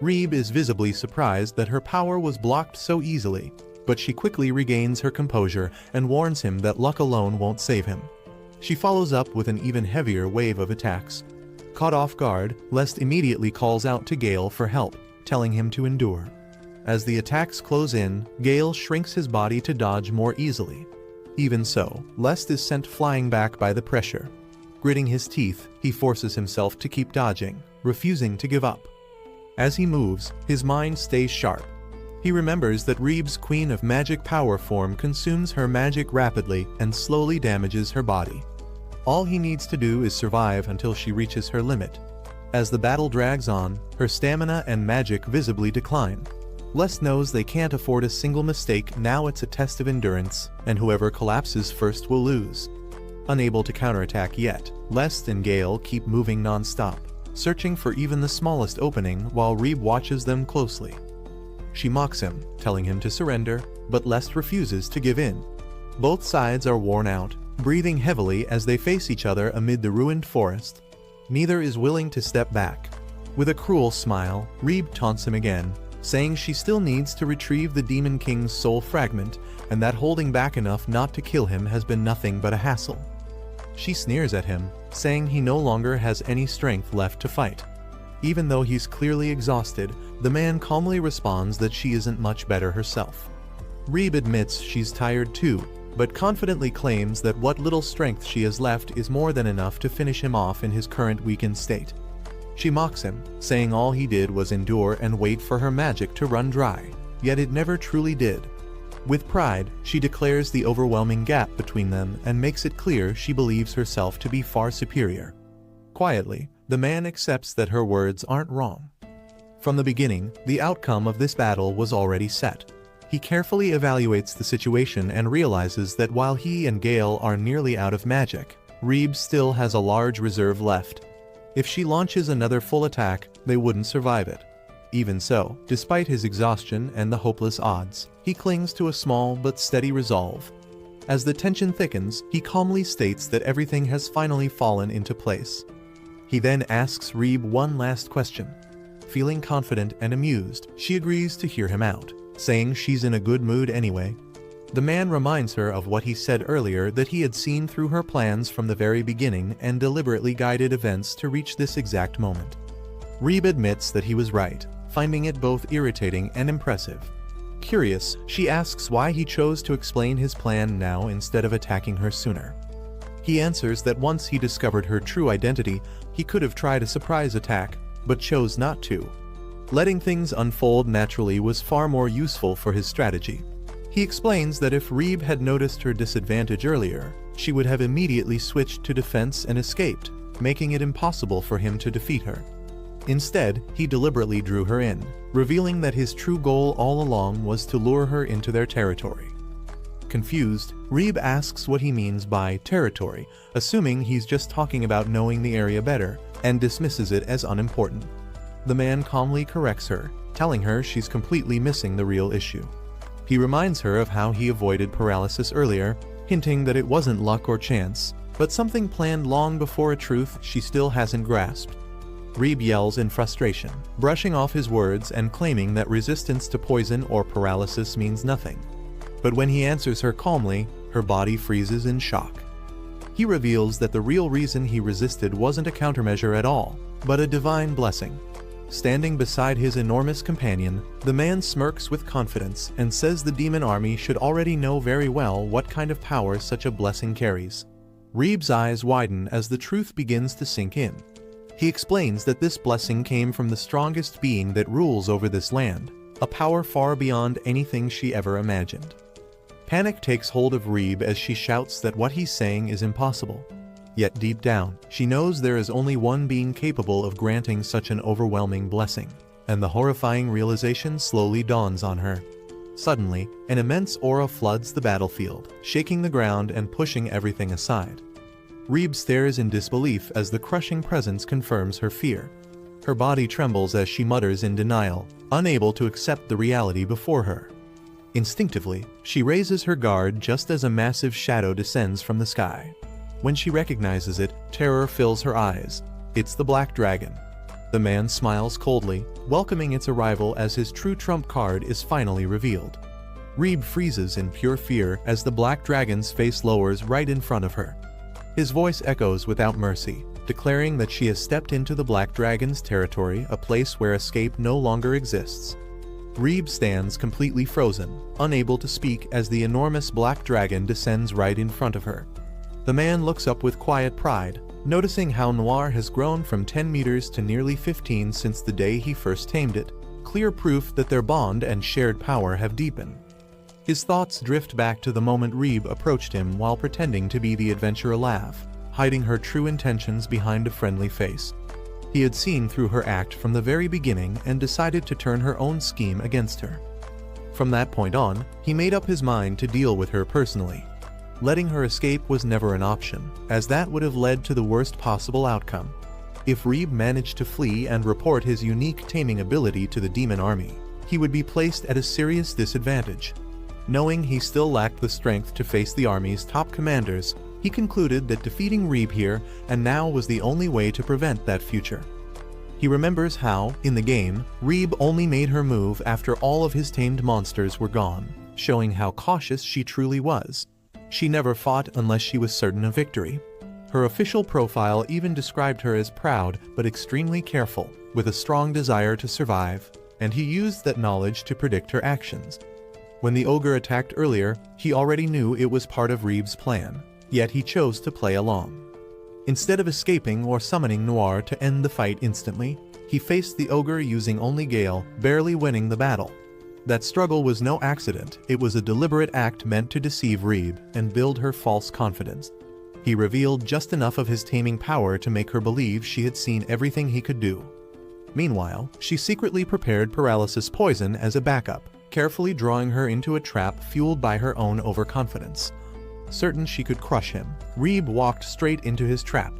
Reeb is visibly surprised that her power was blocked so easily, but she quickly regains her composure and warns him that luck alone won't save him. She follows up with an even heavier wave of attacks. Caught off guard, Lest immediately calls out to Gale for help, telling him to endure. As the attacks close in, Gale shrinks his body to dodge more easily. Even so, Lest is sent flying back by the pressure. Gritting his teeth, he forces himself to keep dodging, refusing to give up. As he moves, his mind stays sharp. He remembers that Reeb's Queen of Magic Power form consumes her magic rapidly and slowly damages her body. All he needs to do is survive until she reaches her limit. As the battle drags on, her stamina and magic visibly decline. Lest knows they can't afford a single mistake, now it's a test of endurance, and whoever collapses first will lose. Unable to counterattack yet, Lest and Gale keep moving non-stop, searching for even the smallest opening while Reeb watches them closely. She mocks him, telling him to surrender, but Lest refuses to give in. Both sides are worn out, breathing heavily as they face each other amid the ruined forest. Neither is willing to step back. With a cruel smile, Reeb taunts him again, saying she still needs to retrieve the Demon King's soul fragment, and that holding back enough not to kill him has been nothing but a hassle. She sneers at him, saying he no longer has any strength left to fight. Even though he's clearly exhausted, the man calmly responds that she isn't much better herself. Reeb admits she's tired too, but confidently claims that what little strength she has left is more than enough to finish him off in his current weakened state. She mocks him, saying all he did was endure and wait for her magic to run dry, yet it never truly did. With pride, she declares the overwhelming gap between them and makes it clear she believes herself to be far superior. Quietly, the man accepts that her words aren't wrong. From the beginning, the outcome of this battle was already set. He carefully evaluates the situation and realizes that while he and Gale are nearly out of magic, Reeb still has a large reserve left. If she launches another full attack, they wouldn't survive it. Even so, despite his exhaustion and the hopeless odds, he clings to a small but steady resolve. As the tension thickens, he calmly states that everything has finally fallen into place. He then asks Reeb one last question. Feeling confident and amused, she agrees to hear him out, saying she's in a good mood anyway. The man reminds her of what he said earlier, that he had seen through her plans from the very beginning and deliberately guided events to reach this exact moment. Reeb admits that he was right, finding it both irritating and impressive. Curious, she asks why he chose to explain his plan now instead of attacking her sooner. He answers that once he discovered her true identity, he could have tried a surprise attack, but chose not to. Letting things unfold naturally was far more useful for his strategy. He explains that if Reeb had noticed her disadvantage earlier, she would have immediately switched to defense and escaped, making it impossible for him to defeat her. Instead, he deliberately drew her in, revealing that his true goal all along was to lure her into their territory. Confused, Reeb asks what he means by territory, assuming he's just talking about knowing the area better, and dismisses it as unimportant. The man calmly corrects her, telling her she's completely missing the real issue. He reminds her of how he avoided paralysis earlier, hinting that it wasn't luck or chance, but something planned long before a truth she still hasn't grasped. Reeb yells in frustration, brushing off his words and claiming that resistance to poison or paralysis means nothing. But when he answers her calmly, her body freezes in shock. He reveals that the real reason he resisted wasn't a countermeasure at all, but a divine blessing. Standing beside his enormous companion, the man smirks with confidence and says the demon army should already know very well what kind of power such a blessing carries. Reeb's eyes widen as the truth begins to sink in. He explains that this blessing came from the strongest being that rules over this land, a power far beyond anything she ever imagined. Panic takes hold of Reeb as she shouts that what he's saying is impossible. Yet deep down, she knows there is only one being capable of granting such an overwhelming blessing, and the horrifying realization slowly dawns on her. Suddenly, an immense aura floods the battlefield, shaking the ground and pushing everything aside. Reeb stares in disbelief as the crushing presence confirms her fear. Her body trembles as she mutters in denial, unable to accept the reality before her. Instinctively, she raises her guard just as a massive shadow descends from the sky. When she recognizes it, terror fills her eyes. It's the Black Dragon. The man smiles coldly, welcoming its arrival as his true trump card is finally revealed. Reeb freezes in pure fear as the Black Dragon's face lowers right in front of her. His voice echoes without mercy, declaring that she has stepped into the Black Dragon's territory, a place where escape no longer exists. Reeb stands completely frozen, unable to speak as the enormous Black Dragon descends right in front of her. The man looks up with quiet pride, noticing how Noir has grown from 10 meters to nearly 15 since the day he first tamed it, clear proof that their bond and shared power have deepened. His thoughts drift back to the moment Reeb approached him while pretending to be the adventurer Laugh, hiding her true intentions behind a friendly face. He had seen through her act from the very beginning and decided to turn her own scheme against her. From that point on, he made up his mind to deal with her personally. Letting her escape was never an option, as that would have led to the worst possible outcome. If Reeb managed to flee and report his unique taming ability to the demon army, he would be placed at a serious disadvantage. Knowing he still lacked the strength to face the army's top commanders, he concluded that defeating Reeb here and now was the only way to prevent that future. He remembers how, in the game, Reeb only made her move after all of his tamed monsters were gone, showing how cautious she truly was. She never fought unless she was certain of victory. Her official profile even described her as proud but extremely careful, with a strong desire to survive, and he used that knowledge to predict her actions. When the ogre attacked earlier, he already knew it was part of Reeb's plan, yet he chose to play along. Instead of escaping or summoning Noir to end the fight instantly, he faced the ogre using only Gale, barely winning the battle. That struggle was no accident, it was a deliberate act meant to deceive Reeb and build her false confidence. He revealed just enough of his taming power to make her believe she had seen everything he could do. Meanwhile, she secretly prepared paralysis poison as a backup, carefully drawing her into a trap fueled by her own overconfidence. Certain she could crush him, Reeb walked straight into his trap.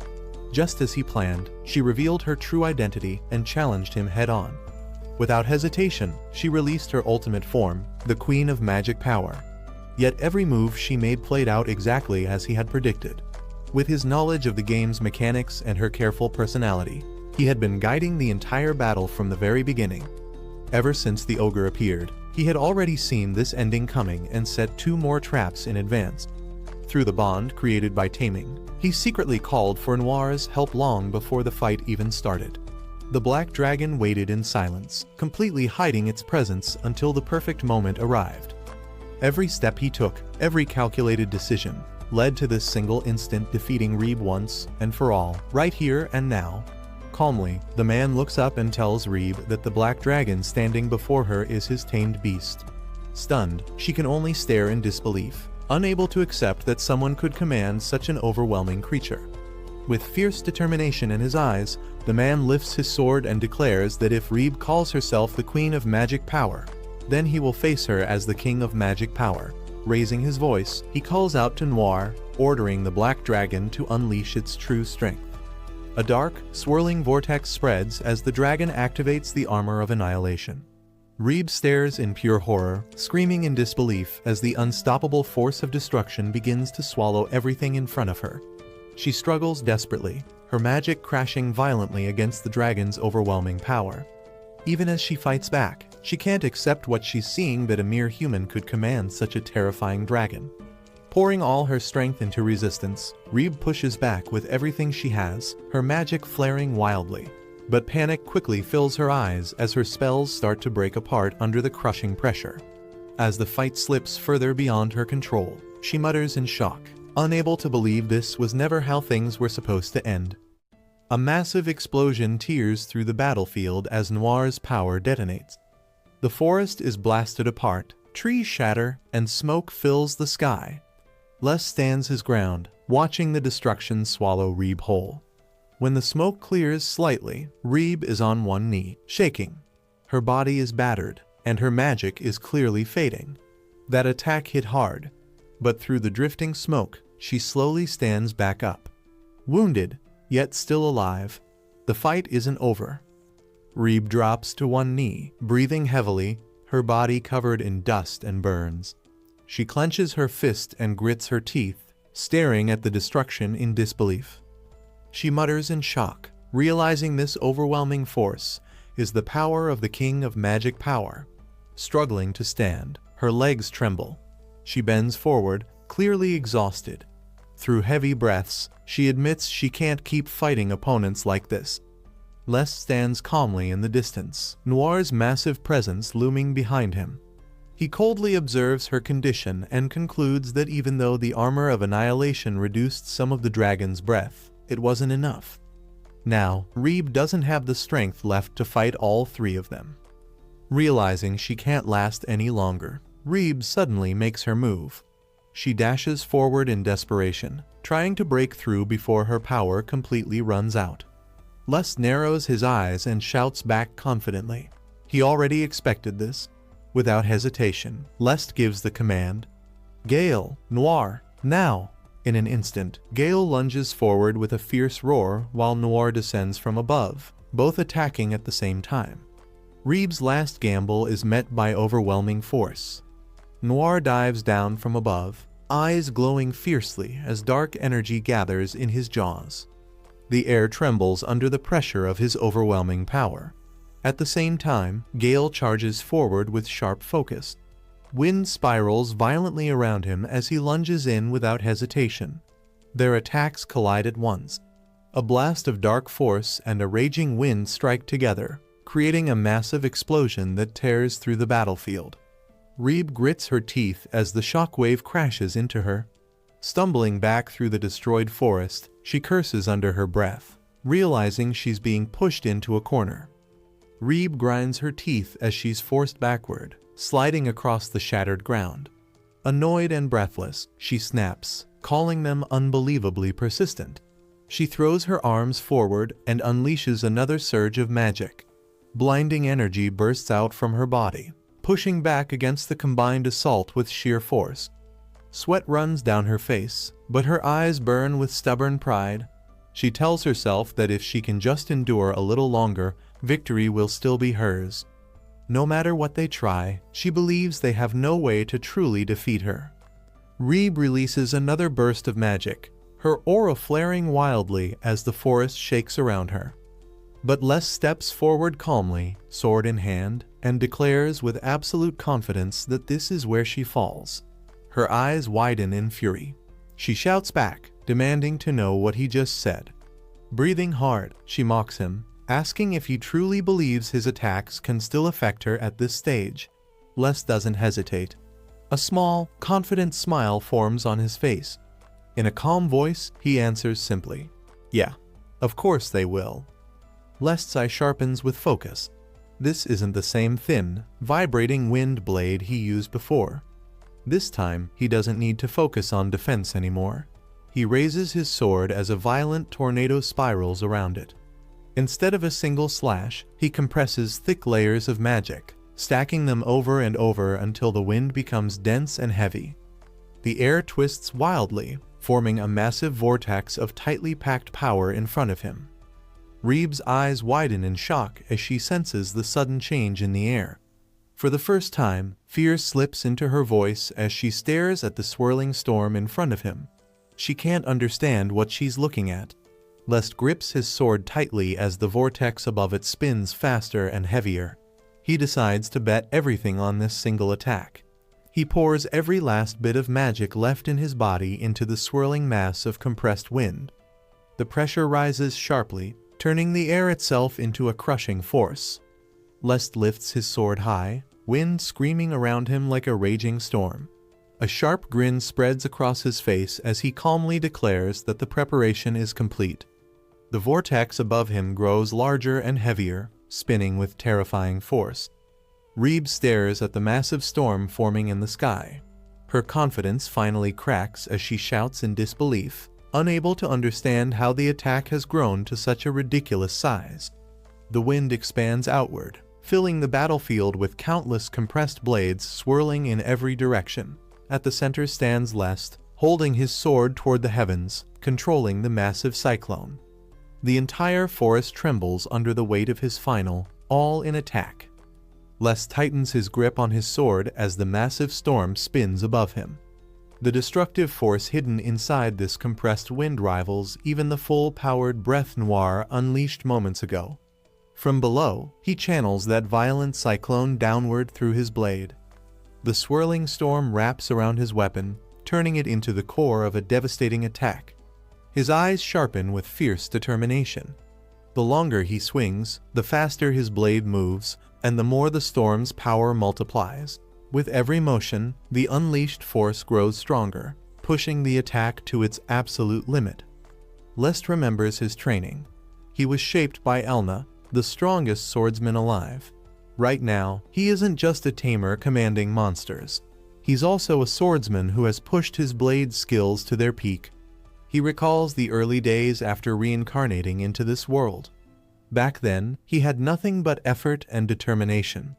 Just as he planned, she revealed her true identity and challenged him head-on. Without hesitation, she released her ultimate form, the Queen of Magic Power. Yet every move she made played out exactly as he had predicted. With his knowledge of the game's mechanics and her careful personality, he had been guiding the entire battle from the very beginning. Ever since the ogre appeared, he had already seen this ending coming and set 2 more traps in advance. Through the bond created by taming, he secretly called for Noir's help long before the fight even started. The black dragon waited in silence, completely hiding its presence until the perfect moment arrived. Every step he took, every calculated decision, led to this single instant defeating Reeb once and for all, right here and now. Calmly, the man looks up and tells Reeb that the black dragon standing before her is his tamed beast. Stunned, she can only stare in disbelief, unable to accept that someone could command such an overwhelming creature. With fierce determination in his eyes, the man lifts his sword and declares that if Reeb calls herself the Queen of Magic Power, then he will face her as the King of Magic Power. Raising his voice, he calls out to Noir, ordering the black dragon to unleash its true strength. A dark, swirling vortex spreads as the dragon activates the armor of annihilation. Reeb stares in pure horror, screaming in disbelief as the unstoppable force of destruction begins to swallow everything in front of her. She struggles desperately, her magic crashing violently against the dragon's overwhelming power. Even as she fights back, she can't accept what she's seeing, that a mere human could command such a terrifying dragon. Pouring all her strength into resistance, Reeb pushes back with everything she has, her magic flaring wildly. But panic quickly fills her eyes as her spells start to break apart under the crushing pressure. As the fight slips further beyond her control, she mutters in shock, unable to believe this was never how things were supposed to end. A massive explosion tears through the battlefield as Noir's power detonates. The forest is blasted apart, trees shatter, and smoke fills the sky. Les stands his ground, watching the destruction swallow Reeb whole. When the smoke clears slightly, Reeb is on one knee, shaking. Her body is battered, and her magic is clearly fading. That attack hit hard, but through the drifting smoke, she slowly stands back up. Wounded, yet still alive, the fight isn't over. Reeb drops to one knee, breathing heavily, her body covered in dust and burns. She clenches her fist and grits her teeth, staring at the destruction in disbelief. She mutters in shock, realizing this overwhelming force is the power of the King of Magic Power. Struggling to stand, her legs tremble. She bends forward, clearly exhausted. Through heavy breaths, she admits she can't keep fighting opponents like this. Les stands calmly in the distance, Noir's massive presence looming behind him. He coldly observes her condition and concludes that even though the armor of annihilation reduced some of the dragon's breath, it wasn't enough. Now, Reeb doesn't have the strength left to fight all 3 of them. Realizing she can't last any longer, Reeb suddenly makes her move. She dashes forward in desperation, trying to break through before her power completely runs out. Les narrows his eyes and shouts back confidently. He already expected this. Without hesitation, Les gives the command, "Gale, Noir, now!" In an instant, Gale lunges forward with a fierce roar while Noir descends from above, both attacking at the same time. Reeb's last gamble is met by overwhelming force. Noir dives down from above, eyes glowing fiercely as dark energy gathers in his jaws. The air trembles under the pressure of his overwhelming power. At the same time, Gale charges forward with sharp focus. Wind spirals violently around him as he lunges in without hesitation. Their attacks collide at once. A blast of dark force and a raging wind strike together, creating a massive explosion that tears through the battlefield. Reeb grits her teeth as the shockwave crashes into her. Stumbling back through the destroyed forest, she curses under her breath, realizing she's being pushed into a corner. Reeb grinds her teeth as she's forced backward, sliding across the shattered ground. Annoyed and breathless, she snaps, calling them unbelievably persistent. She throws her arms forward and unleashes another surge of magic. Blinding energy bursts out from her body, pushing back against the combined assault with sheer force. Sweat runs down her face, but her eyes burn with stubborn pride. She tells herself that if she can just endure a little longer, victory will still be hers. No matter what they try, she believes they have no way to truly defeat her. Reeb releases another burst of magic, her aura flaring wildly as the forest shakes around her. But Les steps forward calmly, sword in hand, and declares with absolute confidence that this is where she falls. Her eyes widen in fury. She shouts back, demanding to know what he just said. Breathing hard, she mocks him, asking if he truly believes his attacks can still affect her at this stage. Les doesn't hesitate. A small, confident smile forms on his face. In a calm voice, he answers simply, "Yeah, of course they will." Les's eye sharpens with focus. This isn't the same thin, vibrating wind blade he used before. This time, he doesn't need to focus on defense anymore. He raises his sword as a violent tornado spirals around it. Instead of a single slash, he compresses thick layers of magic, stacking them over and over until the wind becomes dense and heavy. The air twists wildly, forming a massive vortex of tightly packed power in front of him. Reeb's eyes widen in shock as she senses the sudden change in the air. For the first time, fear slips into her voice as she stares at the swirling storm in front of him. She can't understand what she's looking at. Les grips his sword tightly as the vortex above it spins faster and heavier. He decides to bet everything on this single attack. He pours every last bit of magic left in his body into the swirling mass of compressed wind. The pressure rises sharply, turning the air itself into a crushing force. Les lifts his sword high, wind screaming around him like a raging storm. A sharp grin spreads across his face as he calmly declares that the preparation is complete. The vortex above him grows larger and heavier, spinning with terrifying force. Reeb stares at the massive storm forming in the sky. Her confidence finally cracks as she shouts in disbelief, unable to understand how the attack has grown to such a ridiculous size. The wind expands outward, filling the battlefield with countless compressed blades swirling in every direction. At the center stands Les, holding his sword toward the heavens, controlling the massive cyclone. The entire forest trembles under the weight of his final, all-in attack. Les tightens his grip on his sword as the massive storm spins above him. The destructive force hidden inside this compressed wind rivals even the full-powered breath noir unleashed moments ago. From below, he channels that violent cyclone downward through his blade. The swirling storm wraps around his weapon, turning it into the core of a devastating attack. His eyes sharpen with fierce determination. The longer he swings, the faster his blade moves, and the more the storm's power multiplies. With every motion, the unleashed force grows stronger, pushing the attack to its absolute limit. Les remembers his training. He was shaped by Elna, the strongest swordsman alive. Right now, he isn't just a tamer commanding monsters. He's also a swordsman who has pushed his blade skills to their peak. He recalls the early days after reincarnating into this world. Back then, he had nothing but effort and determination.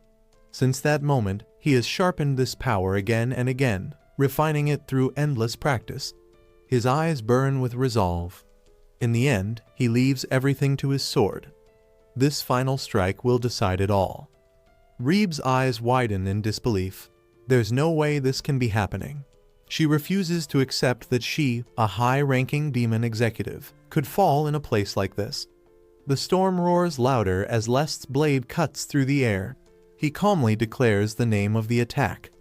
Since that moment, he has sharpened this power again and again, refining it through endless practice. His eyes burn with resolve. In the end, he leaves everything to his sword. This final strike will decide it all. Reeb's eyes widen in disbelief. There's no way this can be happening. She refuses to accept that she, a high-ranking demon executive, could fall in a place like this. The storm roars louder as Les's blade cuts through the air. He calmly declares the name of the attack.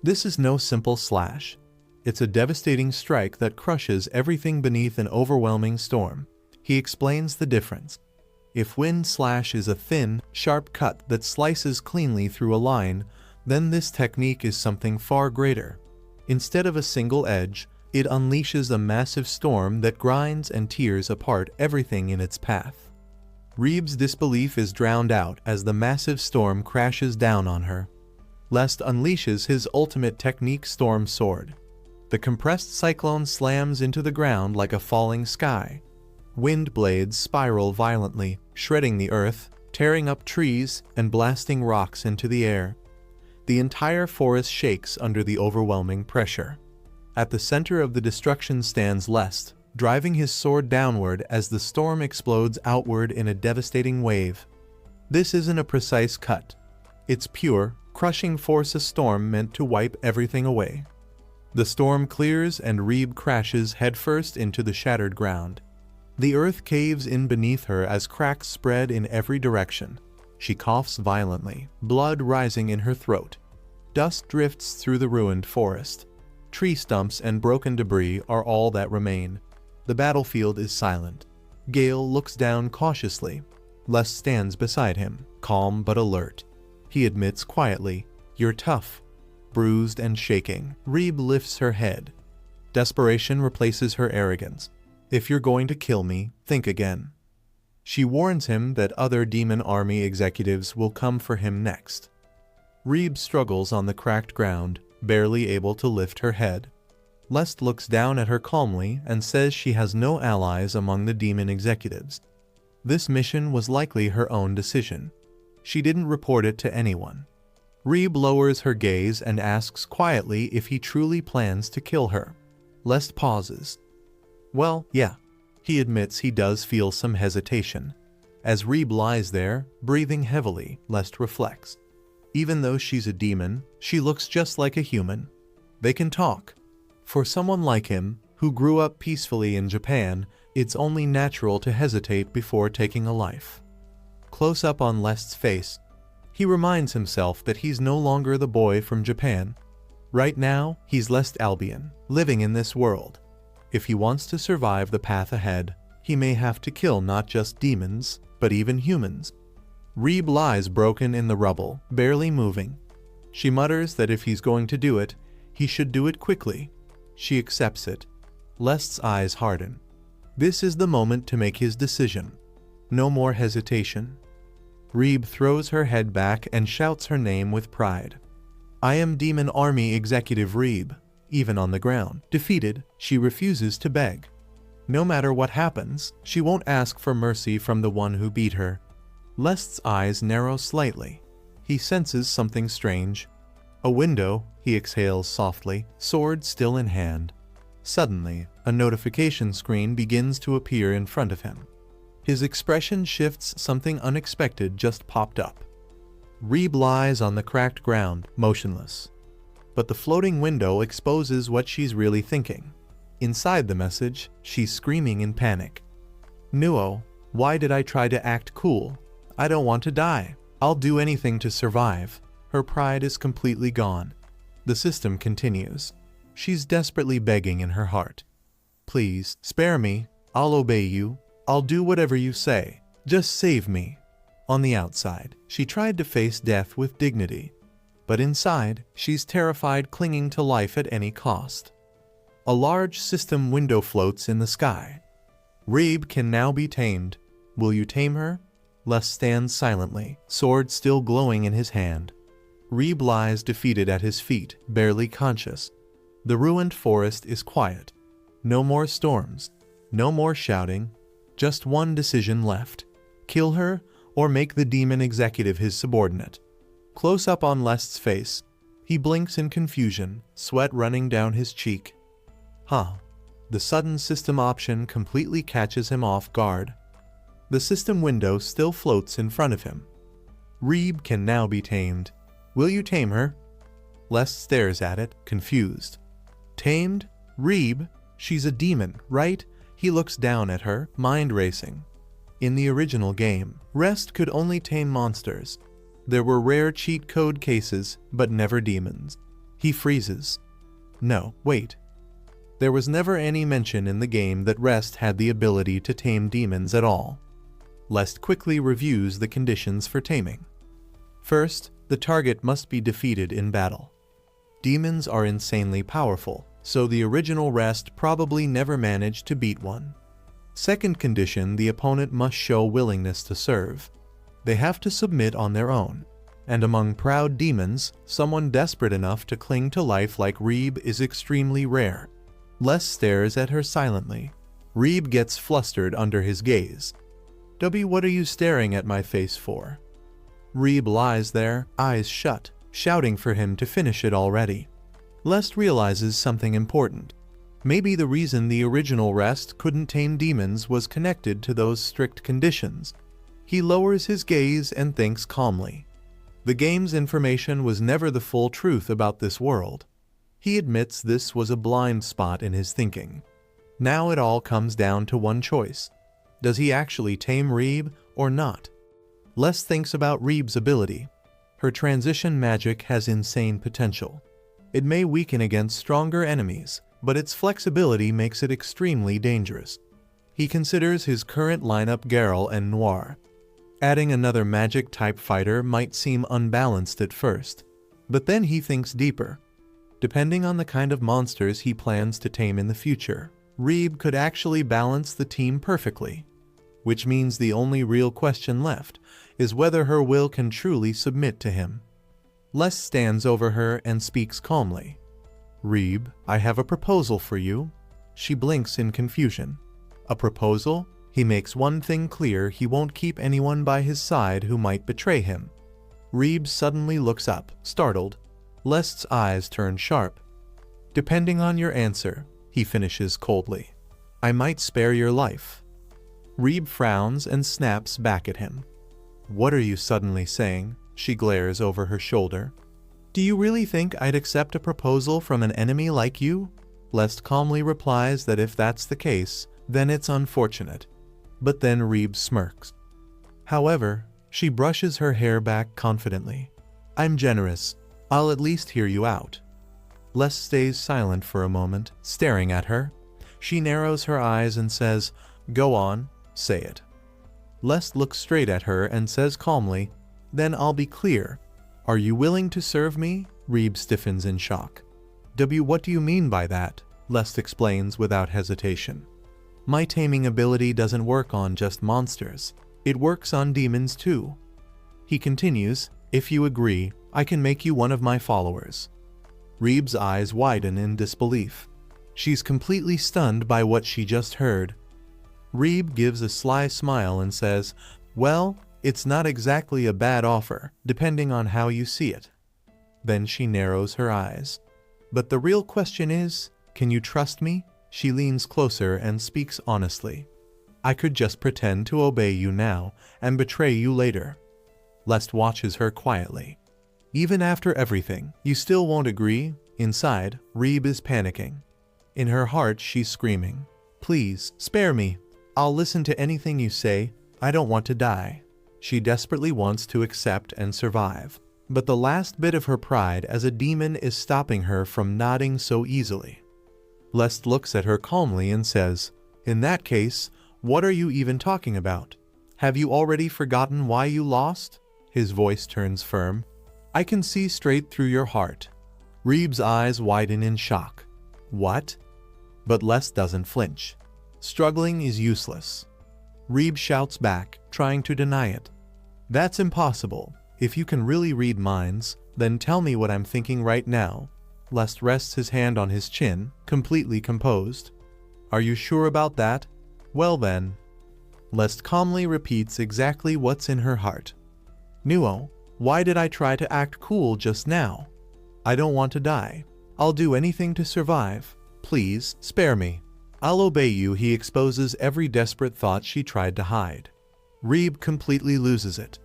This is no simple slash. It's a devastating strike that crushes everything beneath an overwhelming storm. He explains the difference. If wind slash is a thin, sharp cut that slices cleanly through a line, Then this technique is something far greater. Instead of a single edge, it unleashes a massive storm that grinds and tears apart everything in its path. Reeb's disbelief is drowned out as the massive storm crashes down on her. Lest unleashes his ultimate technique, Storm Sword. The compressed cyclone slams into the ground like a falling sky. Wind blades spiral violently, shredding the earth, tearing up trees, and blasting rocks into the air. The entire forest shakes under the overwhelming pressure. At the center of the destruction stands Lest, driving his sword downward as the storm explodes outward in a devastating wave. This isn't a precise cut. It's pure, crushing force, a storm meant to wipe everything away. The storm clears and Reeb crashes headfirst into the shattered ground. The earth caves in beneath her as cracks spread in every direction. She coughs violently, blood rising in her throat. Dust drifts through the ruined forest. Tree stumps and broken debris are all that remain. The battlefield is silent. Gale looks down cautiously. Les stands beside him, calm but alert. He admits quietly, "You're tough." Bruised and shaking, Reeb lifts her head. Desperation replaces her arrogance. "If you're going to kill me, think again." She warns him that other demon army executives will come for him next. Reeb struggles on the cracked ground, barely able to lift her head. Lest looks down at her calmly and says she has no allies among the demon executives. This mission was likely her own decision. She didn't report it to anyone. Reeb lowers her gaze and asks quietly if he truly plans to kill her. Lest pauses. "Well, yeah." He admits he does feel some hesitation. As Reeb lies there, breathing heavily, Lest reflects. Even though she's a demon, she looks just like a human. They can talk. For someone like him, who grew up peacefully in Japan, it's only natural to hesitate before taking a life. Close up on Lest's face, he reminds himself that he's no longer the boy from Japan. Right now, he's Lest Albion, living in this world. If he wants to survive the path ahead, he may have to kill not just demons, but even humans. Reeb lies broken in the rubble, barely moving. She mutters that if he's going to do it, he should do it quickly. She accepts it. Lest's eyes harden. This is the moment to make his decision. No more hesitation. Reeb throws her head back and shouts her name with pride. "I am Demon Army Executive Reeb." Even on the ground, defeated, she refuses to beg. No matter what happens, she won't ask for mercy from the one who beat her. Lest's eyes narrow slightly. He senses something strange. "A window," he exhales softly, sword still in hand. Suddenly, a notification screen begins to appear in front of him. His expression shifts. Something unexpected just popped up. Reeb lies on the cracked ground, motionless. But the floating window exposes what she's really thinking. Inside the message, she's screaming in panic. "Nuo, why did I try to act cool? I don't want to die. I'll do anything to survive." Her pride is completely gone. The system continues. She's desperately begging in her heart. "Please, spare me. I'll obey you. I'll do whatever you say. Just save me." On the outside, she tried to face death with dignity. But inside, she's terrified, clinging to life at any cost. A large system window floats in the sky. Reeb can now be tamed. Will you tame her? Les stands silently, sword still glowing in his hand. Reeb lies defeated at his feet, barely conscious. The ruined forest is quiet. No more storms. No more shouting. Just one decision left. Kill her, or make the demon executive his subordinate. Close up on Lest's face. He blinks in confusion, sweat running down his cheek. The sudden system option completely catches him off guard. The system window still floats in front of him. Reeb can now be tamed. Will you tame her? Lest stares at it, confused. Tamed? Reeb? She's a demon, right? He looks down at her, mind racing. In the original game, Rest could only tame monsters. There were rare cheat code cases, but never demons. He freezes. No, wait. There was never any mention in the game that Rest had the ability to tame demons at all. Lest quickly reviews the conditions for taming. First, The target must be defeated in battle. Demons are insanely powerful, so the original rest probably never managed to beat one. Second condition, the opponent must show willingness to serve. They have to submit on their own. And among proud demons, someone desperate enough to cling to life like Reeb is extremely rare. Les stares at her silently. Reeb gets flustered under his gaze. What are you staring at my face for? Reeb lies there, eyes shut, shouting for him to finish it already. Les realizes something important. Maybe the reason the original rest couldn't tame demons was connected to those strict conditions. He lowers his gaze and thinks calmly. The game's information was never the full truth about this world. He admits this was a blind spot in his thinking. Now it all comes down to one choice. Does he actually tame Reeb or not? Les thinks about Reeb's ability. Her transition magic has insane potential. It may weaken against stronger enemies, but its flexibility makes it extremely dangerous. He considers his current lineup Geralt and Noir. Adding another magic-type fighter might seem unbalanced at first, but then he thinks deeper. Depending on the kind of monsters he plans to tame in the future, Reeb could actually balance the team perfectly, which means the only real question left is whether her will can truly submit to him. Les stands over her and speaks calmly. Reeb, I have a proposal for you. She blinks in confusion. A proposal? He makes one thing clear: he won't keep anyone by his side who might betray him. Reeb suddenly looks up, startled. Les's eyes turn sharp. Depending on your answer, he finishes coldly. I might spare your life. Reeb frowns and snaps back at him. What are you suddenly saying? She glares over her shoulder. Do you really think I'd accept a proposal from an enemy like you? Les calmly replies that if that's the case, then it's unfortunate. But then Reeb smirks. However, she brushes her hair back confidently. I'm generous. I'll at least hear you out. Les stays silent for a moment, staring at her. She narrows her eyes and says, Go on, say it. Les looks straight at her and says calmly, Then I'll be clear. Are you willing to serve me? Reeb stiffens in shock. What do you mean by that? Les explains without hesitation. My taming ability doesn't work on just monsters. It works on demons too. He continues, If you agree, I can make you one of my followers. Reeb's eyes widen in disbelief. She's completely stunned by what she just heard. Reeb gives a sly smile and says, Well, it's not exactly a bad offer, depending on how you see it. Then she narrows her eyes. But the real question is, can you trust me? She leans closer and speaks honestly. I could just pretend to obey you now and betray you later. Les watches her quietly. Even after everything, you still won't agree? Inside, Reeb is panicking. In her heart, she's screaming, Please, spare me. I'll listen to anything you say. I don't want to die. She desperately wants to accept and survive. But the last bit of her pride as a demon is stopping her from nodding so easily. Les looks at her calmly and says, In that case, what are you even talking about? Have you already forgotten why you lost? His voice turns firm. I can see straight through your heart. Reeb's eyes widen in shock. What? But Les doesn't flinch. Struggling is useless. Reeb shouts back, trying to deny it. That's impossible. If you can really read minds, then tell me what I'm thinking right now. Les rests his hand on his chin, completely composed. Are you sure about that? Well then. Les calmly repeats exactly what's in her heart. Nuo, why did I try to act cool just now? I don't want to die. I'll do anything to survive. Please, spare me. I'll obey you. He exposes every desperate thought she tried to hide. Reeb completely loses it.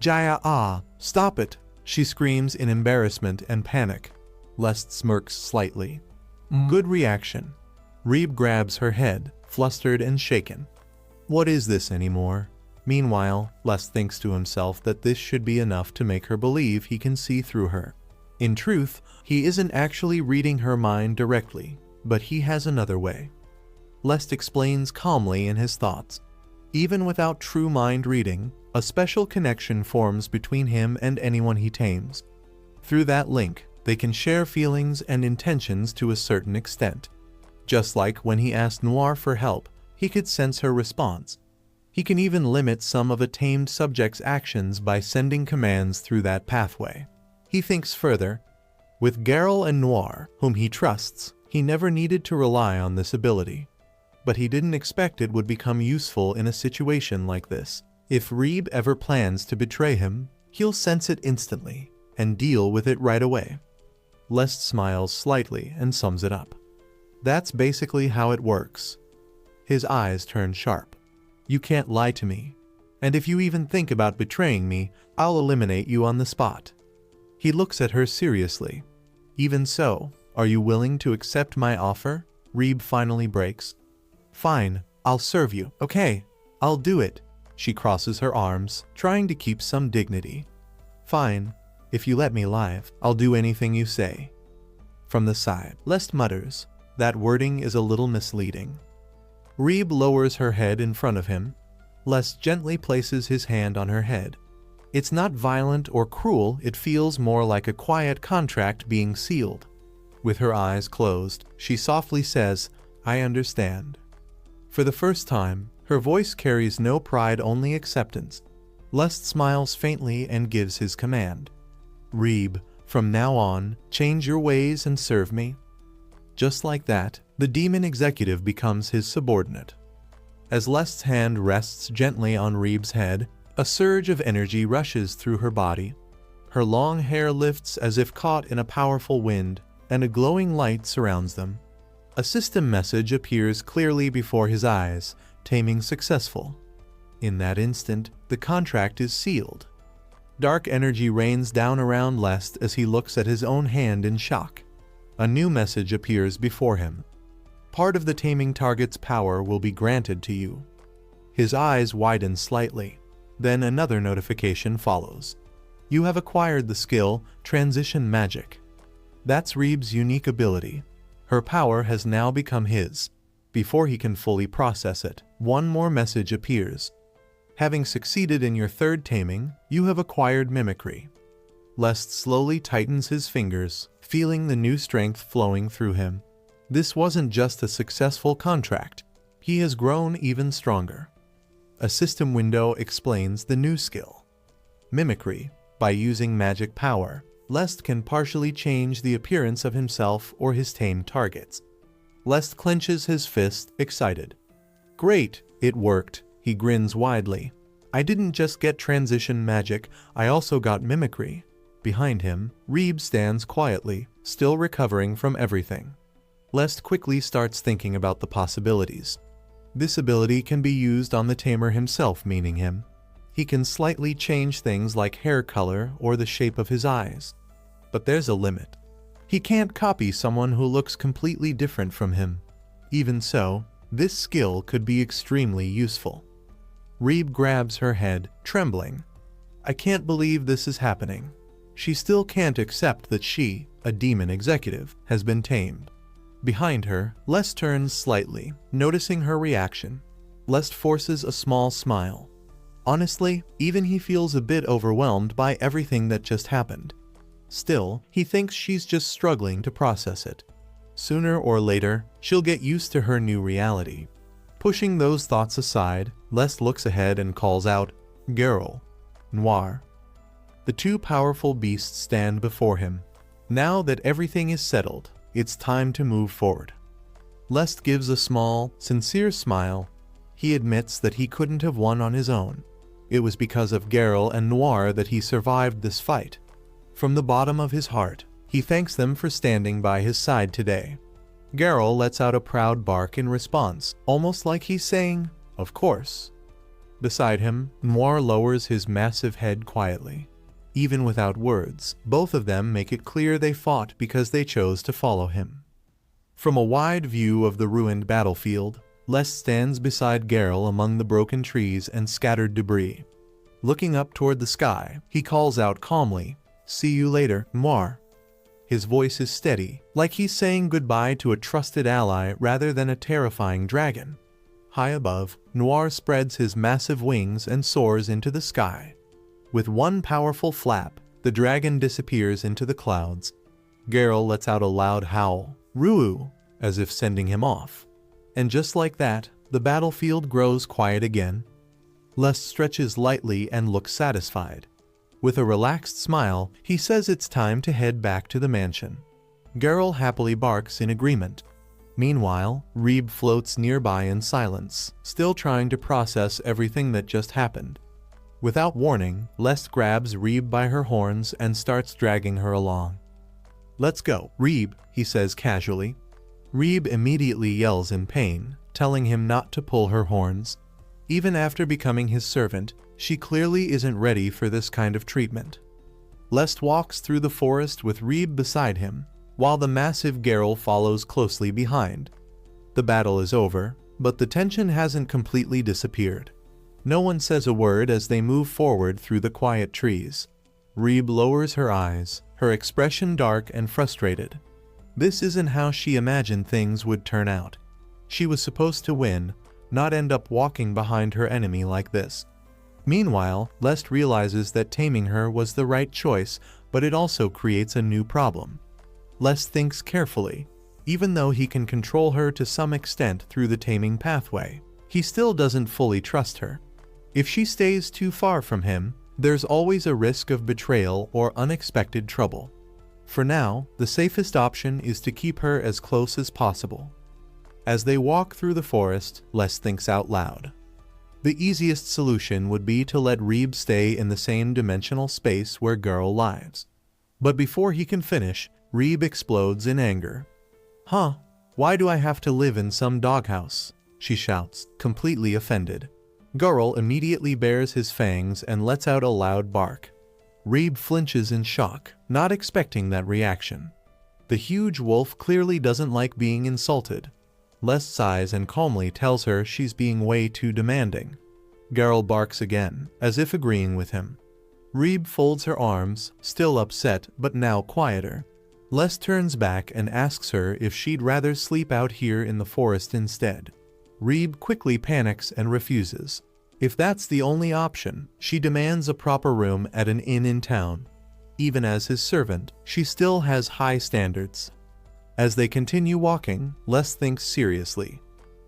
Jaya, stop it, she screams in embarrassment and panic. Les smirks slightly. Good reaction. Reeb grabs her head, flustered and shaken. What is this anymore? Meanwhile, Les thinks to himself that this should be enough to make her believe he can see through her. In truth, he isn't actually reading her mind directly, but he has another way. Les explains calmly in his thoughts. Even without true mind reading, a special connection forms between him and anyone he tames. Through that link, they can share feelings and intentions to a certain extent. Just like when he asked Noir for help, he could sense her response. He can even limit some of a tamed subject's actions by sending commands through that pathway. He thinks further. With Geralt and Noir, whom he trusts, he never needed to rely on this ability. But he didn't expect it would become useful in a situation like this. If Reeb ever plans to betray him, he'll sense it instantly and deal with it right away. Lest smiles slightly and sums it up. That's basically how it works. His eyes turn sharp. You can't lie to me. And if you even think about betraying me, I'll eliminate you on the spot. He looks at her seriously. Even so, are you willing to accept my offer? Reeb finally breaks. Fine, I'll serve you. Okay, I'll do it. She crosses her arms, trying to keep some dignity. Fine, if you let me live, I'll do anything you say. From the side, Lest mutters, that wording is a little misleading. Reeb lowers her head in front of him. Lest gently places his hand on her head. It's not violent or cruel, it feels more like a quiet contract being sealed. With her eyes closed, she softly says, I understand. For the first time, her voice carries no pride, only acceptance. Lest smiles faintly and gives his command. Reeb, from now on, change your ways and serve me. Just like that, the demon executive becomes his subordinate. As Lest's hand rests gently on Reeb's head, a surge of energy rushes through her body. Her long hair lifts as if caught in a powerful wind, and a glowing light surrounds them. A system message appears clearly before his eyes, taming successful. In that instant, the contract is sealed. Dark energy rains down around Lest as he looks at his own hand in shock. A new message appears before him. Part of the taming target's power will be granted to you. His eyes widen slightly. Then another notification follows. You have acquired the skill, Transition Magic. That's Reeb's unique ability. Her power has now become his. Before he can fully process it, one more message appears. Having succeeded in your third taming, you have acquired Mimicry. Lest slowly tightens his fingers, feeling the new strength flowing through him. This wasn't just a successful contract. He has grown even stronger. A system window explains the new skill. Mimicry. By using magic power, Lest can partially change the appearance of himself or his tamed targets. Lest clenches his fist, excited. Great, it worked, he grins widely. I didn't just get transition magic, I also got mimicry. Behind him, Reeb stands quietly, still recovering from everything. Lest quickly starts thinking about the possibilities. This ability can be used on the tamer himself, meaning him. He can slightly change things like hair color or the shape of his eyes. But there's a limit. He can't copy someone who looks completely different from him. Even so, this skill could be extremely useful. Reeb grabs her head, trembling. I can't believe this is happening. She still can't accept that she, a demon executive, has been tamed. Behind her, Lest turns slightly, noticing her reaction. Lest forces a small smile. Honestly, even he feels a bit overwhelmed by everything that just happened. Still, he thinks she's just struggling to process it. Sooner or later, she'll get used to her new reality. Pushing those thoughts aside, Lest looks ahead and calls out, Geralt, Noir. The two powerful beasts stand before him. Now that everything is settled, it's time to move forward. Lest gives a small, sincere smile. He admits that he couldn't have won on his own. It was because of Geralt and Noir that he survived this fight. From the bottom of his heart, he thanks them for standing by his side today. Geralt lets out a proud bark in response, almost like he's saying, of course. Beside him, Noir lowers his massive head quietly. Even without words, both of them make it clear they fought because they chose to follow him. From a wide view of the ruined battlefield, Lest stands beside Geralt among the broken trees and scattered debris. Looking up toward the sky, he calls out calmly, See you later, Noir. His voice is steady, like he's saying goodbye to a trusted ally rather than a terrifying dragon. High above, Noir spreads his massive wings and soars into the sky. With one powerful flap, the dragon disappears into the clouds. Geralt lets out a loud howl, "Ruu," as if sending him off. And just like that, the battlefield grows quiet again. Lest stretches lightly and looks satisfied. With a relaxed smile, he says it's time to head back to the mansion. Geralt happily barks in agreement. Meanwhile, Reeb floats nearby in silence, still trying to process everything that just happened. Without warning, Lest grabs Reeb by her horns and starts dragging her along. "Let's go, Reeb," he says casually. Reeb immediately yells in pain, telling him not to pull her horns. Even after becoming his servant, she clearly isn't ready for this kind of treatment. Lest walks through the forest with Reeb beside him, while the massive Geralt follows closely behind. The battle is over, but the tension hasn't completely disappeared. No one says a word as they move forward through the quiet trees. Reeb lowers her eyes, her expression dark and frustrated. This isn't how she imagined things would turn out. She was supposed to win, not end up walking behind her enemy like this. Meanwhile, Lest realizes that taming her was the right choice, but it also creates a new problem. Lest thinks carefully. Even though he can control her to some extent through the taming pathway, he still doesn't fully trust her. If she stays too far from him, there's always a risk of betrayal or unexpected trouble. For now, the safest option is to keep her as close as possible. As they walk through the forest, Lest thinks out loud. The easiest solution would be to let Reeb stay in the same dimensional space where Geralt lives. But before he can finish, Reeb explodes in anger. "Huh? Why do I have to live in some doghouse?" she shouts, completely offended. Geralt immediately bares his fangs and lets out a loud bark. Reeb flinches in shock, not expecting that reaction. The huge wolf clearly doesn't like being insulted. Lest sighs and calmly tells her she's being way too demanding. Geralt barks again, as if agreeing with him. Reeb folds her arms, still upset but now quieter. Lest turns back and asks her if she'd rather sleep out here in the forest instead. Reeb quickly panics and refuses. If that's the only option, she demands a proper room at an inn in town. Even as his servant, she still has high standards. As they continue walking, Lest thinks seriously.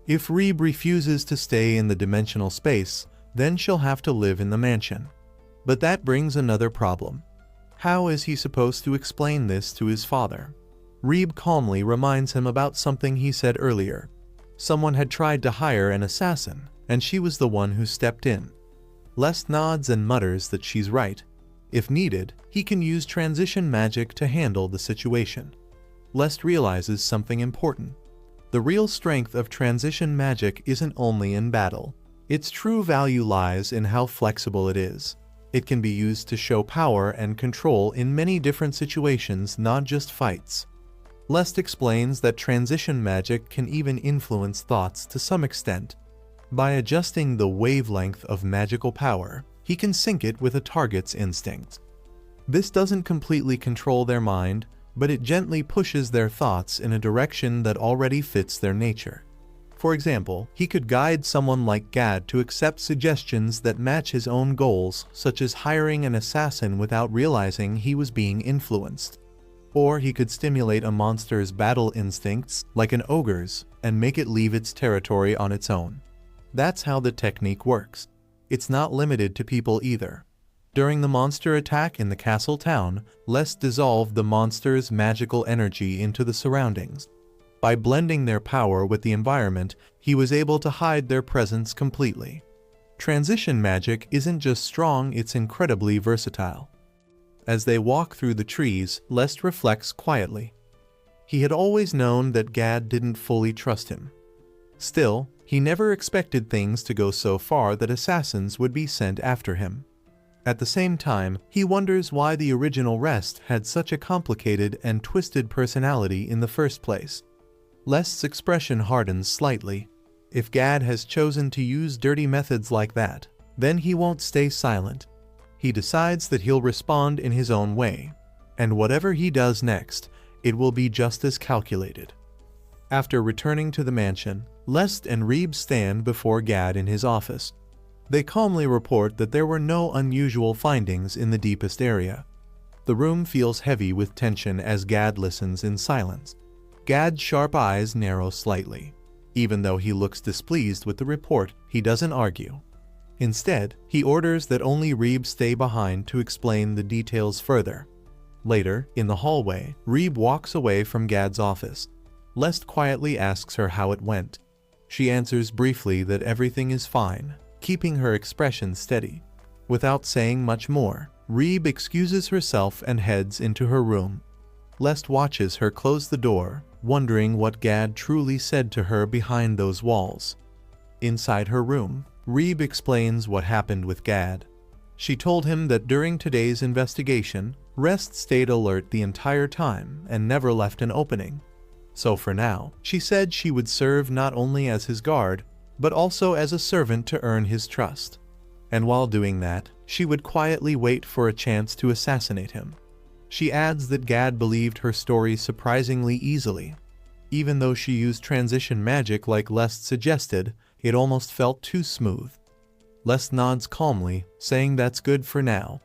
If Reeb refuses to stay in the dimensional space, then she'll have to live in the mansion. But that brings another problem. How is he supposed to explain this to his father? Reeb calmly reminds him about something he said earlier. Someone had tried to hire an assassin, and she was the one who stepped in. Lest nods and mutters that she's right. If needed, he can use transition magic to handle the situation. Lest realizes something important. The real strength of transition magic isn't only in battle. Its true value lies in how flexible it is. It can be used to show power and control in many different situations, not just fights. Lest explains that transition magic can even influence thoughts to some extent. By adjusting the wavelength of magical power, he can sync it with a target's instincts. This doesn't completely control their mind, but it gently pushes their thoughts in a direction that already fits their nature. For example, he could guide someone like Gad to accept suggestions that match his own goals, such as hiring an assassin without realizing he was being influenced. Or he could stimulate a monster's battle instincts, like an ogre's, and make it leave its territory on its own. That's how the technique works. It's not limited to people either. During the monster attack in the castle town, Lest dissolved the monster's magical energy into the surroundings. By blending their power with the environment, he was able to hide their presence completely. Transition magic isn't just strong, it's incredibly versatile. As they walk through the trees, Lest reflects quietly. He had always known that Gad didn't fully trust him. Still, he never expected things to go so far that assassins would be sent after him. At the same time, he wonders why the original Rest had such a complicated and twisted personality in the first place. Lest's expression hardens slightly. If Gad has chosen to use dirty methods like that, then he won't stay silent. He decides that he'll respond in his own way, and whatever he does next, it will be just as calculated. After returning to the mansion, Lest and Reeb stand before Gad in his office. They calmly report that there were no unusual findings in the deepest area. The room feels heavy with tension as Gad listens in silence. Gad's sharp eyes narrow slightly. Even though he looks displeased with the report, he doesn't argue. Instead, he orders that only Reeb stay behind to explain the details further. Later, in the hallway, Reeb walks away from Gad's office. Lest quietly asks her how it went. She answers briefly that everything is fine, keeping her expression steady. Without saying much more, Reeb excuses herself and heads into her room. Lest watches her close the door, wondering what Gad truly said to her behind those walls. Inside her room, Reeb explains what happened with Gad. She told him that during today's investigation, Rest stayed alert the entire time and never left an opening. So for now, she said she would serve not only as his guard, but also as a servant to earn his trust. And while doing that, she would quietly wait for a chance to assassinate him. She adds that Gad believed her story surprisingly easily. Even though she used transition magic like Lest suggested, it almost felt too smooth. Lest nods calmly, saying that's good for now.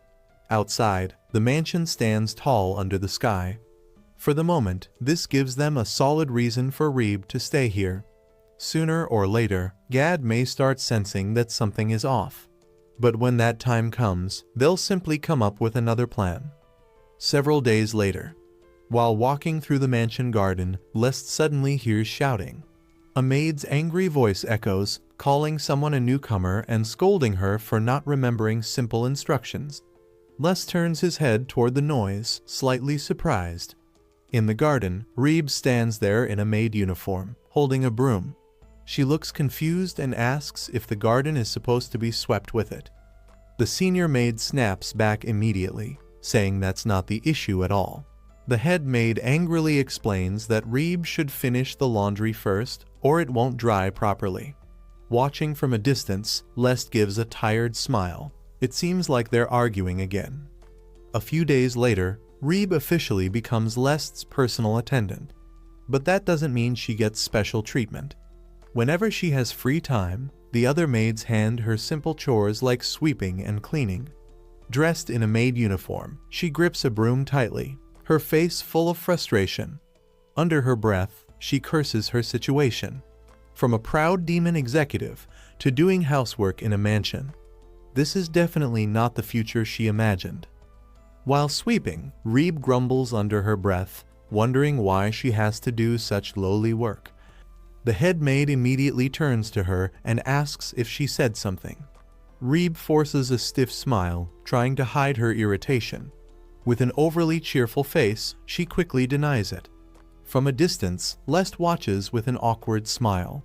Outside, the mansion stands tall under the sky. For the moment, this gives them a solid reason for Reeb to stay here. Sooner or later, Gad may start sensing that something is off. But when that time comes, they'll simply come up with another plan. Several days later, while walking through the mansion garden, Lest suddenly hears shouting. A maid's angry voice echoes, calling someone a newcomer and scolding her for not remembering simple instructions. Lest turns his head toward the noise, slightly surprised. In the garden, Reeb stands there in a maid uniform, holding a broom. She looks confused and asks if the garden is supposed to be swept with it. The senior maid snaps back immediately, saying that's not the issue at all. The head maid angrily explains that Reeb should finish the laundry first, or it won't dry properly. Watching from a distance, Lest gives a tired smile. It seems like they're arguing again. A few days later, Reeb officially becomes Lest's personal attendant. But that doesn't mean she gets special treatment. Whenever she has free time, the other maids hand her simple chores like sweeping and cleaning. Dressed in a maid uniform, she grips a broom tightly, her face full of frustration. Under her breath, she curses her situation. From a proud demon executive to doing housework in a mansion. This is definitely not the future she imagined. While sweeping, Reeb grumbles under her breath, wondering why she has to do such lowly work. The head maid immediately turns to her and asks if she said something. Reeb forces a stiff smile, trying to hide her irritation. With an overly cheerful face, she quickly denies it. From a distance, Lest watches with an awkward smile.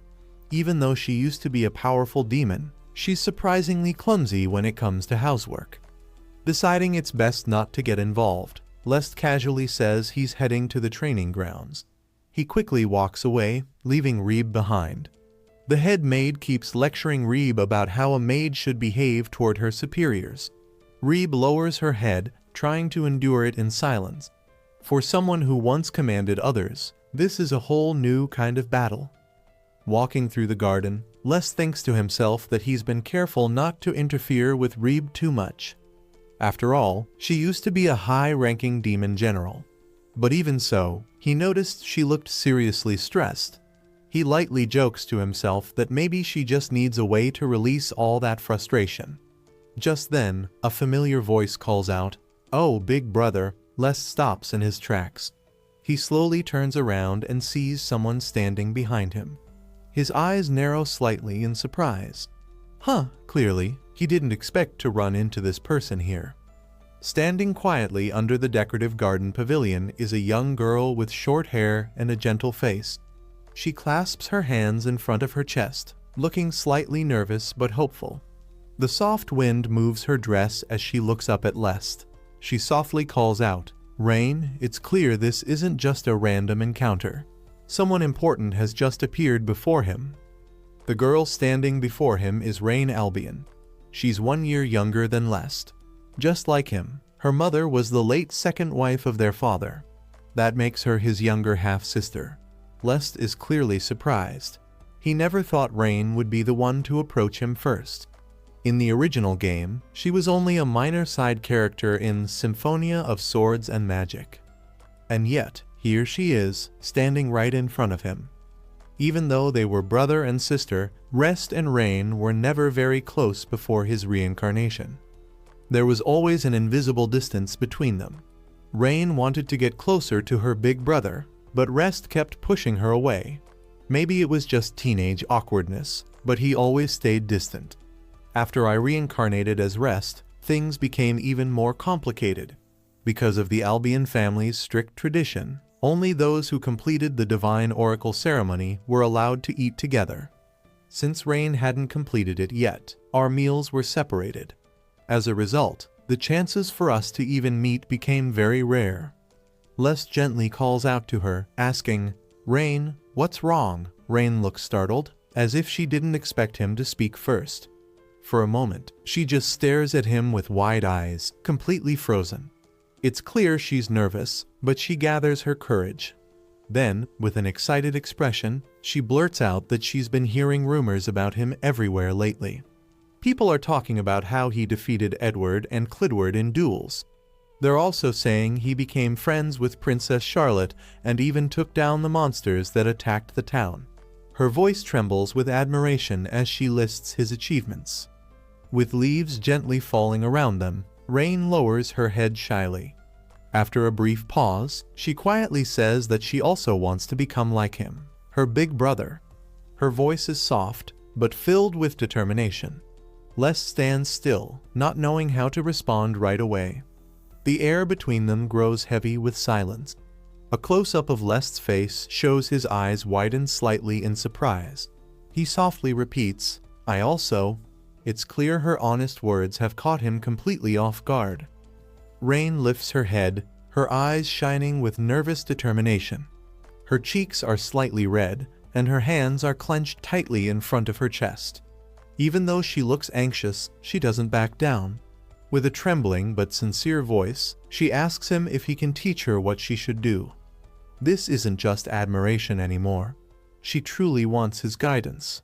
Even though she used to be a powerful demon, she's surprisingly clumsy when it comes to housework. Deciding it's best not to get involved, Lest casually says he's heading to the training grounds. He quickly walks away, leaving Reeb behind. The head maid keeps lecturing Reeb about how a maid should behave toward her superiors. Reeb lowers her head, trying to endure it in silence. For someone who once commanded others, this is a whole new kind of battle. Walking through the garden, Lest thinks to himself that he's been careful not to interfere with Reeb too much. After all, she used to be a high-ranking demon general. But even so, he noticed she looked seriously stressed. He lightly jokes to himself that maybe she just needs a way to release all that frustration. Just then, a familiar voice calls out, "Oh, big brother." Lest stops in his tracks. He slowly turns around and sees someone standing behind him. His eyes narrow slightly in surprise. Clearly, he didn't expect to run into this person here. Standing quietly under the decorative garden pavilion is a young girl with short hair and a gentle face. She clasps her hands in front of her chest, looking slightly nervous but hopeful. The soft wind moves her dress as she looks up at Lest. She softly calls out, "Rain, it's clear this isn't just a random encounter. Someone important has just appeared before him." The girl standing before him is Rain Albion. She's 1 year younger than Lest. Just like him, her mother was the late second wife of their father. That makes her his younger half-sister. Lest is clearly surprised. He never thought Rain would be the one to approach him first. In the original game, she was only a minor side character in Symphonia of Swords and Magic. And yet, here she is, standing right in front of him. Even though they were brother and sister, Rest and Rain were never very close before his reincarnation. There was always an invisible distance between them. Rain wanted to get closer to her big brother, but Rest kept pushing her away. Maybe it was just teenage awkwardness, but he always stayed distant. After I reincarnated as Rest, things became even more complicated. Because of the Albion family's strict tradition, only those who completed the divine oracle ceremony were allowed to eat together. Since Rain hadn't completed it yet, our meals were separated. As a result, the chances for us to even meet became very rare. Les gently calls out to her, asking, "Rain, what's wrong?" Rain looks startled, as if she didn't expect him to speak first. For a moment, she just stares at him with wide eyes, completely frozen. It's clear she's nervous, but she gathers her courage. Then, with an excited expression, she blurts out that she's been hearing rumors about him everywhere lately. People are talking about how he defeated Edward and Clidward in duels. They're also saying he became friends with Princess Charlotte and even took down the monsters that attacked the town. Her voice trembles with admiration as she lists his achievements. With leaves gently falling around them, Rain lowers her head shyly. After a brief pause, she quietly says that she also wants to become like him, her big brother. Her voice is soft, but filled with determination. Les stands still, not knowing how to respond right away. The air between them grows heavy with silence. A close-up of Les's face shows his eyes widen slightly in surprise. He softly repeats, "I also..." It's clear her honest words have caught him completely off guard. Rain lifts her head, her eyes shining with nervous determination. Her cheeks are slightly red, and her hands are clenched tightly in front of her chest. Even though she looks anxious, she doesn't back down. With a trembling but sincere voice, she asks him if he can teach her what she should do. This isn't just admiration anymore. She truly wants his guidance.